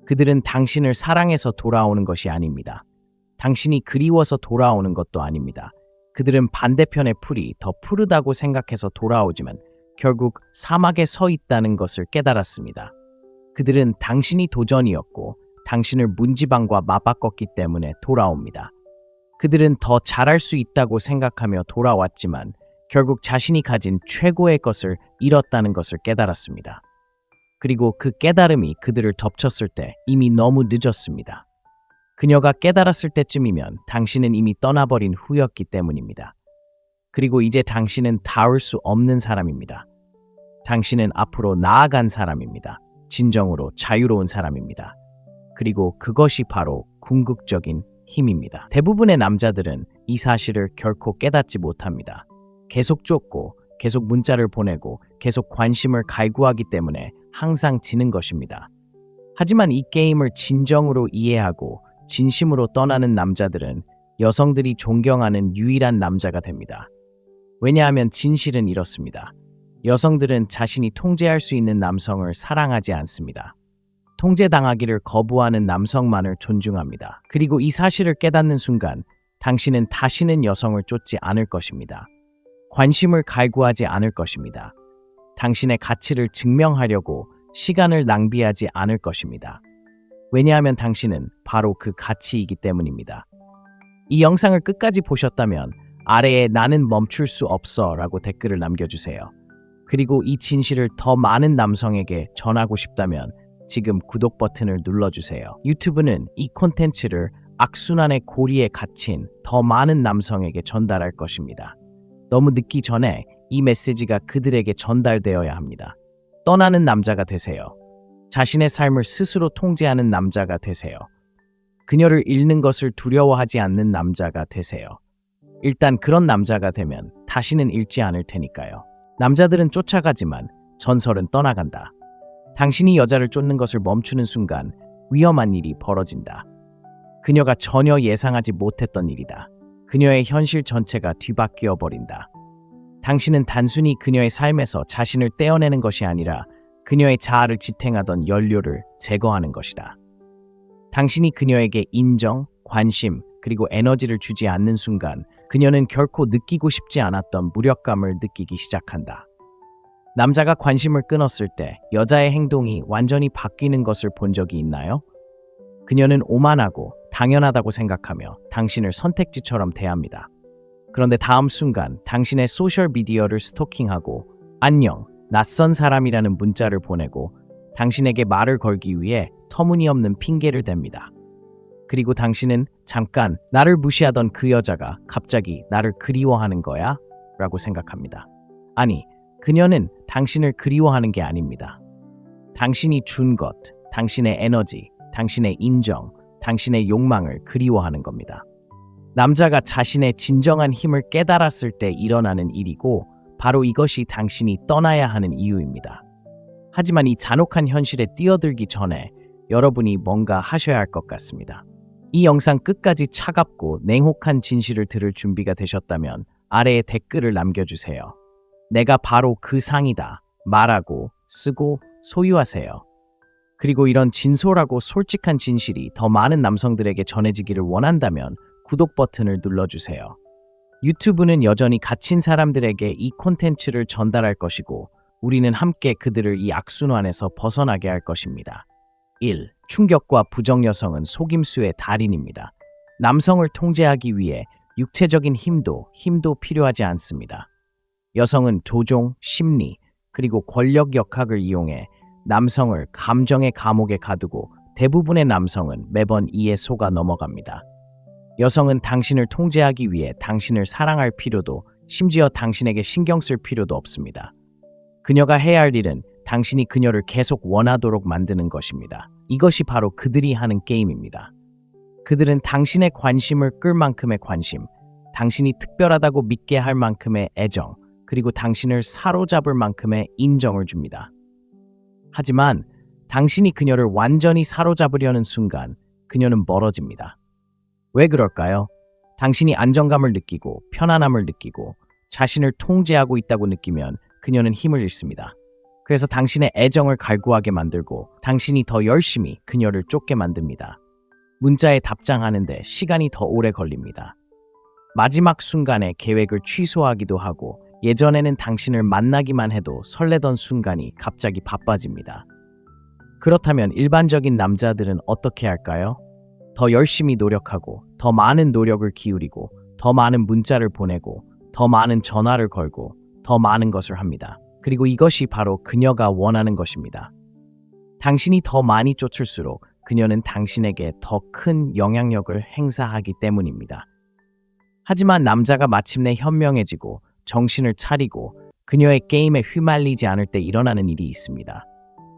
[SPEAKER 1] 그들은 당신을 사랑해서 돌아오는 것이 아닙니다. 당신이 그리워서 돌아오는 것도 아닙니다. 그들은 반대편의 풀이 더 푸르다고 생각해서 돌아오지만 결국 사막에 서 있다는 것을 깨달았습니다. 그들은 당신이 도전이었고 당신을 문지방과 맞바꿨기 때문에 돌아옵니다. 그들은 더 잘할 수 있다고 생각하며 돌아왔지만 결국 자신이 가진 최고의 것을 잃었다는 것을 깨달았습니다. 그리고 그 깨달음이 그들을 덮쳤을 때 이미 너무 늦었습니다. 그녀가 깨달았을 때쯤이면 당신은 이미 떠나버린 후였기 때문입니다. 그리고 이제 당신은 닿을 수 없는 사람입니다. 당신은 앞으로 나아간 사람입니다. 진정으로 자유로운 사람입니다. 그리고 그것이 바로 궁극적인 힘입니다. 대부분의 남자들은 이 사실을 결코 깨닫지 못합니다. 계속 쫓고 계속 문자를 보내고 계속 관심을 갈구하기 때문에 항상 지는 것입니다. 하지만 이 게임을 진정으로 이해하고 진심으로 떠나는 남자들은 여성들이 존경하는 유일한 남자가 됩니다. 왜냐하면 진실은 이렇습니다. 여성들은 자신이 통제할 수 있는 남성을 사랑하지 않습니다. 통제당하기를 거부하는 남성만을 존중합니다. 그리고 이 사실을 깨닫는 순간 당신은 다시는 여성을 쫓지 않을 것입니다. 관심을 갈구하지 않을 것입니다. 당신의 가치를 증명하려고 시간을 낭비하지 않을 것입니다. 왜냐하면 당신은 바로 그 가치이기 때문입니다. 이 영상을 끝까지 보셨다면 아래에 나는 멈출 수 없어 라고 댓글을 남겨주세요. 그리고 이 진실을 더 많은 남성에게 전하고 싶다면 지금 구독 버튼을 눌러주세요. 유튜브는 이 콘텐츠를 악순환의 고리에 갇힌 더 많은 남성에게 전달할 것입니다. 너무 늦기 전에 이 메시지가 그들에게 전달되어야 합니다. 떠나는 남자가 되세요. 자신의 삶을 스스로 통제하는 남자가 되세요. 그녀를 잃는 것을 두려워하지 않는 남자가 되세요. 일단 그런 남자가 되면 다시는 잃지 않을 테니까요. 남자들은 쫓아가지만 전설은 떠나간다. 당신이 여자를 쫓는 것을 멈추는 순간 위험한 일이 벌어진다. 그녀가 전혀 예상하지 못했던 일이다. 그녀의 현실 전체가 뒤바뀌어 버린다. 당신은 단순히 그녀의 삶에서 자신을 떼어내는 것이 아니라 그녀의 자아를 지탱하던 연료를 제거하는 것이다. 당신이 그녀에게 인정, 관심, 그리고 에너지를 주지 않는 순간 그녀는 결코 느끼고 싶지 않았던 무력감을 느끼기 시작한다. 남자가 관심을 끊었을 때 여자의 행동이 완전히 바뀌는 것을 본 적이 있나요? 그녀는 오만하고 당연하다고 생각하며 당신을 선택지처럼 대합니다. 그런데 다음 순간 당신의 소셜미디어를 스토킹하고 안녕, 낯선 사람이라는 문자를 보내고 당신에게 말을 걸기 위해 터무니없는 핑계를 댑니다. 그리고 당신은 잠깐 나를 무시하던 그 여자가 갑자기 나를 그리워하는 거야? 라고 생각합니다. 아니, 그녀는 당신을 그리워하는 게 아닙니다. 당신이 준 것, 당신의 에너지, 당신의 인정, 당신의 욕망을 그리워하는 겁니다. 남자가 자신의 진정한 힘을 깨달았을 때 일어나는 일이고 바로 이것이 당신이 떠나야 하는 이유입니다. 하지만 이 잔혹한 현실에 뛰어들기 전에 여러분이 뭔가 하셔야 할 것 같습니다. 이 영상 끝까지 차갑고 냉혹한 진실을 들을 준비가 되셨다면 아래에 댓글을 남겨주세요. 내가 바로 그 상이다 말하고 쓰고 소유하세요. 그리고 이런 진솔하고 솔직한 진실이 더 많은 남성들에게 전해지기를 원한다면 구독 버튼을 눌러주세요. 유튜브는 여전히 갇힌 사람들에게 이 콘텐츠를 전달할 것이고 우리는 함께 그들을 이 악순환에서 벗어나게 할 것입니다. 1. 충격과 부정 여성은 속임수의 달인입니다. 남성을 통제하기 위해 육체적인 힘도 필요하지 않습니다. 여성은 조종, 심리, 그리고 권력 역학을 이용해 남성을 감정의 감옥에 가두고 대부분의 남성은 매번 이에 속아 넘어갑니다. 여성은 당신을 통제하기 위해 당신을 사랑할 필요도 심지어 당신에게 신경 쓸 필요도 없습니다. 그녀가 해야 할 일은 당신이 그녀를 계속 원하도록 만드는 것입니다. 이것이 바로 그들이 하는 게임입니다. 그들은 당신의 관심을 끌 만큼의 관심, 당신이 특별하다고 믿게 할 만큼의 애정, 그리고 당신을 사로잡을 만큼의 인정을 줍니다. 하지만 당신이 그녀를 완전히 사로잡으려는 순간 그녀는 멀어집니다. 왜 그럴까요? 당신이 안정감을 느끼고 편안함을 느끼고 자신을 통제하고 있다고 느끼면 그녀는 힘을 잃습니다. 그래서 당신의 애정을 갈구하게 만들고 당신이 더 열심히 그녀를 쫓게 만듭니다. 문자에 답장하는데 시간이 더 오래 걸립니다. 마지막 순간에 계획을 취소하기도 하고 예전에는 당신을 만나기만 해도 설레던 순간이 갑자기 바빠집니다. 그렇다면 일반적인 남자들은 어떻게 할까요? 더 열심히 노력하고 더 많은 노력을 기울이고 더 많은 문자를 보내고 더 많은 전화를 걸고 더 많은 것을 합니다. 그리고 이것이 바로 그녀가 원하는 것입니다. 당신이 더 많이 쫓을수록 그녀는 당신에게 더 큰 영향력을 행사하기 때문입니다. 하지만 남자가 마침내 현명해지고 정신을 차리고 그녀의 게임에 휘말리지 않을 때 일어나는 일이 있습니다.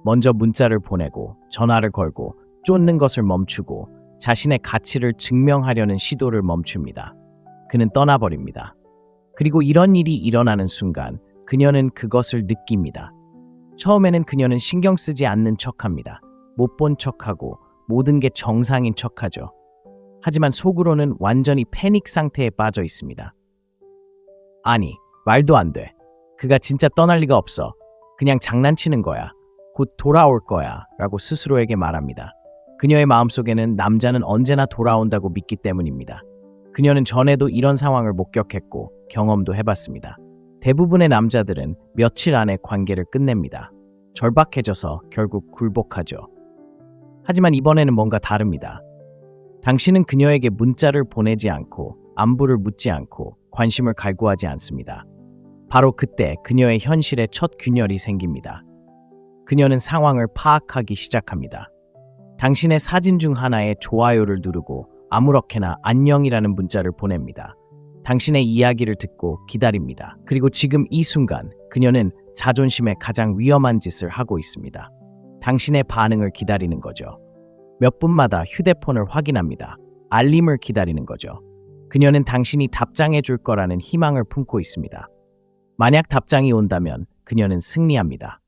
[SPEAKER 1] 먼저 문자를 보내고 전화를 걸고 쫓는 것을 멈추고 자신의 가치를 증명하려는 시도를 멈춥니다. 그는 떠나버립니다. 그리고 이런 일이 일어나는 순간 그녀는 그것을 느낍니다. 처음에는 그녀는 신경 쓰지 않는 척합니다. 못 본 척하고 모든 게 정상인 척하죠. 하지만 속으로는 완전히 패닉 상태에 빠져 있습니다. 아니, 말도 안 돼. 그가 진짜 떠날 리가 없어. 그냥 장난치는 거야. 곧 돌아올 거야. 라고 스스로에게 말합니다. 그녀의 마음속에는 남자는 언제나 돌아온다고 믿기 때문입니다. 그녀는 전에도 이런 상황을 목격했고 경험도 해봤습니다. 대부분의 남자들은 며칠 안에 관계를 끝냅니다. 절박해져서 결국 굴복하죠. 하지만 이번에는 뭔가 다릅니다. 당신은 그녀에게 문자를 보내지 않고 안부를 묻지 않고 관심을 갈구하지 않습니다. 바로 그때 그녀의 현실에 첫 균열이 생깁니다. 그녀는 상황을 파악하기 시작합니다. 당신의 사진 중 하나에 좋아요를 누르고 아무렇게나 안녕이라는 문자를 보냅니다. 당신의 이야기를 듣고 기다립니다. 그리고 지금 이 순간 그녀는 자존심에 가장 위험한 짓을 하고 있습니다. 당신의 반응을 기다리는 거죠. 몇 분마다 휴대폰을 확인합니다. 알림을 기다리는 거죠. 그녀는 당신이 답장해 줄 거라는 희망을 품고 있습니다. 만약 답장이 온다면 그녀는 승리합니다.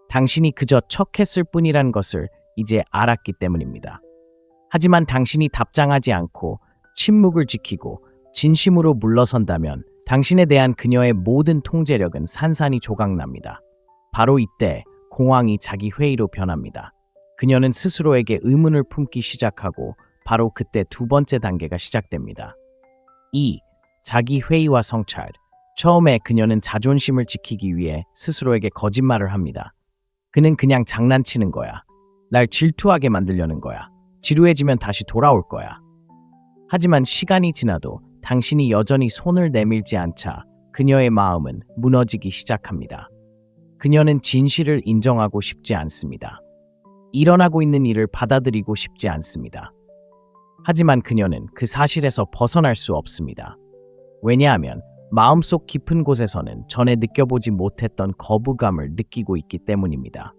[SPEAKER 1] 당신이 그저 척했을 뿐이란 것을 이제 알았기 때문입니다. 하지만 당신이 답장하지 않고 침묵을 지키고 진심으로 물러선다면 당신에 대한 그녀의 모든 통제력은 산산이 조각납니다. 바로 이때 공황이 자기 회의로 변합니다. 그녀는 스스로에게 의문을 품기 시작하고 바로 그때 두 번째 단계가 시작됩니다. 2. 자기 회의와 성찰. 처음에 그녀는 자존심을 지키기 위해 스스로에게 거짓말을 합니다. 그는 그냥 장난치는 거야. 날 질투하게 만들려는 거야. 지루해지면 다시 돌아올 거야. 하지만 시간이 지나도 당신이 여전히 손을 내밀지 않자 그녀의 마음은 무너지기 시작합니다. 그녀는 진실을 인정하고 싶지 않습니다. 일어나고 있는 일을 받아들이고 싶지 않습니다. 하지만 그녀는 그 사실에서 벗어날 수 없습니다. 왜냐하면 마음속 깊은 곳에서는 전에 느껴보지 못했던 거부감을 느끼고 있기 때문입니다.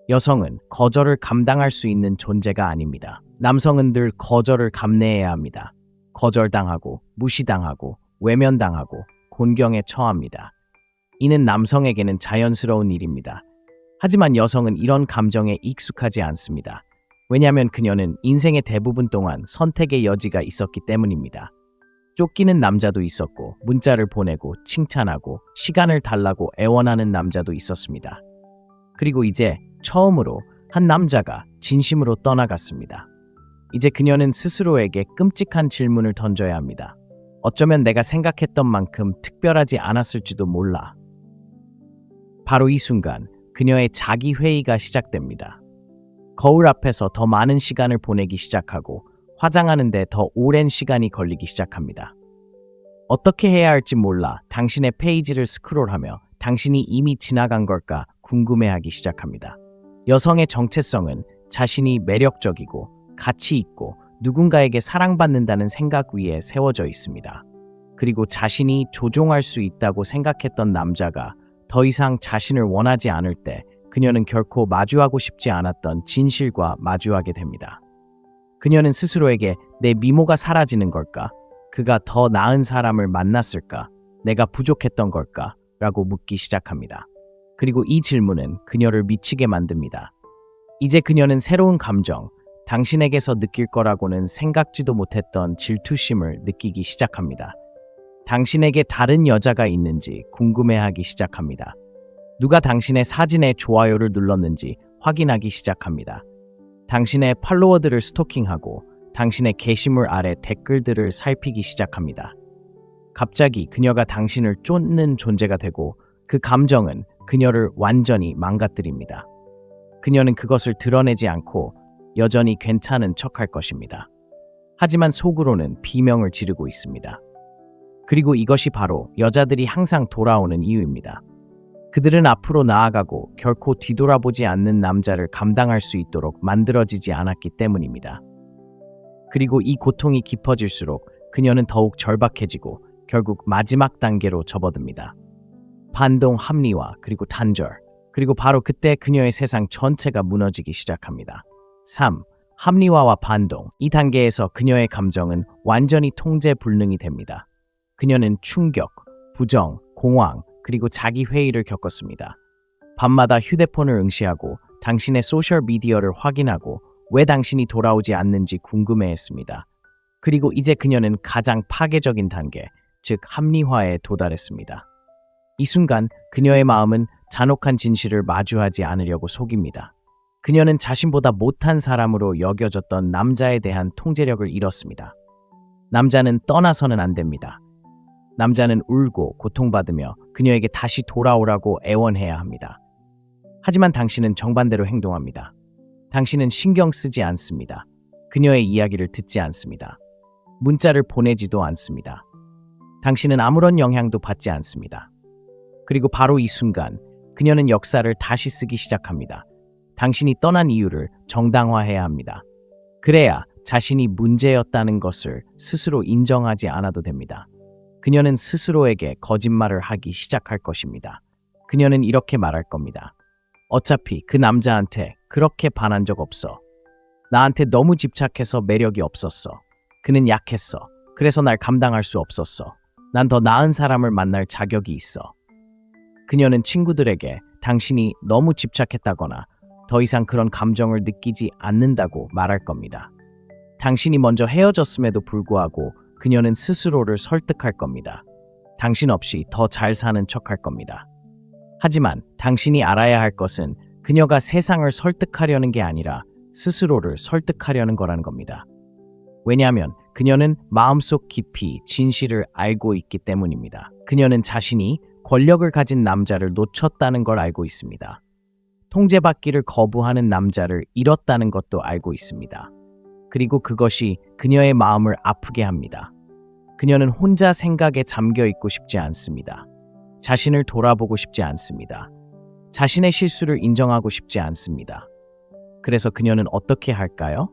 [SPEAKER 1] 여성은 거절을 감당할 수 있는 존재가 아닙니다. 남성은 늘 거절을 감내해야 합니다. 거절당하고, 무시당하고, 외면당하고, 곤경에 처합니다. 이는 남성에게는 자연스러운 일입니다. 하지만 여성은 이런 감정에 익숙하지 않습니다. 왜냐하면 그녀는 인생의 대부분 동안 선택의 여지가 있었기 때문입니다. 쫓기는 남자도 있었고, 문자를 보내고 칭찬하고 시간을 달라고 애원하는 남자도 있었습니다. 그리고 이제 처음으로 한 남자가 진심으로 떠나갔습니다. 이제 그녀는 스스로에게 끔찍한 질문을 던져야 합니다. 어쩌면 내가 생각했던 만큼 특별하지 않았을지도 몰라. 바로 이 순간 그녀의 자기 회의가 시작됩니다. 거울 앞에서 더 많은 시간을 보내기 시작하고 화장하는데 더 오랜 시간이 걸리기 시작합니다. 어떻게 해야 할지 몰라 당신의 페이지를 스크롤하며 당신이 이미 지나간 걸까 궁금해하기 시작합니다. 여성의 정체성은 자신이 매력적이고 가치 있고 누군가에게 사랑받는다는 생각 위에 세워져 있습니다. 그리고 자신이 조종할 수 있다고 생각했던 남자가 더 이상 자신을 원하지 않을 때 그녀는 결코 마주하고 싶지 않았던 진실과 마주하게 됩니다. 그녀는 스스로에게 내 미모가 사라지는 걸까? 그가 더 나은 사람을 만났을까? 내가 부족했던 걸까? 라고 묻기 시작합니다. 그리고 이 질문은 그녀를 미치게 만듭니다. 이제 그녀는 새로운 감정, 당신에게서 느낄 거라고는 생각지도 못했던 질투심을 느끼기 시작합니다. 당신에게 다른 여자가 있는지 궁금해하기 시작합니다. 누가 당신의 사진에 좋아요를 눌렀는지 확인하기 시작합니다. 당신의 팔로워들을 스토킹하고 당신의 게시물 아래 댓글들을 살피기 시작합니다. 갑자기 그녀가 당신을 쫓는 존재가 되고 그 감정은 그녀를 완전히 망가뜨립니다. 그녀는 그것을 드러내지 않고 여전히 괜찮은 척할 것입니다. 하지만 속으로는 비명을 지르고 있습니다. 그리고 이것이 바로 여자들이 항상 돌아오는 이유입니다. 그들은 앞으로 나아가고 결코 뒤돌아보지 않는 남자를 감당할 수 있도록 만들어지지 않았기 때문입니다. 그리고 이 고통이 깊어질수록 그녀는 더욱 절박해지고 결국 마지막 단계로 접어듭니다. 반동, 합리화, 그리고 단절. 그리고 바로 그때 그녀의 세상 전체가 무너지기 시작합니다. 3. 합리화와 반동. 이 단계에서 그녀의 감정은 완전히 통제 불능이 됩니다. 그녀는 충격, 부정, 공황, 그리고 자기 회의를 겪었습니다. 밤마다 휴대폰을 응시하고 당신의 소셜미디어를 확인하고 왜 당신이 돌아오지 않는지 궁금해했습니다. 그리고 이제 그녀는 가장 파괴적인 단계, 즉 합리화에 도달했습니다. 이 순간 그녀의 마음은 잔혹한 진실을 마주하지 않으려고 속입니다. 그녀는 자신보다 못한 사람으로 여겨졌던 남자에 대한 통제력을 잃었습니다. 남자는 떠나서는 안 됩니다. 남자는 울고 고통받으며 그녀에게 다시 돌아오라고 애원해야 합니다. 하지만 당신은 정반대로 행동합니다. 당신은 신경 쓰지 않습니다. 그녀의 이야기를 듣지 않습니다. 문자를 보내지도 않습니다. 당신은 아무런 영향도 받지 않습니다. 그리고 바로 이 순간 그녀는 역사를 다시 쓰기 시작합니다. 당신이 떠난 이유를 정당화해야 합니다. 그래야 자신이 문제였다는 것을 스스로 인정하지 않아도 됩니다. 그녀는 스스로에게 거짓말을 하기 시작할 것입니다. 그녀는 이렇게 말할 겁니다. 어차피 그 남자한테 그렇게 반한 적 없어. 나한테 너무 집착해서 매력이 없었어. 그는 약했어. 그래서 날 감당할 수 없었어. 난 더 나은 사람을 만날 자격이 있어. 그녀는 친구들에게 당신이 너무 집착했다거나 더 이상 그런 감정을 느끼지 않는다고 말할 겁니다. 당신이 먼저 헤어졌음에도 불구하고 그녀는 스스로를 설득할 겁니다. 당신 없이 더 잘 사는 척할 겁니다. 하지만 당신이 알아야 할 것은 그녀가 세상을 설득하려는 게 아니라 스스로를 설득하려는 거라는 겁니다. 왜냐하면 그녀는 마음속 깊이 진실을 알고 있기 때문입니다. 그녀는 자신이 권력을 가진 남자를 놓쳤다는 걸 알고 있습니다. 통제받기를 거부하는 남자를 잃었다는 것도 알고 있습니다. 그리고 그것이 그녀의 마음을 아프게 합니다. 그녀는 혼자 생각에 잠겨 있고 싶지 않습니다. 자신을 돌아보고 싶지 않습니다. 자신의 실수를 인정하고 싶지 않습니다. 그래서 그녀는 어떻게 할까요?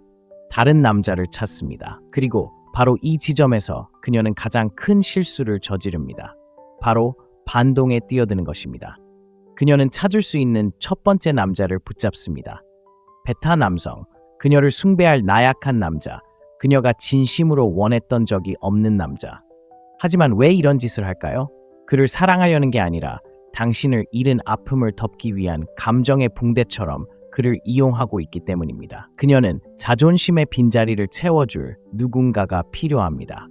[SPEAKER 1] 다른 남자를 찾습니다. 그리고 바로 이 지점에서 그녀는 가장 큰 실수를 저지릅니다. 바로 반동에 뛰어드는 것입니다. 그녀는 찾을 수 있는 첫 번째 남자를 붙잡습니다. 베타 남성, 그녀를 숭배할 나약한 남자, 그녀가 진심으로 원했던 적이 없는 남자. 하지만 왜 이런 짓을 할까요? 그를 사랑하려는 게 아니라 당신을 잃은 아픔을 덮기 위한 감정의 붕대처럼 그를 이용하고 있기 때문입니다. 그녀는 자존심의 빈자리를 채워줄 누군가가 필요합니다.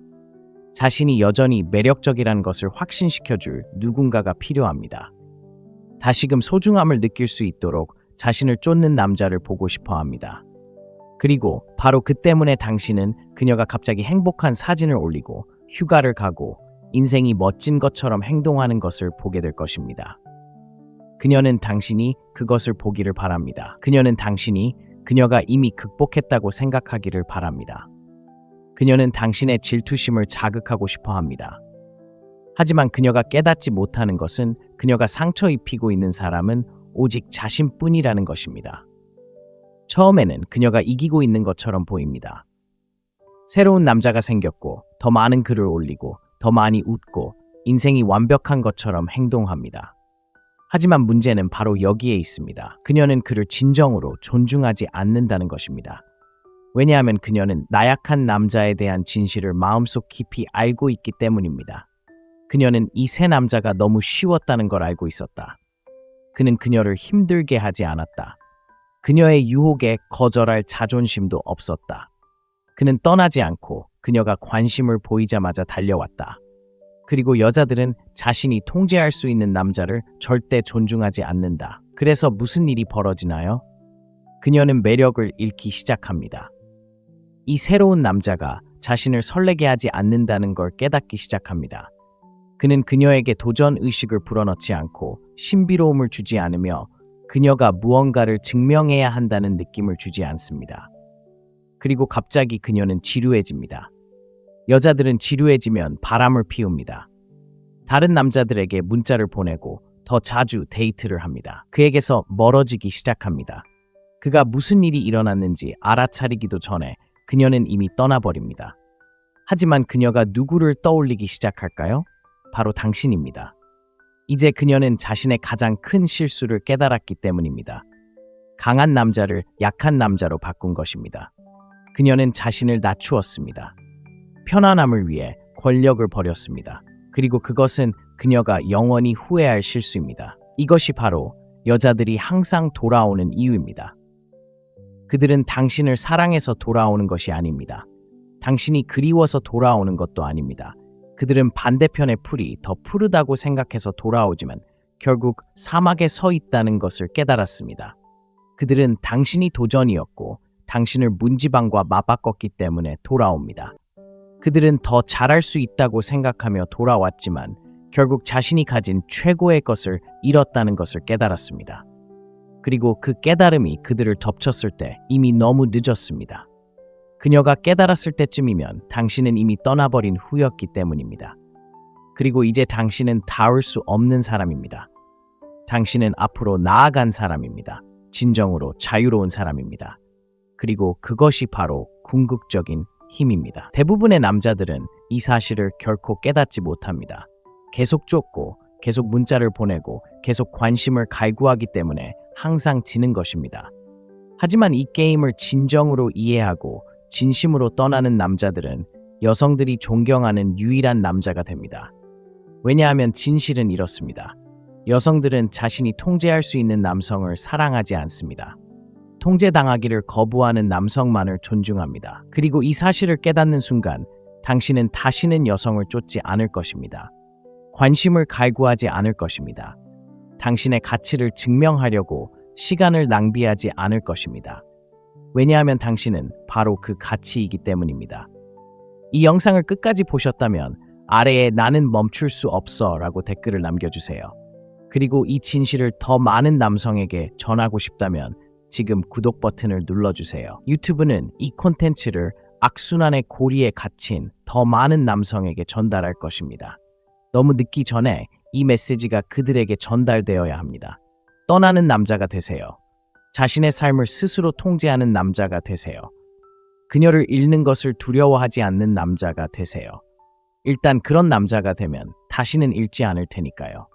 [SPEAKER 1] 자신이 여전히 매력적이라는 것을 확신시켜줄 누군가가 필요합니다. 다시금 소중함을 느낄 수 있도록 자신을 쫓는 남자를 보고 싶어 합니다. 그리고 바로 그 때문에 당신은 그녀가 갑자기 행복한 사진을 올리고 휴가를 가고 인생이 멋진 것처럼 행동하는 것을 보게 될 것입니다. 그녀는 당신이 그것을 보기를 바랍니다. 그녀는 당신이 그녀가 이미 극복했다고 생각하기를 바랍니다. 그녀는 당신의 질투심을 자극하고 싶어 합니다. 하지만 그녀가 깨닫지 못하는 것은 그녀가 상처 입히고 있는 사람은 오직 자신뿐이라는 것입니다. 처음에는 그녀가 이기고 있는 것처럼 보입니다. 새로운 남자가 생겼고 더 많은 글을 올리고 더 많이 웃고 인생이 완벽한 것처럼 행동합니다. 하지만 문제는 바로 여기에 있습니다. 그녀는 그를 진정으로 존중하지 않는다는 것입니다. 왜냐하면 그녀는 나약한 남자에 대한 진실을 마음속 깊이 알고 있기 때문입니다. 그녀는 이 새 남자가 너무 쉬웠다는 걸 알고 있었다. 그는 그녀를 힘들게 하지 않았다. 그녀의 유혹에 거절할 자존심도 없었다. 그는 떠나지 않고 그녀가 관심을 보이자마자 달려왔다. 그리고 여자들은 자신이 통제할 수 있는 남자를 절대 존중하지 않는다. 그래서 무슨 일이 벌어지나요? 그녀는 매력을 잃기 시작합니다. 이 새로운 남자가 자신을 설레게 하지 않는다는 걸 깨닫기 시작합니다. 그는 그녀에게 도전 의식을 불어넣지 않고 신비로움을 주지 않으며 그녀가 무언가를 증명해야 한다는 느낌을 주지 않습니다. 그리고 갑자기 그녀는 지루해집니다. 여자들은 지루해지면 바람을 피웁니다. 다른 남자들에게 문자를 보내고 더 자주 데이트를 합니다. 그에게서 멀어지기 시작합니다. 그가 무슨 일이 일어났는지 알아차리기도 전에 그녀는 이미 떠나버립니다. 하지만 그녀가 누구를 떠올리기 시작할까요? 바로 당신입니다. 이제 그녀는 자신의 가장 큰 실수를 깨달았기 때문입니다. 강한 남자를 약한 남자로 바꾼 것입니다. 그녀는 자신을 낮추었습니다. 편안함을 위해 권력을 버렸습니다. 그리고 그것은 그녀가 영원히 후회할 실수입니다. 이것이 바로 여자들이 항상 돌아오는 이유입니다. 그들은 당신을 사랑해서 돌아오는 것이 아닙니다. 당신이 그리워서 돌아오는 것도 아닙니다. 그들은 반대편의 풀이 더 푸르다고 생각해서 돌아오지만 결국 사막에 서 있다는 것을 깨달았습니다. 그들은 당신이 도전이었고 당신을 문지방과 맞바꿨기 때문에 돌아옵니다. 그들은 더 잘할 수 있다고 생각하며 돌아왔지만 결국 자신이 가진 최고의 것을 잃었다는 것을 깨달았습니다. 그리고 그 깨달음이 그들을 덮쳤을 때 이미 너무 늦었습니다. 그녀가 깨달았을 때쯤이면 당신은 이미 떠나버린 후였기 때문입니다. 그리고 이제 당신은 닿을 수 없는 사람입니다. 당신은 앞으로 나아간 사람입니다. 진정으로 자유로운 사람입니다. 그리고 그것이 바로 궁극적인 힘입니다. 대부분의 남자들은 이 사실을 결코 깨닫지 못합니다. 계속 쫓고, 계속 문자를 보내고, 계속 관심을 갈구하기 때문에 항상 지는 것입니다. 하지만 이 게임을 진정으로 이해하고 진심으로 떠나는 남자들은 여성들이 존경하는 유일한 남자가 됩니다. 왜냐하면 진실은 이렇습니다. 여성들은 자신이 통제할 수 있는 남성을 사랑하지 않습니다. 통제당하기를 거부하는 남성만을 존중합니다. 그리고 이 사실을 깨닫는 순간 당신은 다시는 여성을 쫓지 않을 것입니다. 관심을 갈구하지 않을 것입니다. 당신의 가치를 증명하려고 시간을 낭비하지 않을 것입니다. 왜냐하면 당신은 바로 그 가치이기 때문입니다. 이 영상을 끝까지 보셨다면 아래에 나는 멈출 수 없어 라고 댓글을 남겨주세요. 그리고 이 진실을 더 많은 남성에게 전하고 싶다면 지금 구독 버튼을 눌러주세요. 유튜브는 이 콘텐츠를 악순환의 고리에 갇힌 더 많은 남성에게 전달할 것입니다. 너무 늦기 전에 이 메시지가 그들에게 전달되어야 합니다. 떠나는 남자가 되세요. 자신의 삶을 스스로 통제하는 남자가 되세요. 그녀를 잃는 것을 두려워하지 않는 남자가 되세요. 일단 그런 남자가 되면 다시는 잃지 않을 테니까요.